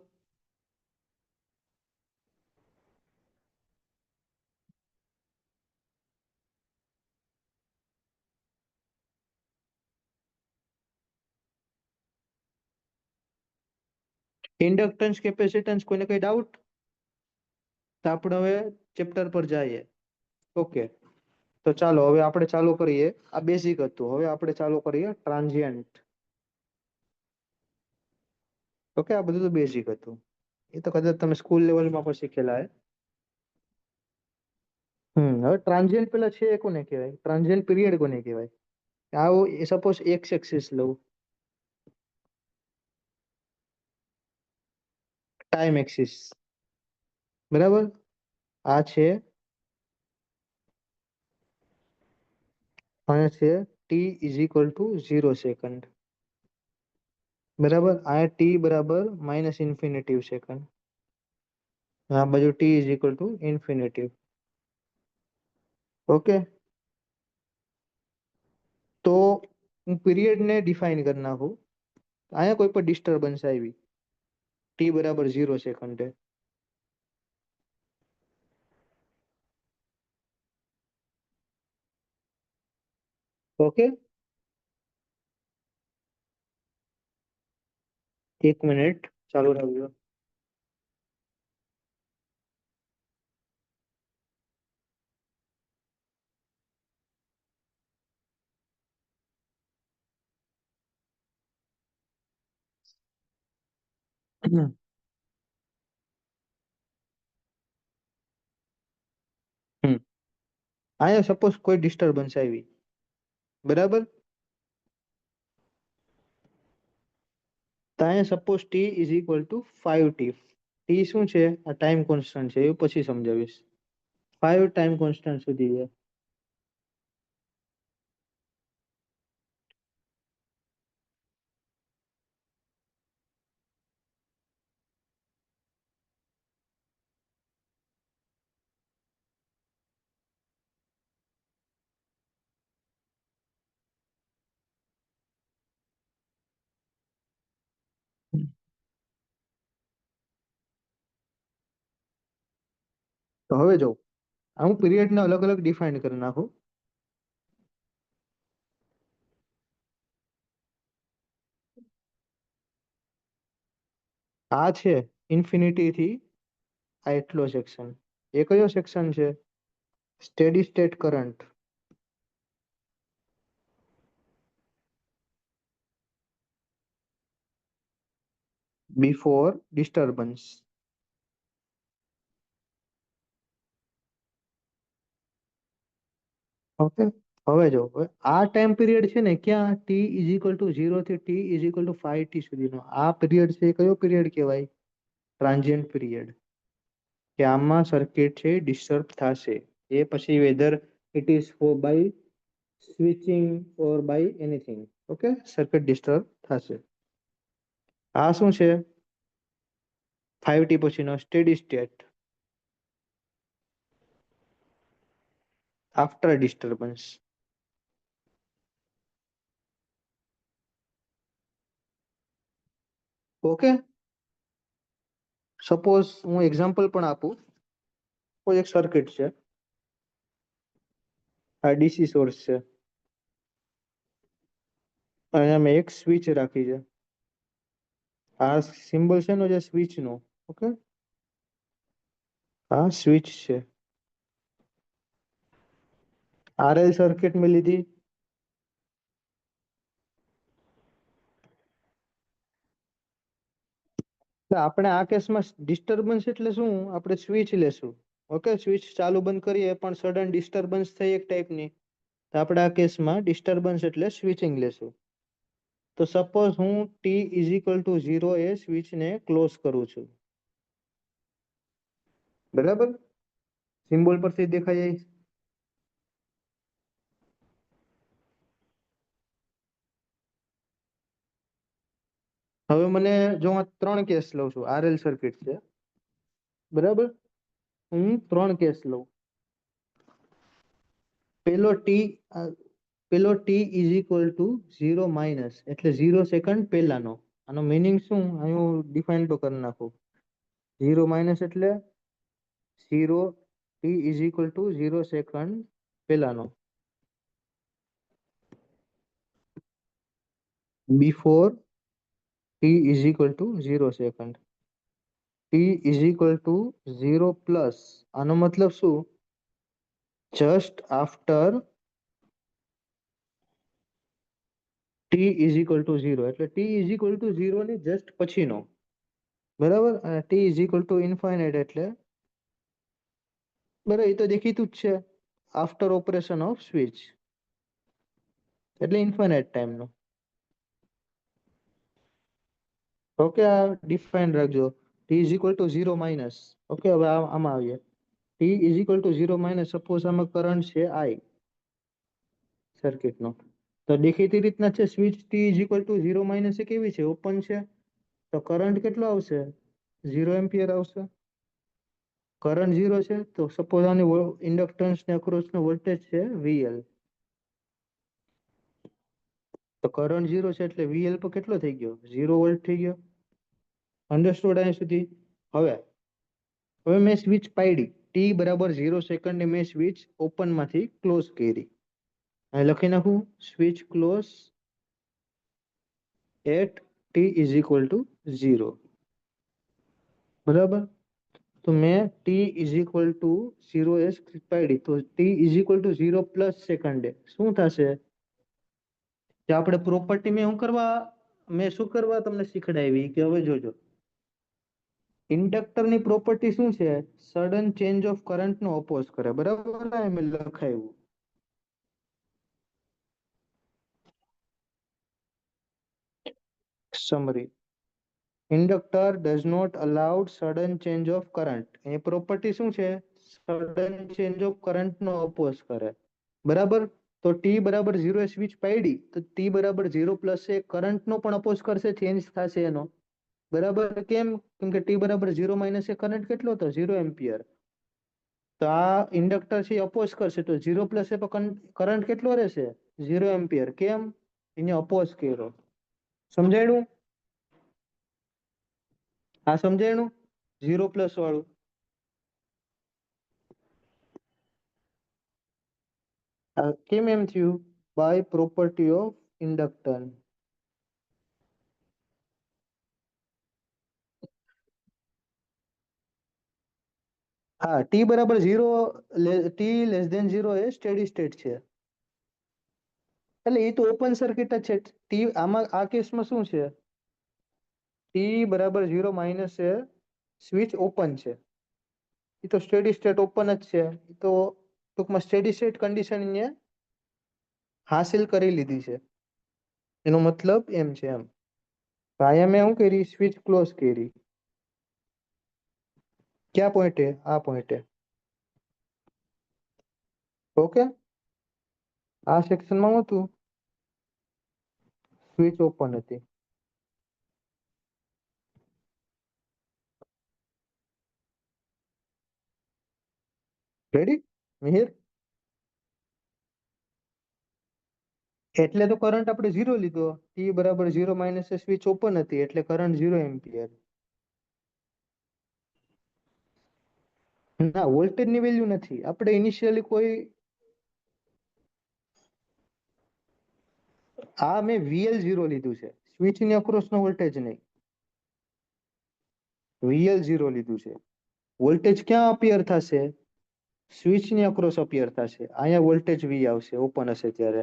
ઇન્ડક્ટન્સ કેપેસિટન્સ કોઈને કઈ ડાઉટ? તો આપણે હવે ચેપ્ટર પર જઈએ. ઓકે, તો ચાલો હવે આપણે ચાલુ કરીએ. આ બેઝિક હતું. હવે આપણે ચાલુ કરીએ ટ્રાન્ઝિયન્ટ. ઓકે, આ બધું તો બેઝિક હતું. એ તો કદાચ તમે સ્કૂલ લેવલમાં પણ શીખેલા હે. હવે ટ્રાન્ઝિયન્ટ પેલા છે એ કોને કહેવાય? ટ્રાન્ઝિયન્ટ પીરિયડ કોને કહેવાય? આવું સપોઝ એક્સ એક્સિસ લઉં, ટાઈમ એક્સિસ, બરાબર? આ છે અને છે T is equal to 0 second, બરાબર? આ ટી બરાબર માઇનસ ઇન્ફિનિટિવ સેકન્ડ, આ બાજુ T is equal two infinitive. Okay, તો હું પીરિયડ ને ડિફાઇન કરી નાખું. અહીંયા કોઈ પણ ડિસ્ટર્બન્સ આવી, ટી બરાબર 0 સેકન્ડે, ઓકે? 1 મિનિટ ચાલુ રાખજો. હમ અહીંયા સપોઝ કોઈ ડિસ્ટર્બન્સ આવી, બરાબર? તો અહીંયા suppose T is equal two 5t. T શું છે? આ ટાઈમ કોન્સ્ટન્ટ છે, એ પછી સમજાવીશ. 5 ટાઈમ કોન્સ્ટન્ટ સુધી છે. તો હવે જો હું પીરિયડ ને અલગ અલગ ડિફાઇન કરી નાખું. આ છે ઇન્ફિનિટી થી આ એટલો સેક્શન. એ કયો સેક્શન છે? Steady state current before disturbance. Okay, હવે જો હવે આ ટાઈમ પીરિયડ છે ને, ક્યાં ટી ઇઝ ઇક્વલ ટુ 0 થી T is equal two 5t સુધીનો આ પીરિયડ છે. એ કયો પીરિયડ કહેવાય? Transient period. કે આમાં સર્કિટ છે ડિસ્ટર્બ થશે. એ પછી whether it is for by switching or by anything, okay, circuit disturb થશે. આ શું છે? 5t પછીનો steady state after disturbance. Okay, suppose હું એક્ઝામ્પલ પણ આપું. કોઈ એક સર્કિટ છે, આ ડીસી સોર્સ છે, અહીંયા મેં એક સ્વિચ રાખી છે. આ સિમ્બલ છે ને જે સ્વિચ નો, ઓકે, આ સ્વિચ છે. આરએલ સર્કિટ મેં લીધી. તો આપણે આ કેસમાં ડિસ્ટર્બન્સ એટલે શું? આપણે સ્વિચ લેશું. ઓકે, સ્વિચ ચાલુ બંધ કરીએ પણ સડન ડિસ્ટર્બન્સ થઈ એક ટાઈપની. તો આપણે આ કેસમાં ડિસ્ટર્બન્સ એટલે સ્વિચિંગ લેશું. તો સપોઝ હું ટી ઇઝ ઇક્વલ ટુ 0 એ સ્વિચને ક્લોઝ કરું છું, બરાબર? સિમ્બોલ પરથી દેખાય જાય. હવે મને જો હું 3 કેસ લઉં છું, આરએલ સર્કિટ છે, બરાબર? હું 3 કેસ લઉં. પેલો ટી પેલો T is equal to 0 minus એટલે 0 સેકન્ડ પહેલાનો. આનો મિનિંગ શું? અહીં હું ડિફાઇન તો કરી નાખું. 0 માઇનસ એટલે 0, T is equal to 0 second પહેલાનો, before T is equal to 0 second. T is equal to 0 plus, આનો મતલબ શું? Just after T is equal to 0, એટલે ટી ઇઝ ઇક્વલ ટુ 0 ની જસ્ટ પછીનો. બરાબર. અને T is equal to infinite એટલે બરાબર, એ તો દેખીતું જ છે, આફ્ટર ઓપરેશન ઓફ સ્વિચ, એટલે ઇન્ફાઇનાઇટ ટાઈમનો. ઓકે, આ ડિફાઇન રાખજો. T is equal to 0 minus. Okay, હવે આમાં આવીએ. T is equal to 0 minus, suppose આમાં કરંટ છે આઈ સર્કિટનો. તો દેખીતી રીતના છે, switch T is equal to 0 minus એ કેવી છે? ઓપન છે. તો કરંટ કેટલો આવશે? 0 એમ્પિયર આવશે. કરંટ 0 છે, તો સપોઝ આની ઇન્ડક્ટન્સ ને અક્રોસનો વોલ્ટેજ છે વીએલ. તો કરંટ 0 છે એટલે વીએલ પર કેટલો થઈ ગયો? 0 વોલ્ટ થઈ ગયો. અન્ડરસ્ટુડ અહીંયા સુધી? હવે મેં સ્વિચ પાડી, ટી બરાબર 0 સેકન્ડે મેં સ્વિચ ઓપન માંથી ક્લોઝ કરી. અહીં લખી નાખું, switch close at T is equal to 0. બરાબર. તો મેં ટી ઇઝ ઇક્વલ ટુ 0 એ સ્ક્રિપ્ટ પાડી, તો T is equal to 0 plus સેકન્ડે શું થશે? કે આપણે પ્રોપર્ટી મેં શું કરવા તમને શીખડાવી કે હવે જોજો, ઇન્ડક્ટરની પ્રોપર્ટી શું છે? સડન ચેન્જ ઓફ કરંટ નો ઓપોઝ કરે. બરાબર, મેં લખાયું. Summary, inductor does not allowed sudden change of current. એ પ્રોપર્ટી શું છે? સડન ચેન્જ ઓફ કરંટ નો ઓપોઝ કરે. બરાબર. તો ટી બરાબર 0 એ સ્વિચ પાડી, તો ટી બરાબર 0 પ્લસ એ કરંટ નો પણ અપોઝ કરશે, ચેન્જ થશે એનો. બરાબર. કેમ? કેમ કે ટી બરાબર 0 માઇનસ એ કરંટ કેટલો હતો? 0 એમ્પિયર. તો આ ઇન્ડક્ટર છે અપોઝ કરશે, તો 0 પ્લસ એ કરંટ કેટલો રહેશે? 0 એમ્પિયર. કેમ? એને અપોઝ કર્યો. સમજાયું? આ સમજાયું? 0 પ્લસ વાળું. કેમ એમ થયું? By property of inductance. હા, ટી બરાબર 0, ટી લેસ ધેન 0 એ સ્ટેડી સ્ટેટ છે. એટલે એ તો ઓપન સર્કિટ જ છે. ટી આમાં આ કેસમાં શું છે? ટી બરાબર 0 માઇનસ એ સ્વિચ ઓપન છે. એ તો સ્ટેડી સ્ટેટ ઓપન જ છે. એ તો ટૂંકમાં સ્ટેડી સ્ટેટ કન્ડિશન હાસિલ કરી લીધી છે, એનો મતલબ એમ છે એમ. તો અહીંયા મેં શું કરી? સ્વિચ ક્લોઝ કરી. ક્યાં પોઈન્ટે? આ પોઈન્ટે. ઓકે, આ સેક્શનમાં શું હતું? સ્વિચ ઓપન હતી. રેડી મિહિર? એટલે તો કરંટ આપણે 0 લીધો. ટી બરાબર 0 માઇનસ સ્વિચ ઓપન હતી, એટલે કરંટ 0 એમ્પિયર. ના, વોલ્ટેજ ની વેલ્યુ નથી. આપણે ઇનિશિયલી કોઈ આ મેં વીએલ 0 લીધું છે, સ્વિચ ની અક્રોસ નો વોલ્ટેજ નહીં. વીએલ 0 લીધું છે. વોલ્ટેજ ક્યાં અપિયર થશે? સ્વિચ ની અક્રોસ અપિયર થશે. અહીંયા વોલ્ટેજ વી આવશે ઓપન હશે ત્યારે.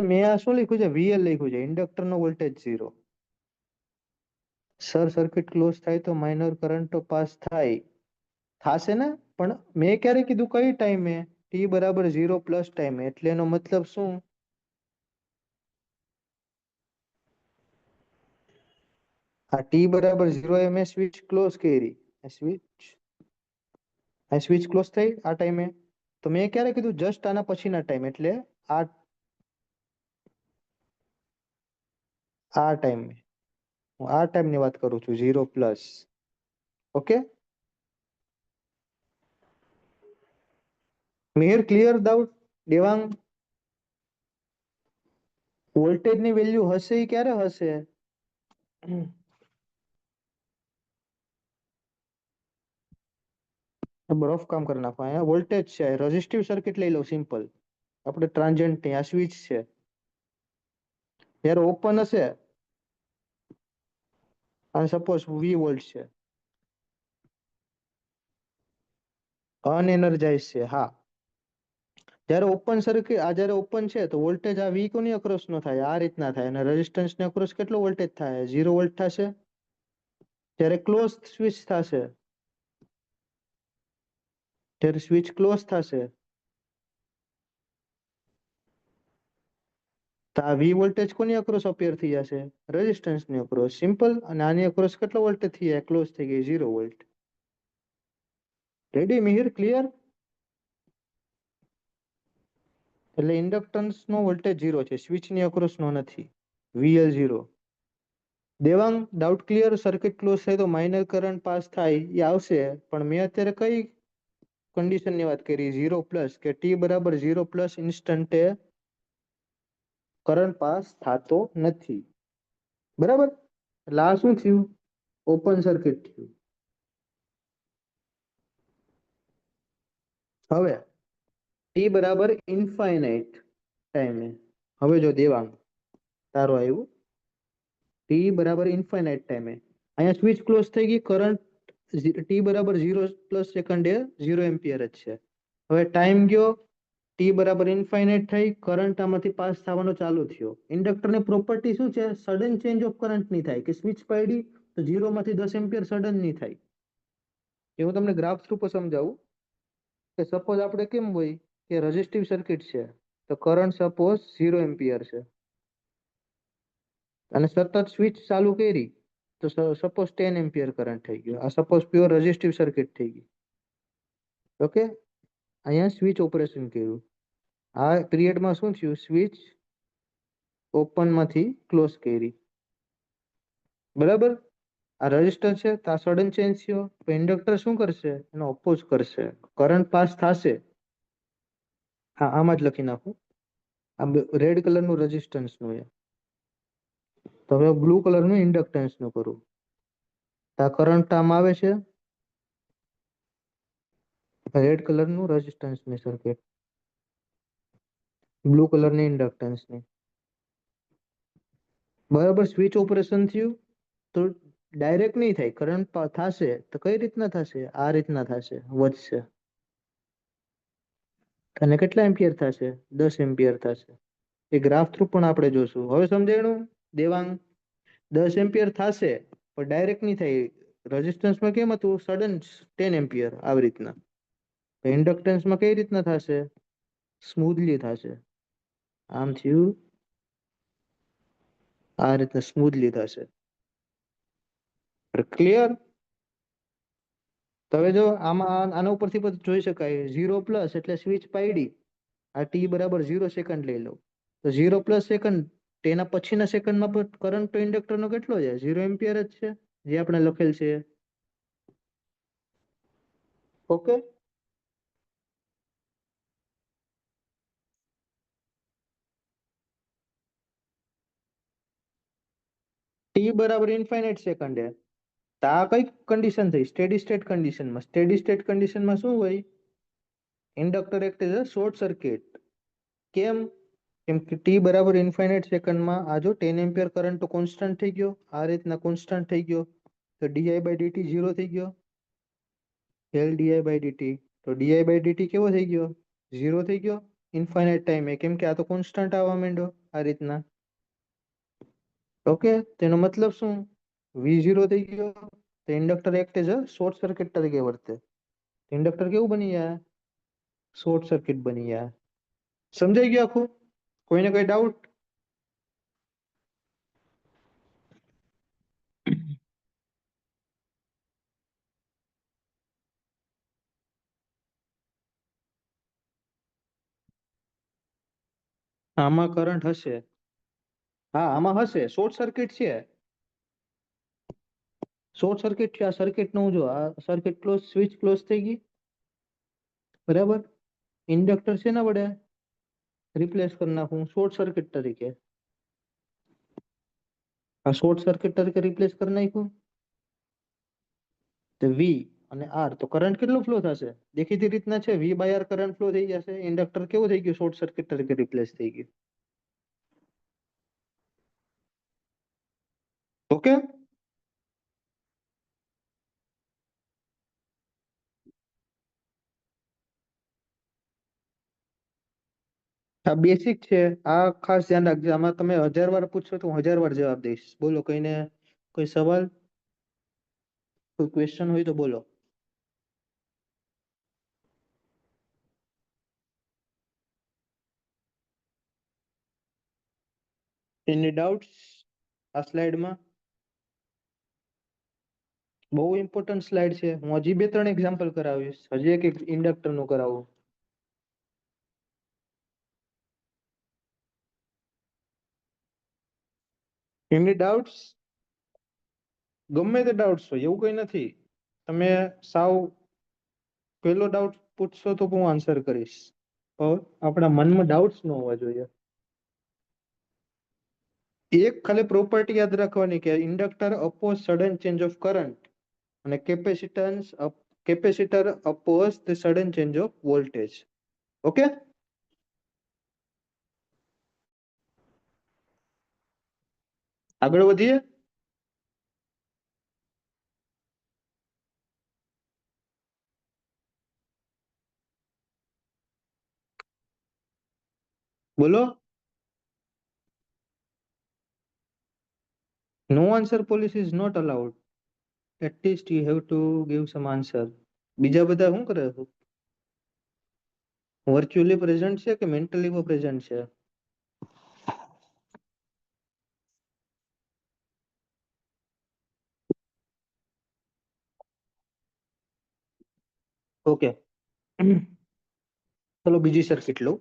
મેં આ શું લખ્યું છે? વીએલ લખ્યું છે. ઇન્ડક્ટર નો વોલ્ટેજ 0. સર્કિટ ક્લોઝ થાય તો માઇનર કરંટ તો પાસ થાય, થશે ને? પણ મેં ક્યારે કીધું? કઈ ટાઈમે? ટી બરાબર 0 પ્લસ ટાઈમે. એટલે એનો મતલબ શું? આ ટી બરાબર 0 એ મેં સ્વિચ ક્લોઝ કરી. સ્વિચ ક્લોઝ થઈ આ ટાઈમે. તો મેં ક્યારે કીધું? જસ્ટ આના પછીના ટાઈમ, એટલે આ આ ટાઈમ. હું આ ટાઈમ ની વાત કરું છું, 0 plus. Okay Mihir, clear doubt? Devang, voltage ની વેલ્યુ હશે એ ક્યારે હશે? બરફ કામ કરી નાખો. અહીંયા વોલ્ટેજ છે, રેઝિસ્ટિવ સર્કિટ લઈ લો સિમ્પલ. આપણે ટ્રાન્ઝિયન્ટ નહીં, આ સ્વિચ છે. જ્યારે ઓપન હશે અને સપોઝ વી વોલ્ટ છે, અનએનર્જાઇઝ છે, હા. જ્યારે ઓપન સર્કિટ, આ જ્યારે ઓપન છે તો વોલ્ટેજ આ વી કોની અક્રોસ નો થાય, આ રીતના થાય. અને રેઝિસ્ટન્સ ને અક્રોસ કેટલો વોલ્ટેજ થાય? 0 વોલ્ટ થશે. જ્યારે ક્લોઝ સ્વિચ થશે, જ્યારે સ્વિચ ક્લોઝ થશે તો આ વી વોલ્ટેજ કોની અક્રોસ અપીયર થઈ જશે? રેઝિસ્ટન્સ ની અક્રોસ. સિમ્પલ. અને આની અક્રોસ કેટલો વોલ્ટેજ થઈ જાય? ક્લોઝ થઈ ગઈ 0 વોલ્ટ. રેડી મિહિર? ક્લિયર? એટલે ઇન્ડક્ટન્સ નો વોલ્ટેજ 0 છે, સ્વિચ ની અક્રોસ નો નથી. VL 0. Devang, doubt clear? Circuit close થાય તો માઇનર કરંટ પાસ થાય એ આવશે, પણ મેં અત્યારે કઈ કન્ડિશન ની વાત કરી? 0 પ્લસ, કે ટી બરાબર 0 પ્લસ ઇન્સ્ટન્ટે કરંટ પાસ થતો નથી. બરાબર? એટલે આ શું થયું? ઓપન સર્કિટ થયું. હવે ટી બરાબર ઇન્ફાઇનાઇટ ટાઈમે, હવે જો દેવાંગ તારો આવ્યું, ટી બરાબર ઇન્ફાઇનાઇટ ટાઈમે અહીંયા સ્વિચ ક્લોઝ થઈ ગઈ, કરંટ ટી બરાબર 0 પ્લસ સેકન્ડે 0 એમ્પિયર જ છે. હવે ટાઈમ ગયો, ટી બરાબર ઇન્ફાઇનાઇટ થઈ, કરંટ આમાંથી પાસ થવાનો ચાલુ થયો. ઇન્ડક્ટરની પ્રોપર્ટી શું છે? સડન ચેન્જ ઓફ કરંટ નહીં થાય. કે સ્વિચ પાડી તો 0 માંથી 10 એમ્પિયર સડન નહીં થાય. એ હું તમને ગ્રાફ થ્રુ પર સમજાવું. કે સપોઝ આપણે કેમ હોય કે રેઝિસ્ટિવ સર્કિટ છે, તો કરંટ સપોઝ 0 એમ્પિયર છે અને સતત સ્વિચ ચાલુ કરી તો સપોઝ 10 એમ્પિયર કરંટ થઈ ગયો. આ સપોઝ પ્યોર રેઝિસ્ટિવ સર્કિટ થઈ ગઈ. ઓકે, અહીંયા સ્વિચ ઓપરેશન કર્યું. આ પીરિયડમાં શું થયું? સ્વિચ ઓપન માંથી ક્લોઝ કરી. બરાબર? આ રજિસ્ટર છે તો આ સડન ચેન્જ થયો, તો ઇન્ડક્ટર શું કરશે? એનો ઓપોઝ કરશે. કરંટ પાસ થશે. હા, આમાં જ લખી નાખું. આ રેડ કલરનું રેઝિસ્ટન્સ નું છે. તો હવે બ્લુ કલરનું ઇન્ડક્ટન્સ નું કરું. આ કરંટ આમ આવે છે, રેડ કલરનું રેઝિસ્ટન્સ ની સર્કિટ, બ્લુ કલરની ઇન્ડક્ટન્સ ની. બરાબર? સ્વિચ ઓપરેશન થયું તો ડાયરેક્ટ નહીં થાય, કરંટ થશે તો કઈ રીતના થશે? આ રીતના થશે, વધશે. અને કેટલા એમ્પિયર થશે? 10 એમ્પિયર થશે. એ ગ્રાફ થ્રુ પણ આપણે જોશું. હવે સમજાણું દેવાંગ? 10 એમ્પિયર થશે પણ ડાયરેક્ટ નહીં થાય. રેઝિસ્ટન્સમાં કેમ હતું? સડન 10 એમ્પિયર આવી રીતના. ઇન્ડક્ટન્સમાં કઈ રીતના થશે? સ્મૂથલી થશે. આમ થયું, આ રીતના સ્મૂથલી થશે. ક્લિયર? તો હવે જો આમાં આના ઉપરથી પણ જોઈ શકાય, 0 પ્લસ એટલે સ્વિચ પાડી, આ ટી બરાબર 0 સેકન્ડ લઈ લો, તો 0 પ્લસ સેકન્ડ, તેના પછીના સેકન્ડમાં પણ કરંટ તો ઇન્ડક્ટરનો કેટલો છે? 0 એમ્પિયર જ છે, જે આપણે લખેલ છે. ઓકે, ટી બરાબર ઇન્ફાઇનાઇટ સેકન્ડે. તો આ કઈ કન્ડિશન થઈ? સ્ટેડી સ્ટેટ કન્ડિશનમાં. સ્ટેડી સ્ટેટ કન્ડિશનમાં શું હોય? Inductor act as a short circuit. કેમ? કેમ કે ટી બરાબર ઇન્ફાઇનાઇટ સેકન્ડમાં આ જો 10 એમ્પિયર કરંટ તો કોન્સ્ટન્ટ થઈ ગયો, આ રીતના કોન્સ્ટન્ટ થઈ ગયો, તો ડીઆઈ બાય ડીટી 0 થઈ ગયો. એલ ડીઆઈ બાય ડીટી, તો ડીઆઈ બાય ડીટી કેવો થઈ ગયો? 0 થઈ ગયો ઇન્ફાઇનાઇટ ટાઈમે. કેમ કે આ તો કોન્સ્ટન્ટ આવવા માંડ્યો આ રીતના. ઓકે, તેનો મતલબ શું? V0 થઈ ગયો, તો inductor act as a short circuit તરીકે વર્તે. ઇન્ડક્ટર કેવું બની જાય? શોર્ટ સર્કિટ બની જાય. સમજાઈ ગયું આખું? કોઈને કઈ ડાઉટ? આમાં કરંટ હશે. હા, આમાં હશે. શોર્ટ સર્કિટ છે. શોર્ટ સર્કિટ છે. આ સર્કિટ નું જો, આ સર્કિટ ક્લોઝ, સ્વિચ ક્લોઝ થઈ ગઈ. બરાબર? ઇન્ડક્ટર છે ને વડે રિપ્લેસ કરી નાખું શોર્ટ સર્કિટ તરીકે. આ શોર્ટ સર્કિટ તરીકે રિપ્લેસ કરી નાખ્યું. તો વી અને આર, તો કરંટ કેટલો ફ્લો થશે? દેખીતી રીતના છે V by R current flow થઈ જશે. ઇન્ડક્ટર કેવું થઈ ગયું? શોર્ટ સર્કિટ તરીકે રિપ્લેસ થઈ ગયું. ઓકે. આ બેસિક છે. આ ખાસ ધ્યાન રાખજો. આમાં તમે 1000 વાર પૂછશો તો હું 1000 વાર જવાબ દઈશ. બોલો, કોઈને કોઈ સવાલ, કોઈ ક્વેશ્ચન હોય તો બોલો. એની ડાઉટ્સ આ સ્લાઇડમાં? બહુ ઇમ્પોર્ટન્ટ સ્લાઇડ છે. હું હજી 2-3 એક્ઝામ્પલ કરાવીશ. હજી એક ઇન્ડક્ટર નું કરાવું. એની ડાઉટ્સ ગમે તે ડાઉટ્સ હોય એવું કઈ નથી. તમે સાવ પહેલો ડાઉટ પૂછશો તો હું આન્સર કરીશ. પણ આપણા મનમાં ડાઉટ્સ ન હોવા જોઈએ. એક ખાલી પ્રોપર્ટી યાદ રાખવાની કે inductor oppose sudden change of current અને capacitor oppose the sudden change of voltage. Okay. આગળ વધીએ. બોલો. No answer policy is not allowed. At least you have to give some answer. બીજા બધા શું કરે છે? વર્ચ્યુઅલી પ્રેઝન્ટ છે કે મેન્ટલી પ્રેઝન્ટ છે? ઓકે. ચલો બીજી સર્કિટ લઉં.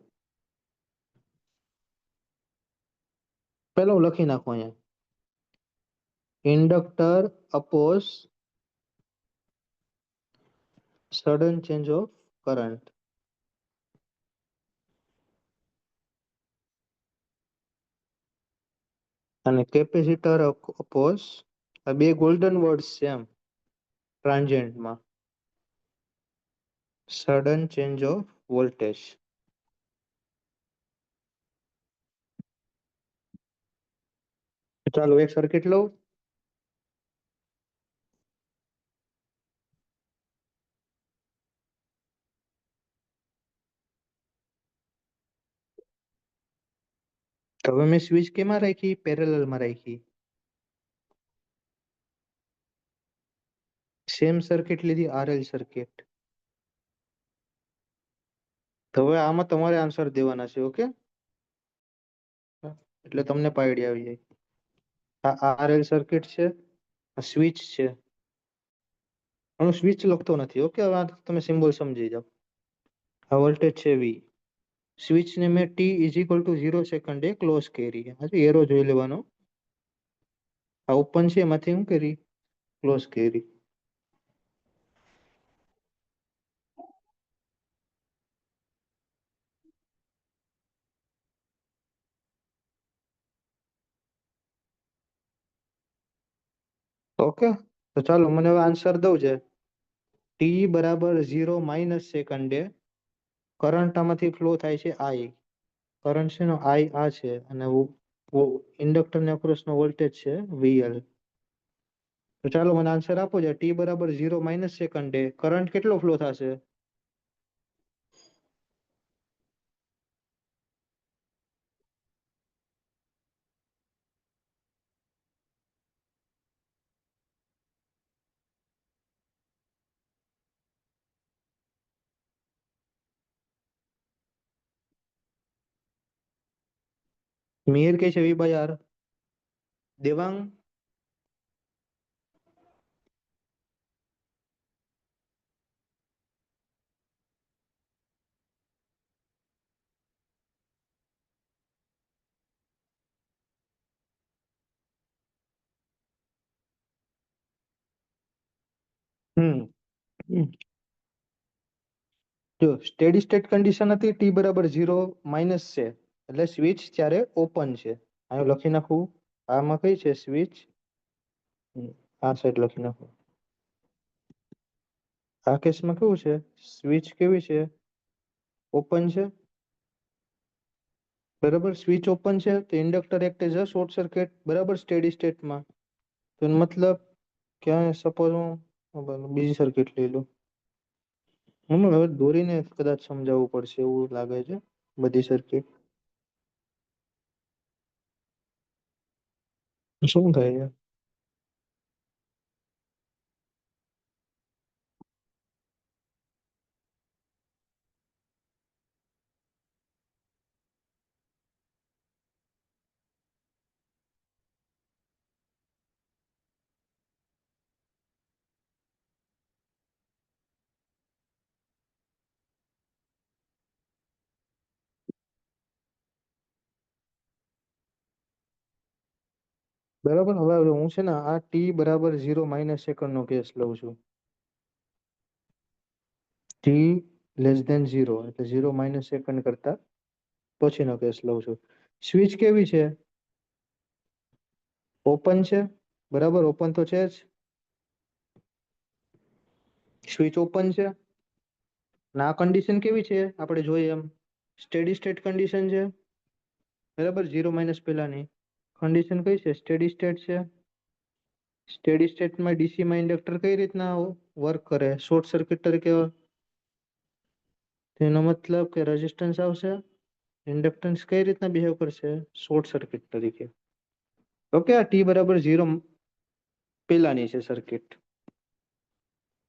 પેલા હું લખી નાખું અહીંયા. Inductor oppose sudden change of current અને કેપેસિટર અપોઝ, આ બે ગોલ્ડન વર્ડ્સ છે એમ ટ્રાન્ઝિયન્ટમાં, સડન ચેન્જ ઓફ વોલ્ટેજ. ચાલો એક સર્કિટ લઉં. હવે મેં સ્વિચ કેમાં રાખી? પેરેલલમાં રાખી. સેમ સર્કિટ લીધી, આરએલ સર્કિટ. હવે આમાં તમારે આન્સર દેવાના છે. ઓકે, એટલે તમને પાઈડી આવી જાય. આ આરએલ સર્કિટ છે, આ સ્વિચ છે. હું સ્વિચ લખતો નથી. ઓકે, હવે તમે સિમ્બોલ સમજી જાઓ. આ વોલ્ટેજ છે વી. સ્વિચ ને મેં t ઇઝ ઇક્વલ ટુ 0 સેકન્ડે ક્લોઝ કરી. હજી એરો જોઈ લેવાનો. આ ઓપન છે, એમાંથી હું કરી? ક્લોઝ કરી. ઓકે, તો ચાલો મને હવે આન્સર દઉં છે. ટી બરાબર 0 માઇનસ સેકન્ડે કરંટ આમાંથી ફ્લો થાય છે આઈ. કરંટ છે નો આઈ આ છે, અને ઇન્ડક્ટર ને અક્રોસ નો વોલ્ટેજ છે વીએલ. તો ચાલો મને આન્સર આપો છે. ટી બરાબર 0 માઇનસ સેકન્ડે કરંટ કેટલો ફ્લો થશે? મિહિર કે છે વી બાય આર. દેવાંગ? હમ જો સ્ટેડી સ્ટેટ કન્ડિશન હતી ટી બરાબર 0 માઇનસ છે, એટલે સ્વિચ ત્યારે ઓપન છે. અહીં લખી નાખું. આમાં કઈ છે સ્વિચ? આ સાઈડ લખી નાખું. આ કેસમાં કેવું છે, સ્વિચ કેવી છે, ઓપન છે, બરાબર. સ્વિચ ઓપન છે તો inductor act as a short circuit, બરાબર, સ્ટેડી સ્ટેટમાં. તો એનો મતલબ ક્યાં સપોઝ હું બીજી સર્કિટ લઈ લઉં. હું હવે દોરીને કદાચ સમજાવવું પડશે એવું લાગે છે બધી સર્કિટ. શું થાય છે? બરાબર. હવે હું છે ને આ ટી બરાબર 0 - સેકન્ડ નો કેસ લઉં છું. ટી લેસ ધેન 0 એટલે 0 - સેકન્ડ કરતા પછીનો કેસ લઉં છું. સ્વિચ કેવી છે, ઓપન છે, બરાબર, ઓપન તો છે જ. સ્વિચ ઓપન છે. ના કન્ડિશન કેવી છે આપણે જોઈએ એમ, સ્ટેડી સ્ટેટ કન્ડિશન છે, બરાબર, 0 - પહેલાની કન્ડિશન કઈ છે, સ્ટેડી સ્ટેટ છે. સ્ટેડી સ્ટેટમાં ડીસી માં ઇન્ડક્ટર કઈ રીતના વર્ક કરે, શોર્ટ સર્કિટ તરીકે. તેનો મતલબ કે રેઝિસ્ટન્સ આવશે, ઇન્ડક્ટન્સ કઈ રીતના બિહેવ કરશે, શોર્ટ સર્કિટ તરીકે. ઓકે, આ ટી બરાબર 0 પહેલાની છે સર્કિટ.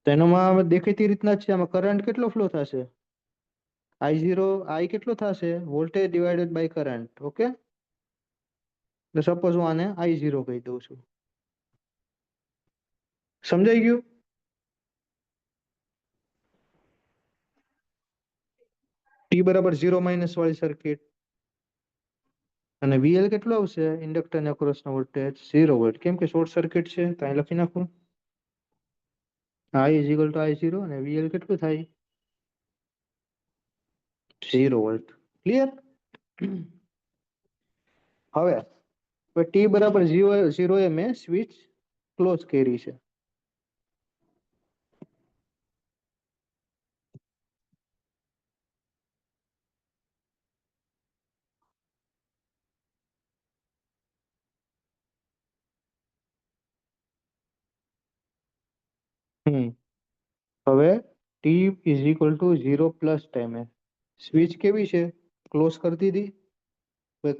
તેનોમાં દેખીતી રીતના જ છે, આમાં કરંટ કેટલો ફ્લો થશે, I0, I કેટલો થશે, voltage divided by current. Okay, તો સપોઝ હું આને I0 કહી દઉં છું. સમજાઈ ગયું? ટી બરાબર 0 - વાળી સર્કિટ. અને વીએલ કેટલો આવશે, ઇન્ડક્ટર અક્રોસ નો વોલ્ટેજ 0 વોલ્ટ, કેમ કે શોર્ટ સર્કિટ છે તો અહીં લખી નાખું I is equal two I0 અને વીએલ કેટલું થાય, 0 વોલ્ટ. ક્લિયર? હવે ટી બરાબર 0 એ મેં સ્વિચ ક્લોઝ કરી છે. હમ હવે ટી ઇઝ ઇક્વલ ટુ 0 ટાઈમે સ્વિચ કેવી છે, ક્લોઝ કરી દીધી.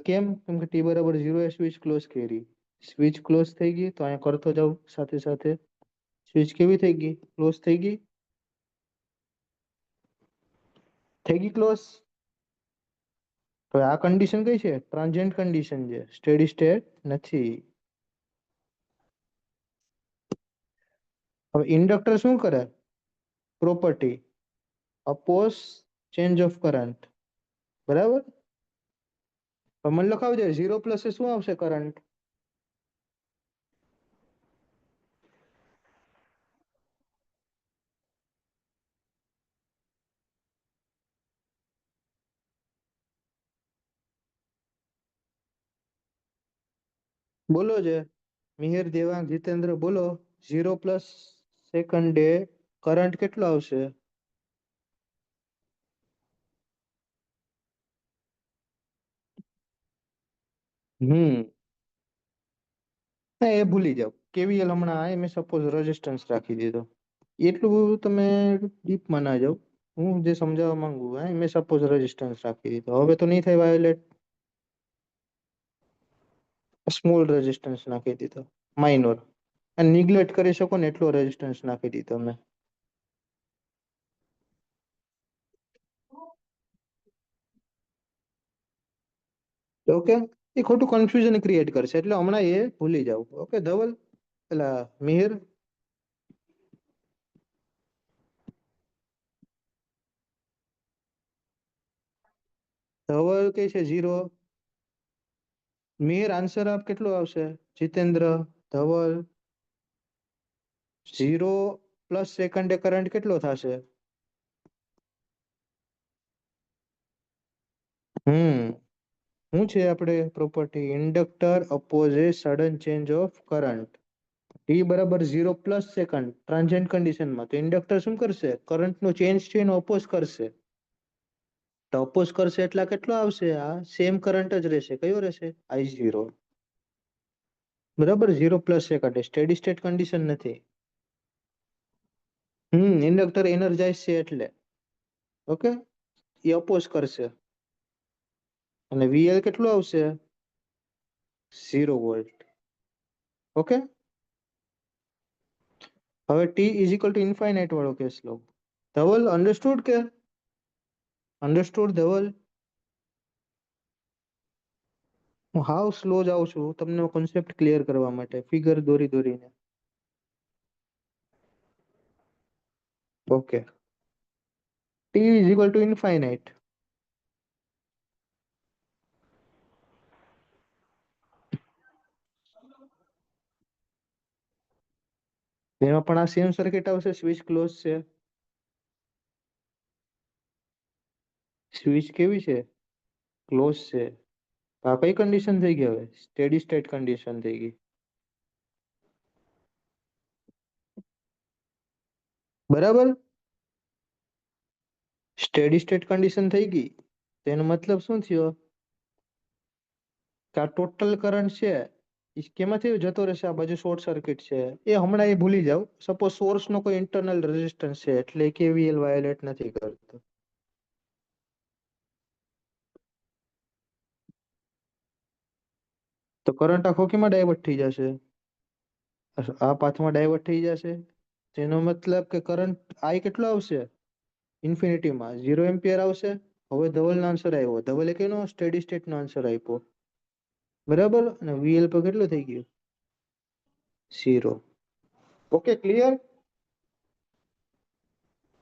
કેમ? કેમ કે ટી બરાબર 0 એ સ્વિચ ક્લોઝ કરી. સ્વિચ ક્લોઝ થઈ ગઈ તો અહીંયા કરતો જાવ સાથે સાથે. સ્વિચ કેવી થઈ ગઈ, ક્લોઝ થઈ ગઈ, થઈ ગઈ ક્લોઝ. તો આ કન્ડિશન કઈ છે, ટ્રાન્ઝિયન્ટ કન્ડિશન છે, સ્ટેડી સ્ટેટ નથી. હવે ઇન્ડક્ટર શું કરે, property oppose change of current, બરાબર. તો મને લખાવજે 0 એ શું આવશે કરંટ. બોલો છે મિહિર, દેવાંગ, જીતેન્દ્ર, બોલો. 0 સેકન્ડે કરંટ કેટલો આવશે? હમ એ ભૂલી જાઓ. કેવીએલ હમણાં આ મેં સપોઝ રેઝિસ્ટન્સ રાખી દીધો. એટલું બધું તમે ડીપમાં ના જાઓ. હું જે સમજાવવા માંગુ મેં સપોઝ રેઝિસ્ટન્સ રાખી દીધો. હવે તો નહીં થાય વાયોલેટ. સ્મોલ રેઝિસ્ટન્સ નાખી દીધો, માઇનોર. અને નિગ્લેક્ટ કરી શકો ને એટલો રેઝિસ્ટન્સ નાખી દીધો મેં. ઓકે, એ ખોટું કન્ફ્યુઝન ક્રિએટ કરશે એટલે હમણાં એ ભૂલી જાવ. ઓકે ધવલ, પેલા મિહિર. ધવલ કઈ છે 0. મિહિર આન્સર આપ, કેટલો આવશે? જીતેન્દ્ર, ધવલ. 0 સેકન્ડે કરંટ કેટલો થશે? શું છે આપણે property, inductor oppose A sudden change of current. T બરાબર 0+ સેકન્ડ ટ્રાન્ઝિયન્ટ કન્ડિશનમાં તો ઇન્ડક્ટર શું કરશે? કરંટ નો ચેન્જ છે એનો ઓપોઝ કરશે. તો ઓપોઝ કરશે એટલે કેટલો આવશે? આ સેમ કરંટ જ રહેશે. કયો રહેશે? I0. બરાબર, 0+ સેકન્ડ સ્ટેડી સ્ટેટ કન્ડિશન નથી. ઇન્ડક્ટર એનર્જાઇઝ છે એટલે ઓકે, એ ઓપોઝ કરશે અને VL કેટલું આવશે? 0 વોલ્ટ. ઓકે, હવે t = વાળો કેસ લો. ધવલ અન્ડરસ્ટુડ કે? અન્ડરસ્ટુડ ધવલ? હું હાવ સ્લો જાઉં છું તમને કોન્સેપ્ટ ક્લિયર કરવા માટે, ફિગર દોરીને. ઓકે, t = એમાં પણ આ સેમ સર્કિટ આવશે. સ્વિચ ક્લોઝ છે. સ્વિચ કેવી છે? ક્લોઝ છે. તો આ કઈ કન્ડિશન થઈ ગઈ? હવે સ્ટેડી સ્ટેટ કન્ડિશન થઈ ગઈ. બરાબર, સ્ટેડી સ્ટેટ કન્ડિશન થઈ ગઈ. તેનો મતલબ શું થયો? કે આ ટોટલ કરંટ છે ઈ કેમાંથી જતો રહેશે? આ બાજુ શોર્ટ સર્કિટ છે એ હમણાં એ ભૂલી જાવ. સપોઝ સોર્સ નો કોઈ ઇન્ટરનલ રેઝિસ્ટન્સ છે એટલે KVL વાયોલેટ નથી કરતો. તો કરંટ આખો કેમાં ડાયવર્ટ થઈ જશે? આ પાથમાં ડાયવર્ટ થઈ જશે. તેનો મતલબ કે કરંટ I કેટલો આવશે? ઇન્ફિનિટીમાં 0 એમ્પિયર આવશે. હવે ધવલનો આન્સર આવ્યો. ધવલે કેનો સ્ટેડી સ્ટેટ નો આન્સર આપ્યો. બરાબર, અને VL પર કેટલું થઈ ગયું? 0. Okay, clear?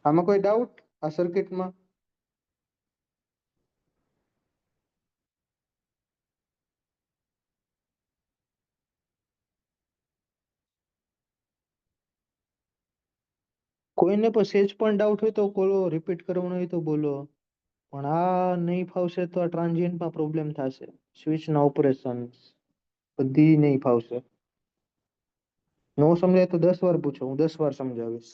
આમાં કોઈ ડાઉટ આ સર્કિટમાં? કોઈને પણ સેજ પણ ડાઉટ હોય તો બોલો, રિપીટ કરવાનું હોય તો બોલો. પણ આ નહીં ફાવશે તો આ ટ્રાન્ઝિયન્ટમાં પ્રોબ્લેમ થશે. સ્વિચના ઓપરેશન બધી નહીં ફાવશે. નો સમજાય તો 10 વાર પૂછો, હું 10 વાર સમજાવીશ.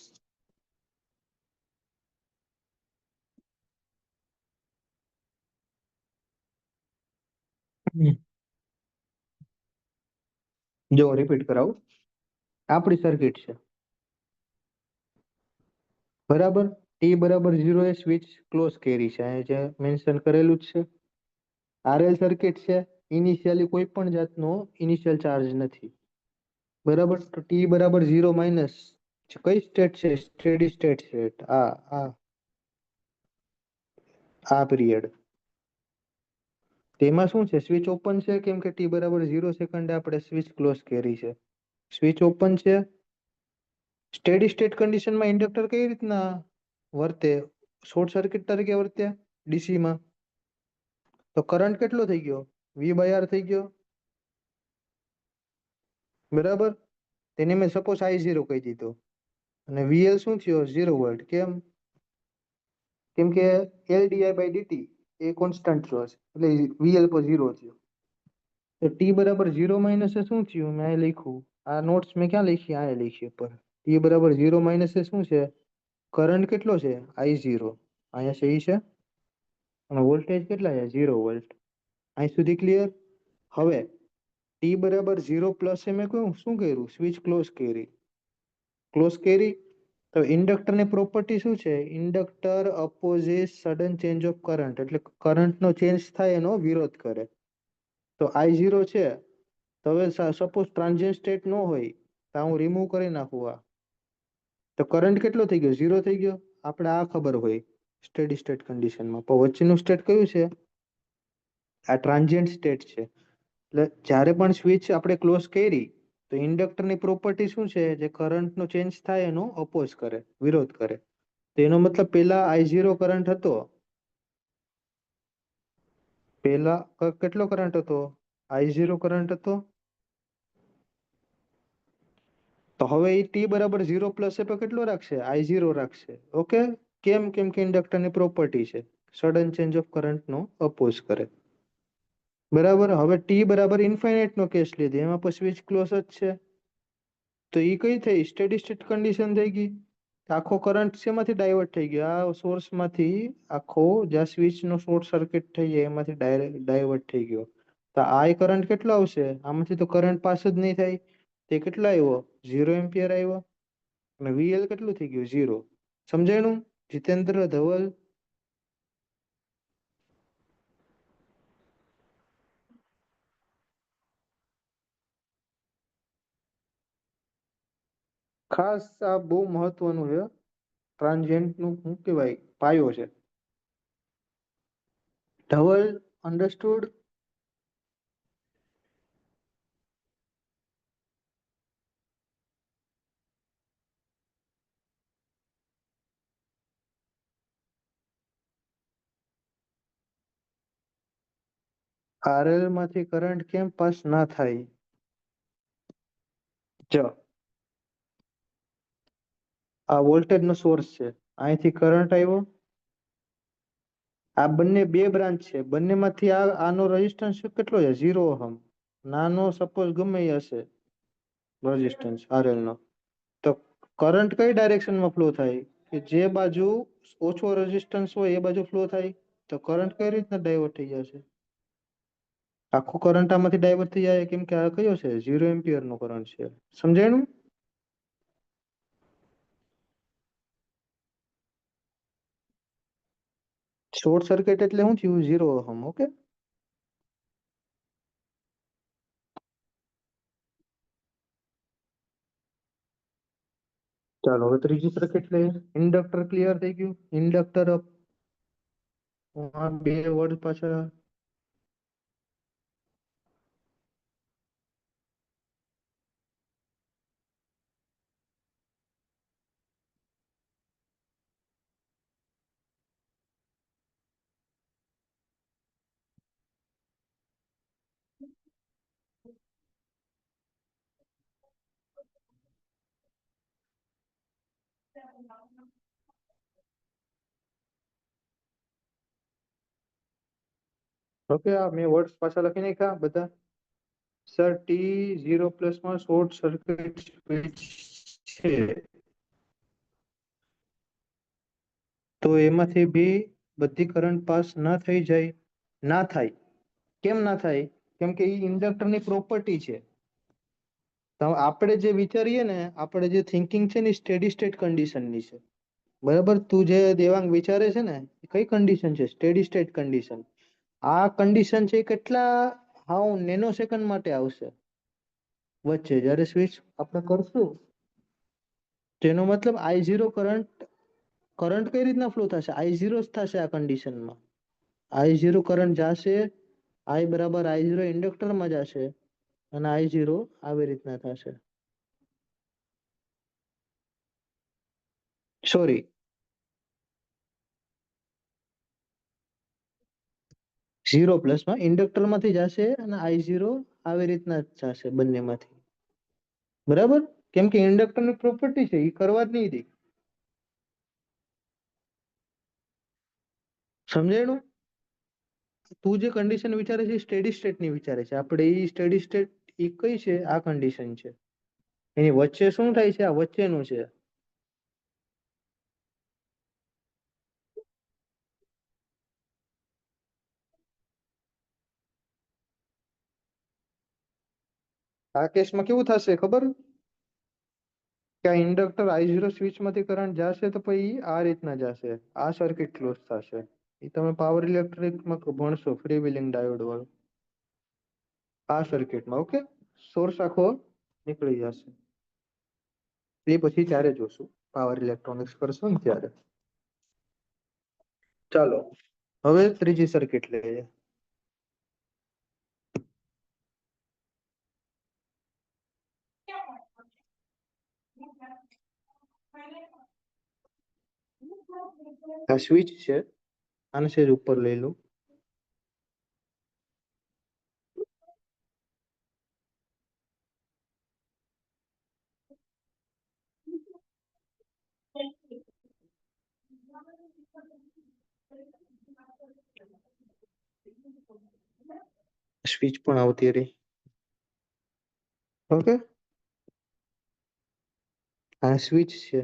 જો રિપીટ કરાવું. આપણી સર્કિટ છે બરાબર. ટી બરાબર 0 એ સ્વિચ ક્લોઝ કરી છે, અહીંયા જે મેન્શન કરેલું જ છે. RL સર્કિટ છે. ઇનિશિયલી કોઈ પણ જાતનો ઇનિશિયલ ચાર્જ નથી. બરાબર, તો ટી બરાબર 0 માઇનસ કઈ સ્ટેટ છે? સ્ટેડી સ્ટેટ છે. આ આ પીરિયડ. તેમાં શું છે? સ્વિચ ઓપન છે કેમ કે ટી બરાબર 0 સેકન્ડે આપણે સ્વિચ ક્લોઝ કરી છે. સ્વિચ ઓપન છે. સ્ટેડી સ્ટેટ કન્ડિશનમાં ઇન્ડક્ટર કઈ રીતના વર્તે? શોર્ટ સર્કિટ તરીકે વર્તે DC માં. તો કરંટ કેટલો થઈ ગયો? V/R થઈ ગયો. બરાબર, તેને મેં સપોઝ I0 કહી દીધો અને VL શું થયો? 0 વોલ્ટ. કેમ? કેમ કે LdI/dt એ કોન્સ્ટન્ટ છે એટલે VL પર 0 થયો. તો ટી બરાબર 0 માઇનસ એ શું થયું? મેં અહીં લખ્યું. આ નોટ્સ મેં ક્યાં લખી? આ લખી ઉપર. ટી બરાબર 0 માઇનસ એ શું છે? કરંટ કેટલો છે? I0. અહીંયા સહી છે. અને વોલ્ટેજ કેટલા છે? 0 વોલ્ટ. અહીં સુધી ક્લિયર? હવે ટી બરાબર 0+ એ મેં કહ્યું શું કર્યું? સ્વિચ ક્લોઝ કરી. ક્લોઝ કરી તો ઇન્ડક્ટરની પ્રોપર્ટી શું છે? Inductor opposite sudden change of current, એટલે કરંટનો ચેન્જ થાય એનો વિરોધ કરે. તો I0 છે. તો હવે સપોઝ ટ્રાન્ઝિયન્ટ સ્ટેટ ન હોય તો હું રિમૂવ કરી નાખું આ, તો કરંટ કેટલો થઈ ગયો? 0 થઈ ગયો. આપણે આ ખબર હોય સ્ટેડી સ્ટેટ કન્ડિશનમાં. પણ વચ્ચેનું સ્ટેટ કયું છે? આ ટ્રાન્ઝિયન્ટ સ્ટેટ છે. એટલે જ્યારે પણ સ્વિચ આપણે ક્લોઝ કરી તો ઇન્ડક્ટરની પ્રોપર્ટી શું છે? જે કરંટનો ચેન્જ થાય એનો ઓપોઝ કરે, વિરોધ કરે. તો એનો મતલબ પેલા I0 કરંટ હતો. પેલા કેટલો કરંટ હતો? I0 કરંટ હતો. તો હવે એ ટી બરાબર 0+ એ પર કેટલો રાખશે? I0 રાખશે. ઓકે, કેમ? કેમ કે ઇન્ડક્ટરની પ્રોપર્ટી છે સડન ચેન્જ ઓફ કરંટ નો અપોઝ કરે. બરાબર, હવે ટી બરાબર ઇન્ફાઇનાઇટ નો કેસ લીધો, એમાં પછી સ્વિચ ક્લોઝ જ છે. તો એ કઈ થઈ? સ્ટેડી સ્ટેટ કન્ડિશન થઈ ગઈ. આખો કરંટ શેમાંથી ડાયવર્ટ થઈ ગયો? આ સોર્સ માંથી આખો જ્યાં સ્વિચ નો શોર્ટ સર્કિટ થઈ જાય એમાંથી ડાયવર્ટ થઈ ગયો. તો આ કરંટ કેટલો આવશે? આમાંથી તો કરંટ પાસ જ નહીં થાય. તે કેટલો આવ્યો? 0 એમ્પિયર આવ્યો. અને વીએલ કેટલું થઈ ગયું? 0. સમજાણું જીતેન્દ્ર, ધવલ? ખાસ આ બહુ મહત્વનું છે. ટ્રાન્ઝિયન્ટ નું શું કહેવાય? પાયો છે. ધવલ, અન્ડરસ્ટુડ? આરએલ માંથી કરંટ કેમ પાસ ના થાય? જો આ વોલ્ટેજ નો સોર્સ છે, અહીંથી કરંટ આવ્યો. આ બંને બે બ્રાન્ચ છે, બંનેમાંથી આનો રેઝિસ્ટન્સ કેટલો છે? 0 ઓહમ. નાનો સપોઝ ગમે એ હશે રેઝિસ્ટન્સ આરએલ નો. તો કરંટ કઈ ડાયરેક્શનમાં ફ્લો થાય? કે જે બાજુ ઓછો રેઝિસ્ટન્સ હોય એ બાજુ ફ્લો થાય. તો કરંટ કઈ રીતના ડાયવર્ટ થઈ જશે? આખો કરંટ આમાંથી ડાયવર્ટ થઈ જાય, કેમ કે આ કયો છે? 0 એમ્પિયર નો કરંટ છે. સમજાણું? શોર્ટ સર્કિટ એટલે શું થયું? 0 ઓહમ. ઓકે. ચાલો હવે ત્રીજી સર્કિટ લઈએ. ઇન્ડક્ટર ક્લિયર થઈ ગયું. ઇન્ડક્ટર બે વર્ડ પાછળ. ઓકે, આ મેં વર્ડ્સ પાછા લખી નાખ્યા બધા. સર, T0+ માં શોર્ટ સર્કિટ સ્વિચ છે, તો એમાંથી બી બધી કરંટ પાસ ના થઈ જાય? ના થાય. કેમ ના થાય? કેમ કે એ ઇન્ડક્ટરની પ્રોપર્ટી છે. તો આપણે જે વિચારીએ ને, આપણે જે થિંકિંગ છે ને, સ્ટેડી સ્ટેટ કન્ડિશનની છે. બરાબર? તું જે દેવાંગ વિચારે છે ને, એ કઈ કન્ડિશન છે? Steady state condition. આ કન્ડિશન છે કેટલા હાવ નેનો સેકન્ડ માટે આવશે વચ્ચે, જ્યારે સ્વિચ આપણે કરશું. તેનો મતલબ I0 કરંટ, કરંટ કઈ રીતના ફ્લો થશે? I0 જ થશે આ કન્ડિશનમાં. I0 કરંટ જશે, I બરાબર I0 ઇન્ડક્ટરમાં જશે, અને I0 આવી રીતના થશે. સોરી, 0+ માં ઇન્ડક્ટરમાંથી જશે અને I0 આવી રીતના જ જશે બંનેમાંથી. બરાબર? કેમ કે ઇન્ડક્ટરની પ્રોપર્ટી છે, એ કરવા જ નહીં દે. સમજાયું? તું જે કન્ડિશન વિચારે છે સ્ટેડી સ્ટેટ ની વિચારે છે. આપણે એ સ્ટેડી સ્ટેટ એ કઈ છે? આ કન્ડિશન છે. એની વચ્ચે શું થાય છે? આ વચ્ચેનું છે. આ કેસમાં કેવું થશે ખબર? કે આ ઇન્ડક્ટર I0 સ્વિચ માંથી કરંટ જશે તો પછી આ રીતના જશે. આ સર્કિટ ક્લોઝ થશે. એ તમે પાવર ઇલેક્ટ્રિકમાં ભણશો, ફ્રી વ્હીલિંગ ડાયોડ વાળું. આ સર્કિટમાં. ઓકે, સોર્સ આખો નીકળી જશે. એ પછી ત્યારે જોશું, પાવર ઇલેક્ટ્રોનિક્સ કરશું ને ત્યારે. ચાલો હવે ત્રીજી સર્કિટ લઈએ. આ સ્વિચ છે, આને સેજ ઉપર લઈ લો. સ્વિચ પણ આવતી રહી. ઓકે, આ સ્વિચ છે.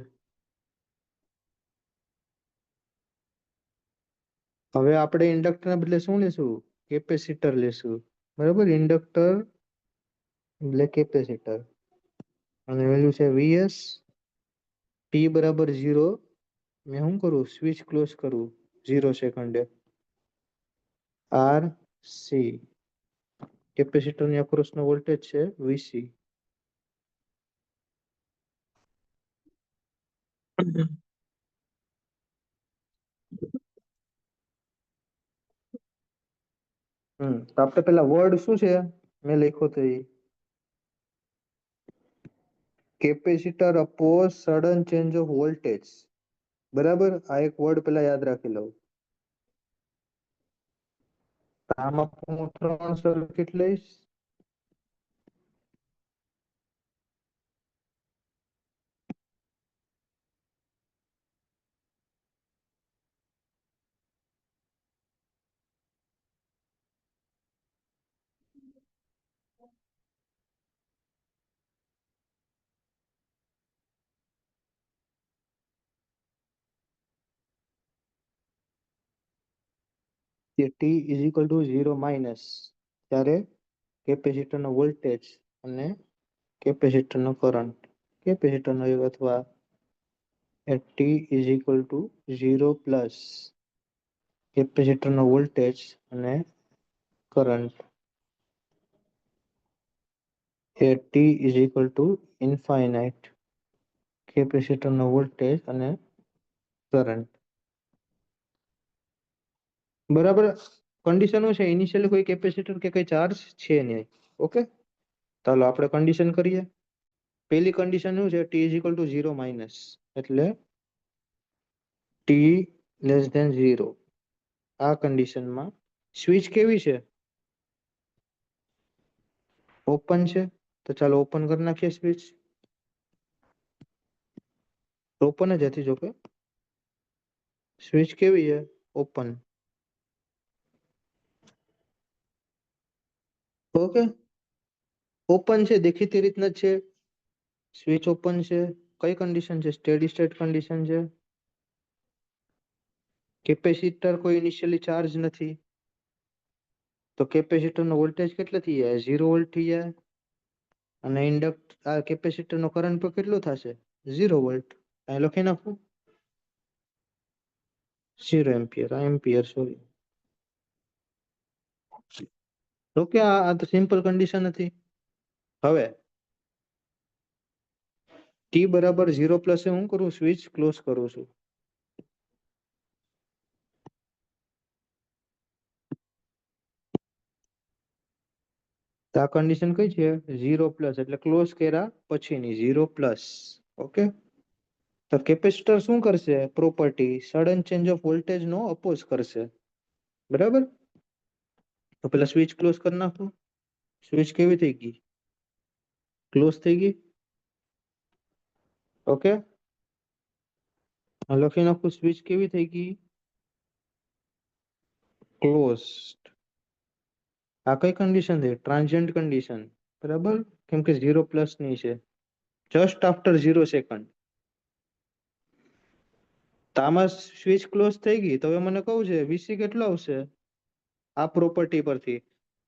હવે આપણે ઇન્ડક્ટર ના બદલે શું લેશું? કેપેસિટર લેશું. બરાબર, ઇન્ડક્ટર એટલે કેપેસિટર. અને વેલ્યુ છે વીએસ. ટી બરાબર 0. મેં શું કરું? સ્વિચ ક્લોઝ કરું 0 સેકન્ડે. આર સી કેપેસિટર ની અક્રોસ નો વોલ્ટેજ છે વીસી. તો આપણે પેલા વર્ડ શું છે મેં લખ્યો તો એ capacitor oppose sudden change of voltage. બરાબર, આ એક વર્ડ પેલા યાદ રાખી લઉં. આમાં હું 3 સર્કિટ લઈશ. T is equal to 0 minus, ત્યારે કેપેસિટર નો વોલ્ટેજ અને કેપેસિટર નો કરંટ, કેપેસિટર નો અથવા T is equal to 0 plus capacitor નો વોલ્ટેજ અને કરંટ એ T is equal to infinite capacitor નો વોલ્ટેજ અને કરંટ. બરાબર, કન્ડિશન શું છે? ઇનિશિયલી કોઈ કેપેસિટર કે કઈ ચાર્જ છે નહીં. ઓકે, ચાલો આપણે કન્ડિશન કરીએ. પહેલી કન્ડિશન શું છે? T is equal to 0 minus, એટલે ટી લેસ ધેન 0. આ કન્ડિશનમાં સ્વિચ કેવી છે? ઓપન છે. તો ચાલો ઓપન કરી નાખીએ સ્વિચ. ઓપન જ હતી જોકે. સ્વિચ કેવી છે? ઓપન. ઓકે, ઓપન છે, દેખીતી રીતના જ છે. સ્વિચ ઓપન છે. કઈ કન્ડિશન છે? સ્ટેડી સ્ટેટ કન્ડિશન છે. કેપેસિટર કોઈ ઇનિશિયલી ચાર્જ નથી, તો કેપેસિટર નો વોલ્ટેજ કેટલો થઈ જાય? 0 વોલ્ટ થઈ જાય. અને આ કેપેસિટર નો કરંટ પર કેટલો થશે? 0 વોલ્ટ. અહીં લખી નાખું 0 એમ્પિયર. આ એમ્પિયર, સોરી. ઓકે, આ તો સિમ્પલ કન્ડિશન હતી. હવે ટી બરાબર 0 પ્લસ હું કરું? સ્વિચ ક્લોઝ કરું છું. તો આ કન્ડિશન કઈ છે? 0 પ્લસ, એટલે ક્લોઝ કર્યા પછીની 0 પ્લસ. ઓકે, તો કેપેસિટર શું કરશે? Property sudden change of voltage નો અપોઝ કરશે. બરાબર, તો પેલા સ્વિચ ક્લોઝ કરી નાખો. સ્વિચ કેવી થઈ ગઈ? ક્લોઝ થઈ ગઈ. ઓકે, લખી નાખું સ્વિચ કેવી થઈ ગઈ? ક્લોઝ. આ કઈ કન્ડિશન છે? Transient condition. બરાબર, કેમ કે 0 પ્લસ ની છે. Just after 0 second. તો આમાં સ્વિચ ક્લોઝ થઈ ગઈ. તો હવે મને કહું છે વીસી કેટલો આવશે? આ પ્રોપર્ટી પરથી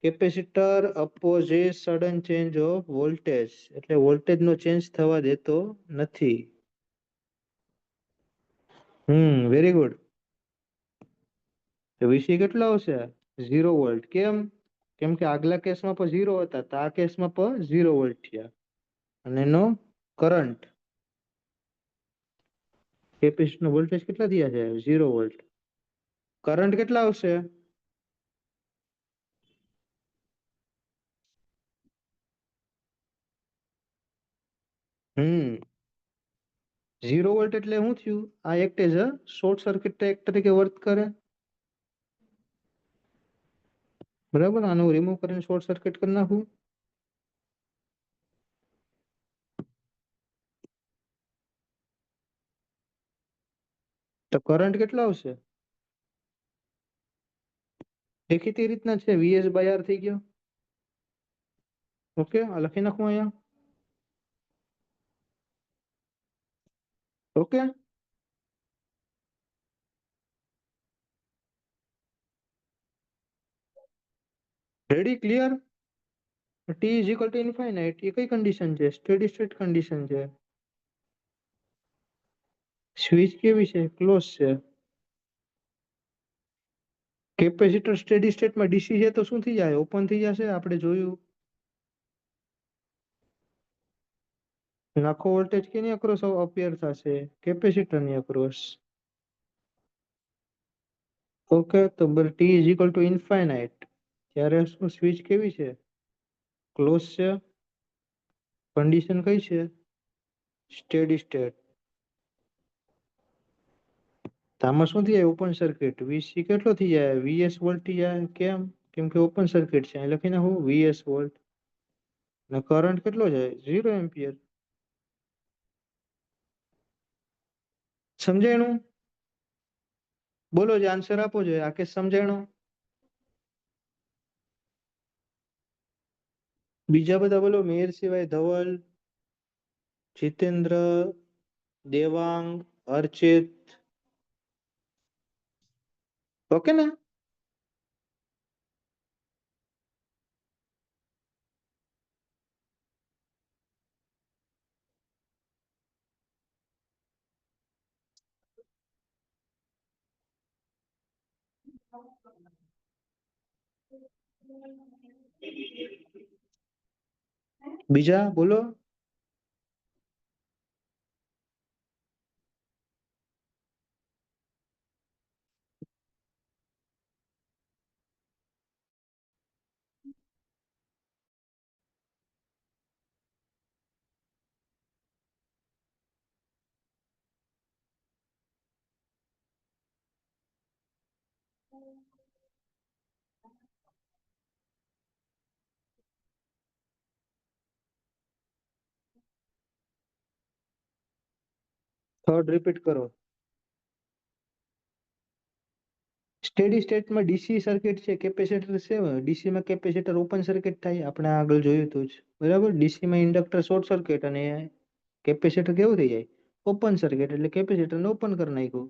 capacitor opposite sudden change of voltage, એટલે વોલ્ટેજ નો ચેન્જ થવા દેતો નથી. Very good. વીસી કેટલો આવશે? 0 વોલ્ટ. કેમ? કેમ કે આગલા કેસમાં પણ 0 હતા, તો આ કેસમાં પણ 0 વોલ્ટ થયા. અને એનો કરંટ, કેપેસિટર નો વોલ્ટેજ કેટલા થયા છે? 0 વોલ્ટ. કરંટ કેટલા આવશે? હમ 0 વોલ્ટ એટલે શું થયું? આ act as a short circuit તરીકે વર્ક કરે. બરાબર, આનું રિમૂવ કરીને શોર્ટ સર્કિટ કરી નાખું. તો કરંટ કેટલો આવશે? દેખીતી રીતના છે, વીએસ બાય આર થઈ ગયો. ઓકે, આ લખી નાખું અહીંયા. Okay, ready, clear. T is equal to infinite એ કઈ કન્ડિશન છે? સ્ટેડી સ્ટેટ કન્ડિશન છે. સ્વિચ કેવી છે? ક્લોઝ છે. કેપેસિટર સ્ટેડી સ્ટેટમાં ડીસી છે તો શું થઈ જાય? ઓપન થઈ જશે. આપણે જોયું. નાખો વોલ્ટેજ કેની અક્રોસ અપિયર થશે? કેપેસિટરની અક્રોસ. ઓકે, તો T is equal to infinite ત્યારે શું સ્વિચ કેવી છે? ક્લોઝ છે. કન્ડિશન કઈ છે? Steady state. આમાં શું થઈ જાય? Open circuit. વીસી કેટલો થઈ જાય? વીએસ વોલ્ટ થઈ જાય. કેમ? કેમ કે ઓપન સર્કિટ છે. અહીં લખીને હું વીએસ વોલ્ટ. ને કરંટ કેટલો જાય? 0 એમ્પિયર. સમજાણું? બોલો, જે આન્સર આપો જોઈએ. આકેશ, સમજાણું? બીજા બધા બોલો. મેયર સિવાય ધવલ, જીતેન્દ્ર, દેવાંગ, અર્ચિત. ઓકે ને? બીજા બોલો. થર્ડ રિપીટ કરો. સ્ટેડી સ્ટેટમાં ડીસી સર્કિટ છે, કેપેસિટર છે. ડીસી માં કેપેસિટર ઓપન સર્કિટ થાય. આપણે આગળ જોયું હતું જ. બરાબર. ડીસી માં ઇન્ડક્ટર શોર્ટ સર્કિટ અને કેપેસિટર કેવું થઈ જાય? Open circuit. એટલે કેપેસિટર ને ઓપન કરી નાખ્યું.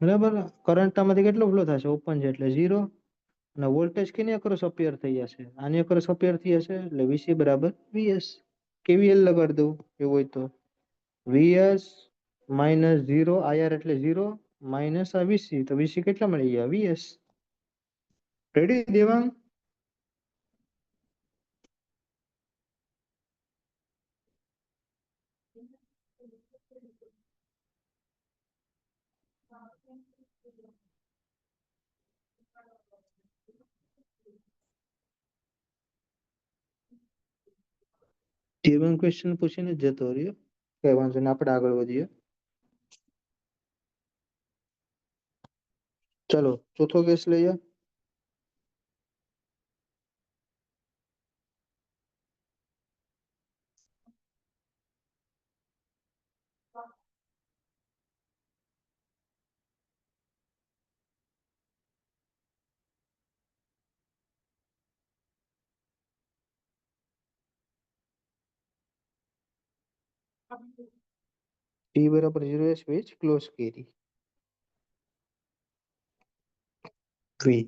બરાબર. કરંટ આમાંથી કેટલો ફ્લો થશે? ઓપન છે એટલે 0. અને વોલ્ટેજ કેની અક્રોસ અપિયર થઈ જશે? આની અક્રોસ અપિયર થઈ જશે. એટલે વીસી બરાબર વીએસ. કેવીએલ લગાડ દઉં એવું હોય તો. વીએસ માઇનસ 0, આઈઆર એટલે 0, માઇનસ આ વીસી. તો વીસી કેટલા મળી ગયા? VS. Ready Devang? Devang question પૂછીને જ જતો રહ્યો. કઈ વાંધો નહીં, આપણે આગળ વધીએ. ચલો ચોથો કેસ લઈએ. ટી બરાબર 0 એ સ્વિચ ક્લોઝ કરી. વી.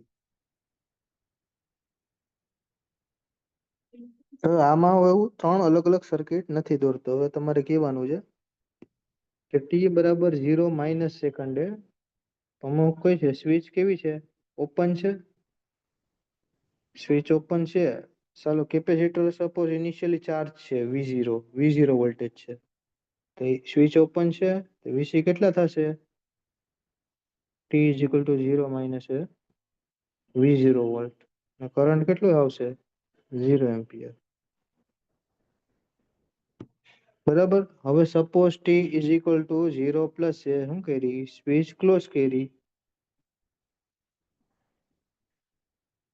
હવે આમાં એવું 3 અલગ અલગ સર્કિટ નથી દોરતો. હવે તમારે કહેવાનું છે કે ટી બરાબર 0 માઇનસ સેકન્ડે અમુક કઈ છે? સ્વિચ કેવી છે? ઓપન છે. સ્વિચ ઓપન છે. ચાલો કેપેસિટર સપોઝ ઇનિશિયલી ચાર્જ છે વી ઝીરો વોલ્ટેજ છે. તો સ્વિચ ઓપન છે. તો વીસી કેટલા થશે? T is equal to 0 minus V zero volt. Current કેટલો આવશે? 0 એમ્પિયર. બરાબર. હવે suppose T is equal to 0 plus છે. શું કરી? સ્વિચ ક્લોઝ કરી.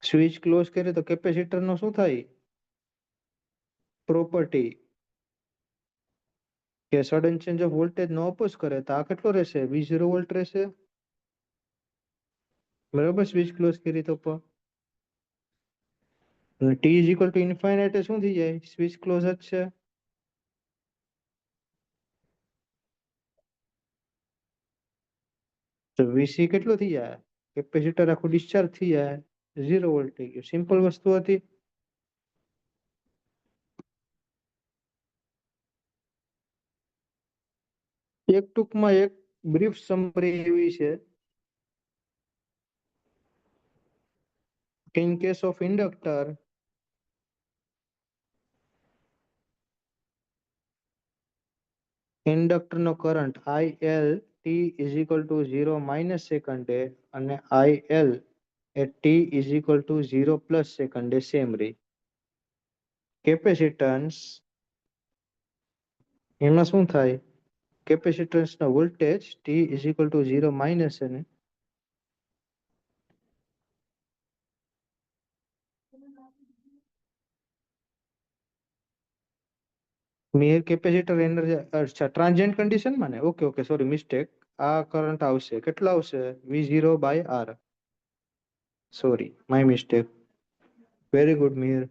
સ્વિચ ક્લોઝ કરે તો કેપેસિટર નો શું થાય? પ્રોપર્ટી કે સડન ચેન્જ ઓફ વોલ્ટેજ નો ઓપોઝ કરે. તો આ કેટલો રહેશે? વી ઝીરો વોલ્ટ રહેશે. બરાબર. સ્વિચ ક્લોઝ કરી તો T is equal to infinite શું થઈ જાય? સ્વિચ ક્લોઝ જ છે. તો વીસી કેટલું થઈ જાય? કેપેસિટર આખું ડિસ્ચાર્જ થઈ જાય, 0 વોલ્ટ થઈ ગયું. સિમ્પલ વસ્તુ હતી. એક ટૂંકમાં એક બ્રીફ સમરી એવી છે કે ઇન કેસ ઓફ ઇન્ડક્ટર, ઇન્ડક્ટરનો current IL t is equal to 0 minus સેકન્ડે અને IL એ t is equal to 0 plus સેકન્ડે સેમ રહી. કેપેસિટન્સ, એમાં શું થાય? કેપેસિટન્સનો voltage t is equal to 0 minus અને મેર કેપેસિટર એનર્જી, અચ્છા ટ્રાન્ઝિયન્ટ કન્ડિશનમાં ને, ઓકે ઓકે સોરી મિસ્ટેક. આ કરંટ આવશે, કેટલો આવશે? V0 by R. Sorry my mistake. Very good Mihir.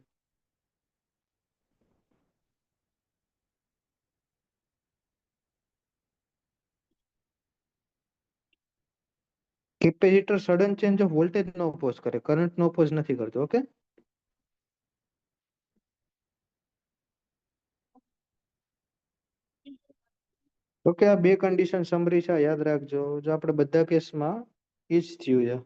Capacitor sudden change of voltage નો ઓપોઝ કરે, કરંટ નો ઓપોઝ નથી કરતો. ઓકે, ઓકે આ બે કન્ડિશન સમરી છે, યાદ રાખજો. જો આપણે બધા કેસમાં ઈ જ થયું છે.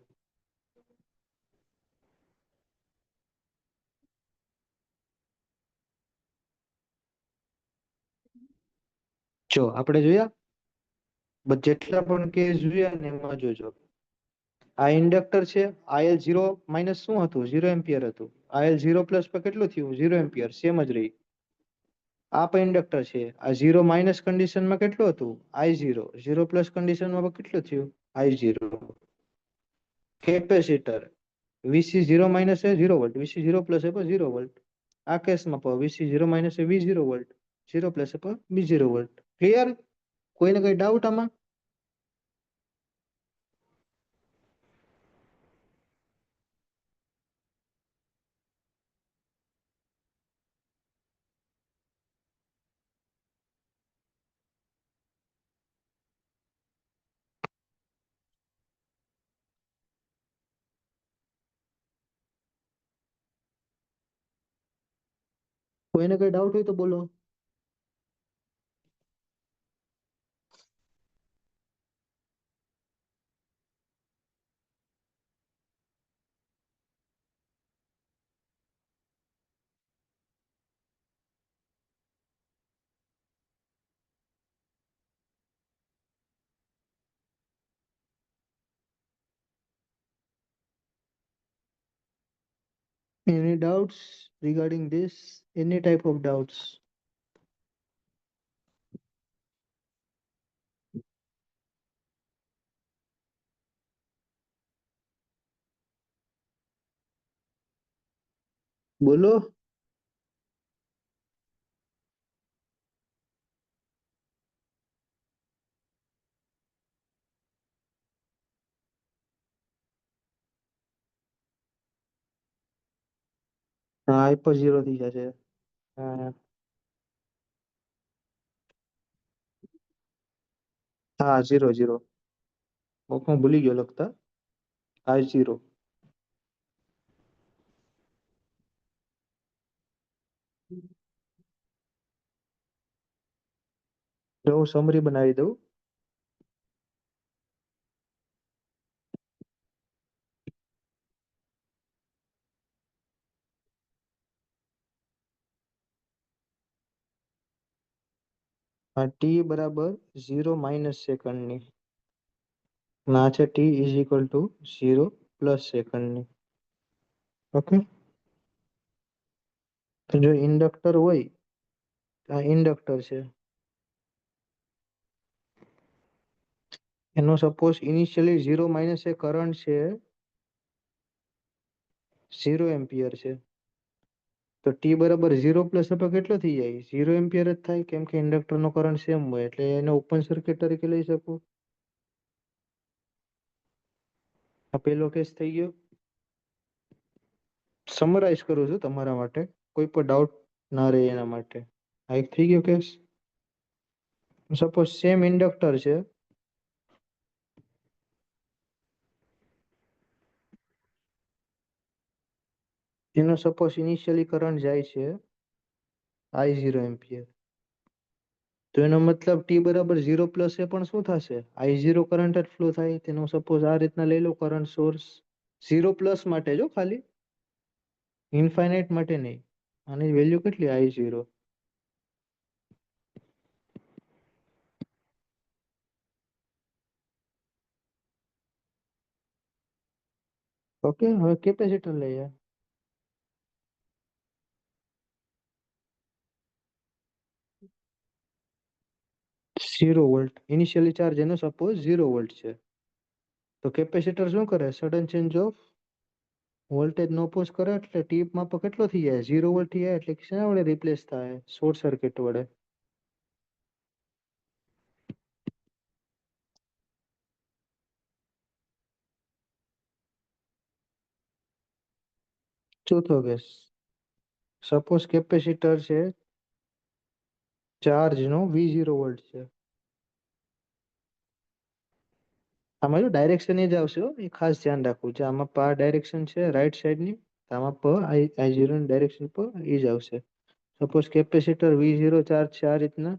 જો આપણે જોયા જેટલા પણ કેસ જોયા ને એમાં જોજો, આ ઇન્ડક્ટર છે, IL 0 માઇનસ શું હતું? 0 એમ્પિયર હતું. IL 0 પ્લસ પર કેટલું થયું? 0 એમ્પિયર, સેમ જ રહી. આ પણ ઇન્ડક્ટર છે, આ 0 માઇનસ કન્ડિશનમાં કેટલું હતું? I0. 0 પ્લસ કન્ડિશનમાં કેટલું થયું? I0. કેપેસિટર VC 0 માઇનસ એ 0 વોલ્ટ, VC 0 પ્લસ એ 0 વોલ્ટ. આ કેસમાં પણ VC 0 માઇનસ એ V0 વોલ્ટ, 0 પ્લસ એ B0 વોલ્ટ. ક્લિયર? કોઈને કઈ ડાઉટ આમાં? કોઈને કઈ ડાઉટ હોય તો બોલો. Any doubts regarding this? Any type of doubts? બોલો. હા, હાઈપર ઝીરો થઈ જશે. હા હા, ઝીરો ઝીરો. હું ભૂલી ગયો લખતા. I0. જો હું સમરી બનાવી દઉં. આ t બરાબર 0 માઇનસ સેકન્ડની, ના છે t is equal to 0 plus સેકન્ડની. ઓકે, તો જો ઇન્ડક્ટર હોય, આ ઇન્ડક્ટર છે, એનો સપોઝ ઇનિશિયલી 0 માઇનસ એ કરંટ છે 0 એમ્પિયર છે, તો t બરાબર 0 પ્લસ તો કેટલો થઈ જાય? 0 એમ્પિયર જ થાય, કેમ કે ઇન્ડક્ટર નો કરંટ સેમ હોય, એટલે એને ઓપન સર્કિટ તરીકે લઈ શકું. આ પેલો કેસ થઈ ગયો. સમરાઇઝ કરું છું તમારા માટે, કોઈ પણ ડાઉટ ના રહે એના માટે. આ એક થઈ ગયો કેસ. સપોઝ સેમ ઇન્ડક્ટર છે, એનો સપોઝ ઇનિશિયલી કરંટ જાય છે I0 એમ્પિયર, તો એનો મતલબ t બરાબર 0 એ પણ શું થશે, I0 કરંટ જ ફ્લો થાય. તેનો સપોઝ આ રીતના લઈ લો કરંટ સોર્સ 0 માટે જો, ખાલી ઇન્ફાઇનાઇટ માટે નહીં. આની વેલ્યુ કેટલી, I0. ઓકે, હવે કેપેસિટર લઈએ. 0 વોલ્ટ ઇનિશિયલી ચાર્જ એનો સપોઝ 0 વોલ્ટ છે. તો કેપેસિટર શું કરે, સડન ચેન્જ ઓફ વોલ્ટેજ નો ઓપોઝ કરે એટલે ટીપ માં કેટલો થઈ જાય, 0 વોલ્ટ થઈ જાય. એટલે શેના વડે રિપ્લેસ થાય, શોર્ટ સર્કિટ વડે. ચોથો કેસ, સપોઝ કેપેસિટર છે ચાર્જ નો V0 વોલ્ટ છે. આમાં જો ડાયરેક્શન એ જ આવશે હો, એ ખાસ ધ્યાન રાખવું છે. આમાં આ ડાયરેક્શન છે રાઈટ સાઈડ ની, આમાં I0 ની ડાયરેક્શન એ જ આવશે. સપોઝ કેપેસિટર V0 ચાર્જ છે આ રીતના,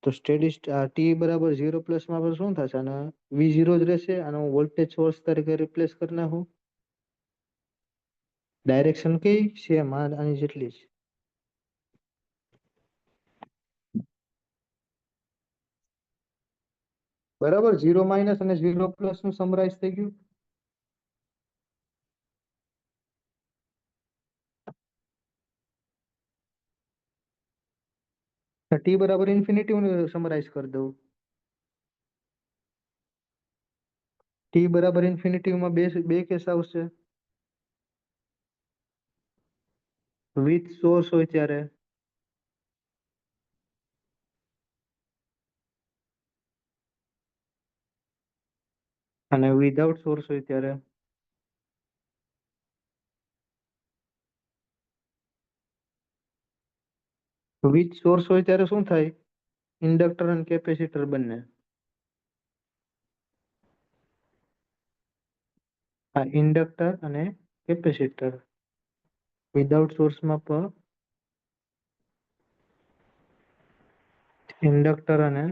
તો સ્ટેડી t બરાબર 0 માં પણ શું થશે, અને V0 જ રહેશે. અને હું વોલ્ટેજ સોર્સ તરીકે રિપ્લેસ કરી નાખું. ડાયરેક્શન કઈ સેમ આની જેટલી જ. બરાબર, 0 - અને 0 નું સમરાઇઝ થઈ ગયું. t બરાબર ઇન્ફિનિટી હું સમરાઇઝ કરી દઉં. t બરાબર ઇન્ફિનિટી માં બે કેસ આવશે. વિથ સોર્સ હોય ત્યારે, અને વિધાઉટ સોર્સ હોય ત્યારે. વિથ સોર્સ હોય ત્યારે શું થાય, ઇન્ડક્ટર અને કેપેસિટર બંને. આ ઇન્ડક્ટર અને કેપેસિટર. વિધાઉટ સોર્સમાં પણ ઇન્ડક્ટર અને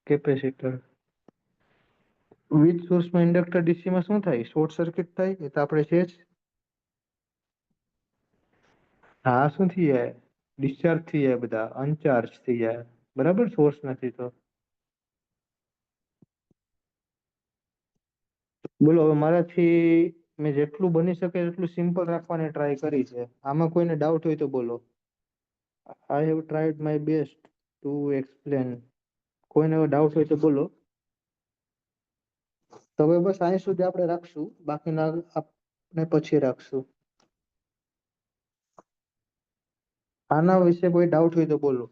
કેપેસિટર. વિથ સોર્સમાં ઇન્ડક્ટર ડીસી માં શું થાય, શોર્ટ સર્કિટ થાય. એ તો આપણે છે જ. હા, શું થઈ જાય, ડિસ્ચાર્જ થઈ જાય, બધા અનચાર્જ થઈ જાય. બરાબર, સોર્સ નથી તો. બોલો, હવે મારાથી મેં જેટલું બની શકે એટલું સિમ્પલ રાખવાની ટ્રાય કરી છે. આમાં કોઈને ડાઉટ હોય તો બોલો. I have tried my best two explain. કોઈને ડાઉટ હોય તો બોલો. તો હવે બસ અહીં સુધી આપણે રાખશું, બાકીના આપણે પછી રાખશું. આના વિશે કોઈ ડાઉટ હોય તો બોલો.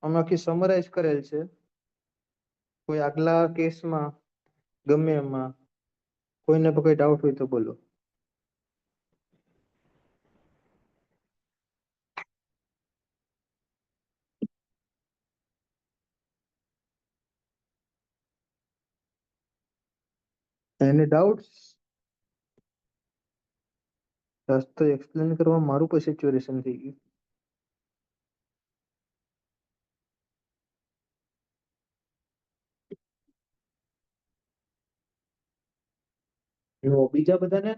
આમાંથી સમરાઇઝ કરેલ છે, કોઈ આગલા કેસમાં ગમે એમાં કોઈને પણ કોઈ ડાઉટ હોય તો બોલો. એની ડાઉટ્સ રસ્તો એક્સપ્લેન કરવા મારું પણ સિચ્યુએશન થઈ ગયું. બીજા બધાને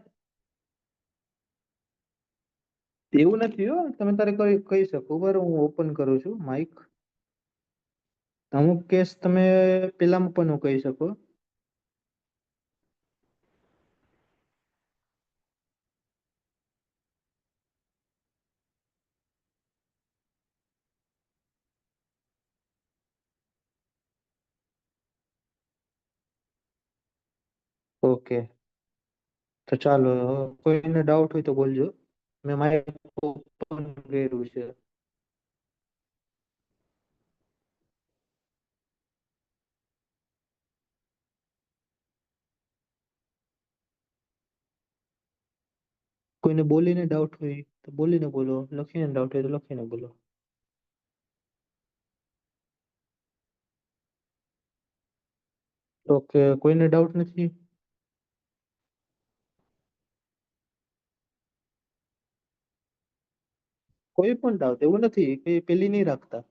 એવું નથી હો, તમે તારે કહી શકો. બરાબર, હું ઓપન કરું છું માઇક. અમુક કેસ તમે પેલામાં પણ કહી શકો. ઓકે, તો ચાલો, કોઈને ડાઉટ હોય તો બોલજો. મેં માઇક ઓપન કર્યું છે. કોઈને બોલીને ડાઉટ હોય તો બોલીને બોલો, લખીને ડાઉટ હોય તો લખીને બોલો. ઓકે, કોઈને ડાઉટ નથી. કોઈ પણ ડાઉટ એવું નથી કે પેલી નહીં રાખતા.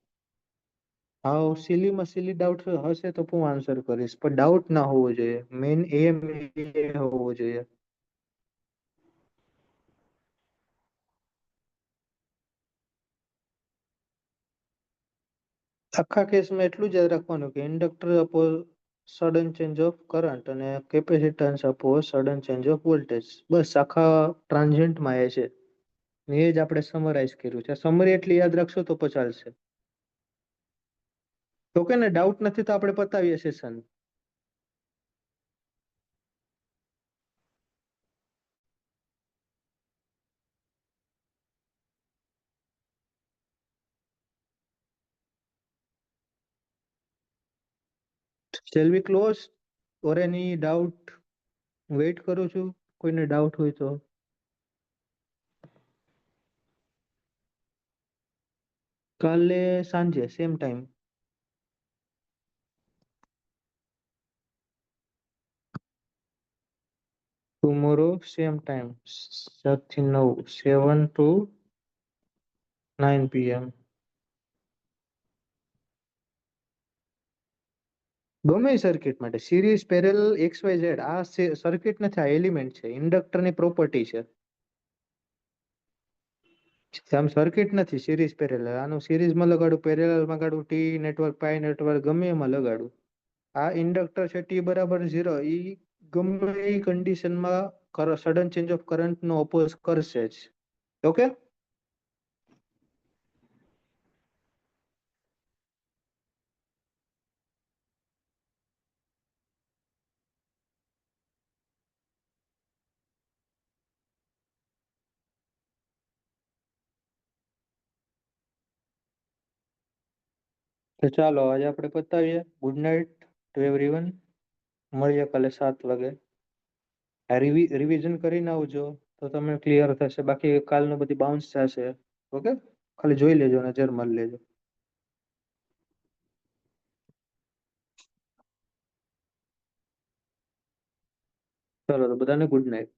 હા, સિલીમાં સિલી ડાઉટ હશે તો હું આન્સર કરીશ, પણ ડાઉટ ના હોવો જોઈએ. મેઇન એમ એ હોવો જોઈએ. આખા કેસમાં એટલું જ યાદ રાખવાનું કે ઇન્ડક્ટર આપો સડન ચેન્જ ઓફ કરંટ અને કેપેસિટન્સ આપો સડન ચેન્જ ઓફ વોલ્ટેજ. બસ આખા ટ્રાન્ઝિયન્ટમાં એ છે. ને એ જ આપણે સમરાઇઝ કર્યું છે. સમરી એટલી યાદ રાખશો તો પણ ચાલશે. તો કે ને ડાઉટ નથી તો આપણે પતાવીએ session. Shall we close or any doubt? Wait કરું છું, કોઈને ડાઉટ હોય તો. કાલે સાંજે same time. Tomorrow same time 7 થી 9, 7 to 9 PM. ગમે સર્કિટ માટે સિરીઝ પેરેલલ XYZ આ સર્કિટ નથી, આ એલિમેન્ટ છે, ઇન્ડક્ટરની પ્રોપર્ટી છે. આમ સર્કિટ નથી સિરીઝ પેરેલલ. આનું સિરીઝમાં લગાડું, પેરેલલમાં લગાડું, ટી નેટવર્ક પાઈ નેટવર્ક ગમે એમાં લગાડું. આ ઇન્ડક્ટર છે ટી બરાબર 0, ઈ ગમે એ કન્ડિશનમાં સડન ચેન્જ ઓફ કરંટ નો ઓપોઝ કરશે જ. ઓકે. તો ચાલો આજે આપણે પતાવીએ. Good night to everyone. મળીએ કાલે 7 વાગે. આ રિવિઝન કરીને આવજો તો તમને ક્લિયર થશે. બાકી કાલનું બધી બાઉન્સ થશે. ઓકે, ખાલી જોઈ લેજો, નજર મારી લેજો. ચાલો તો બધાને ગુડ નાઇટ.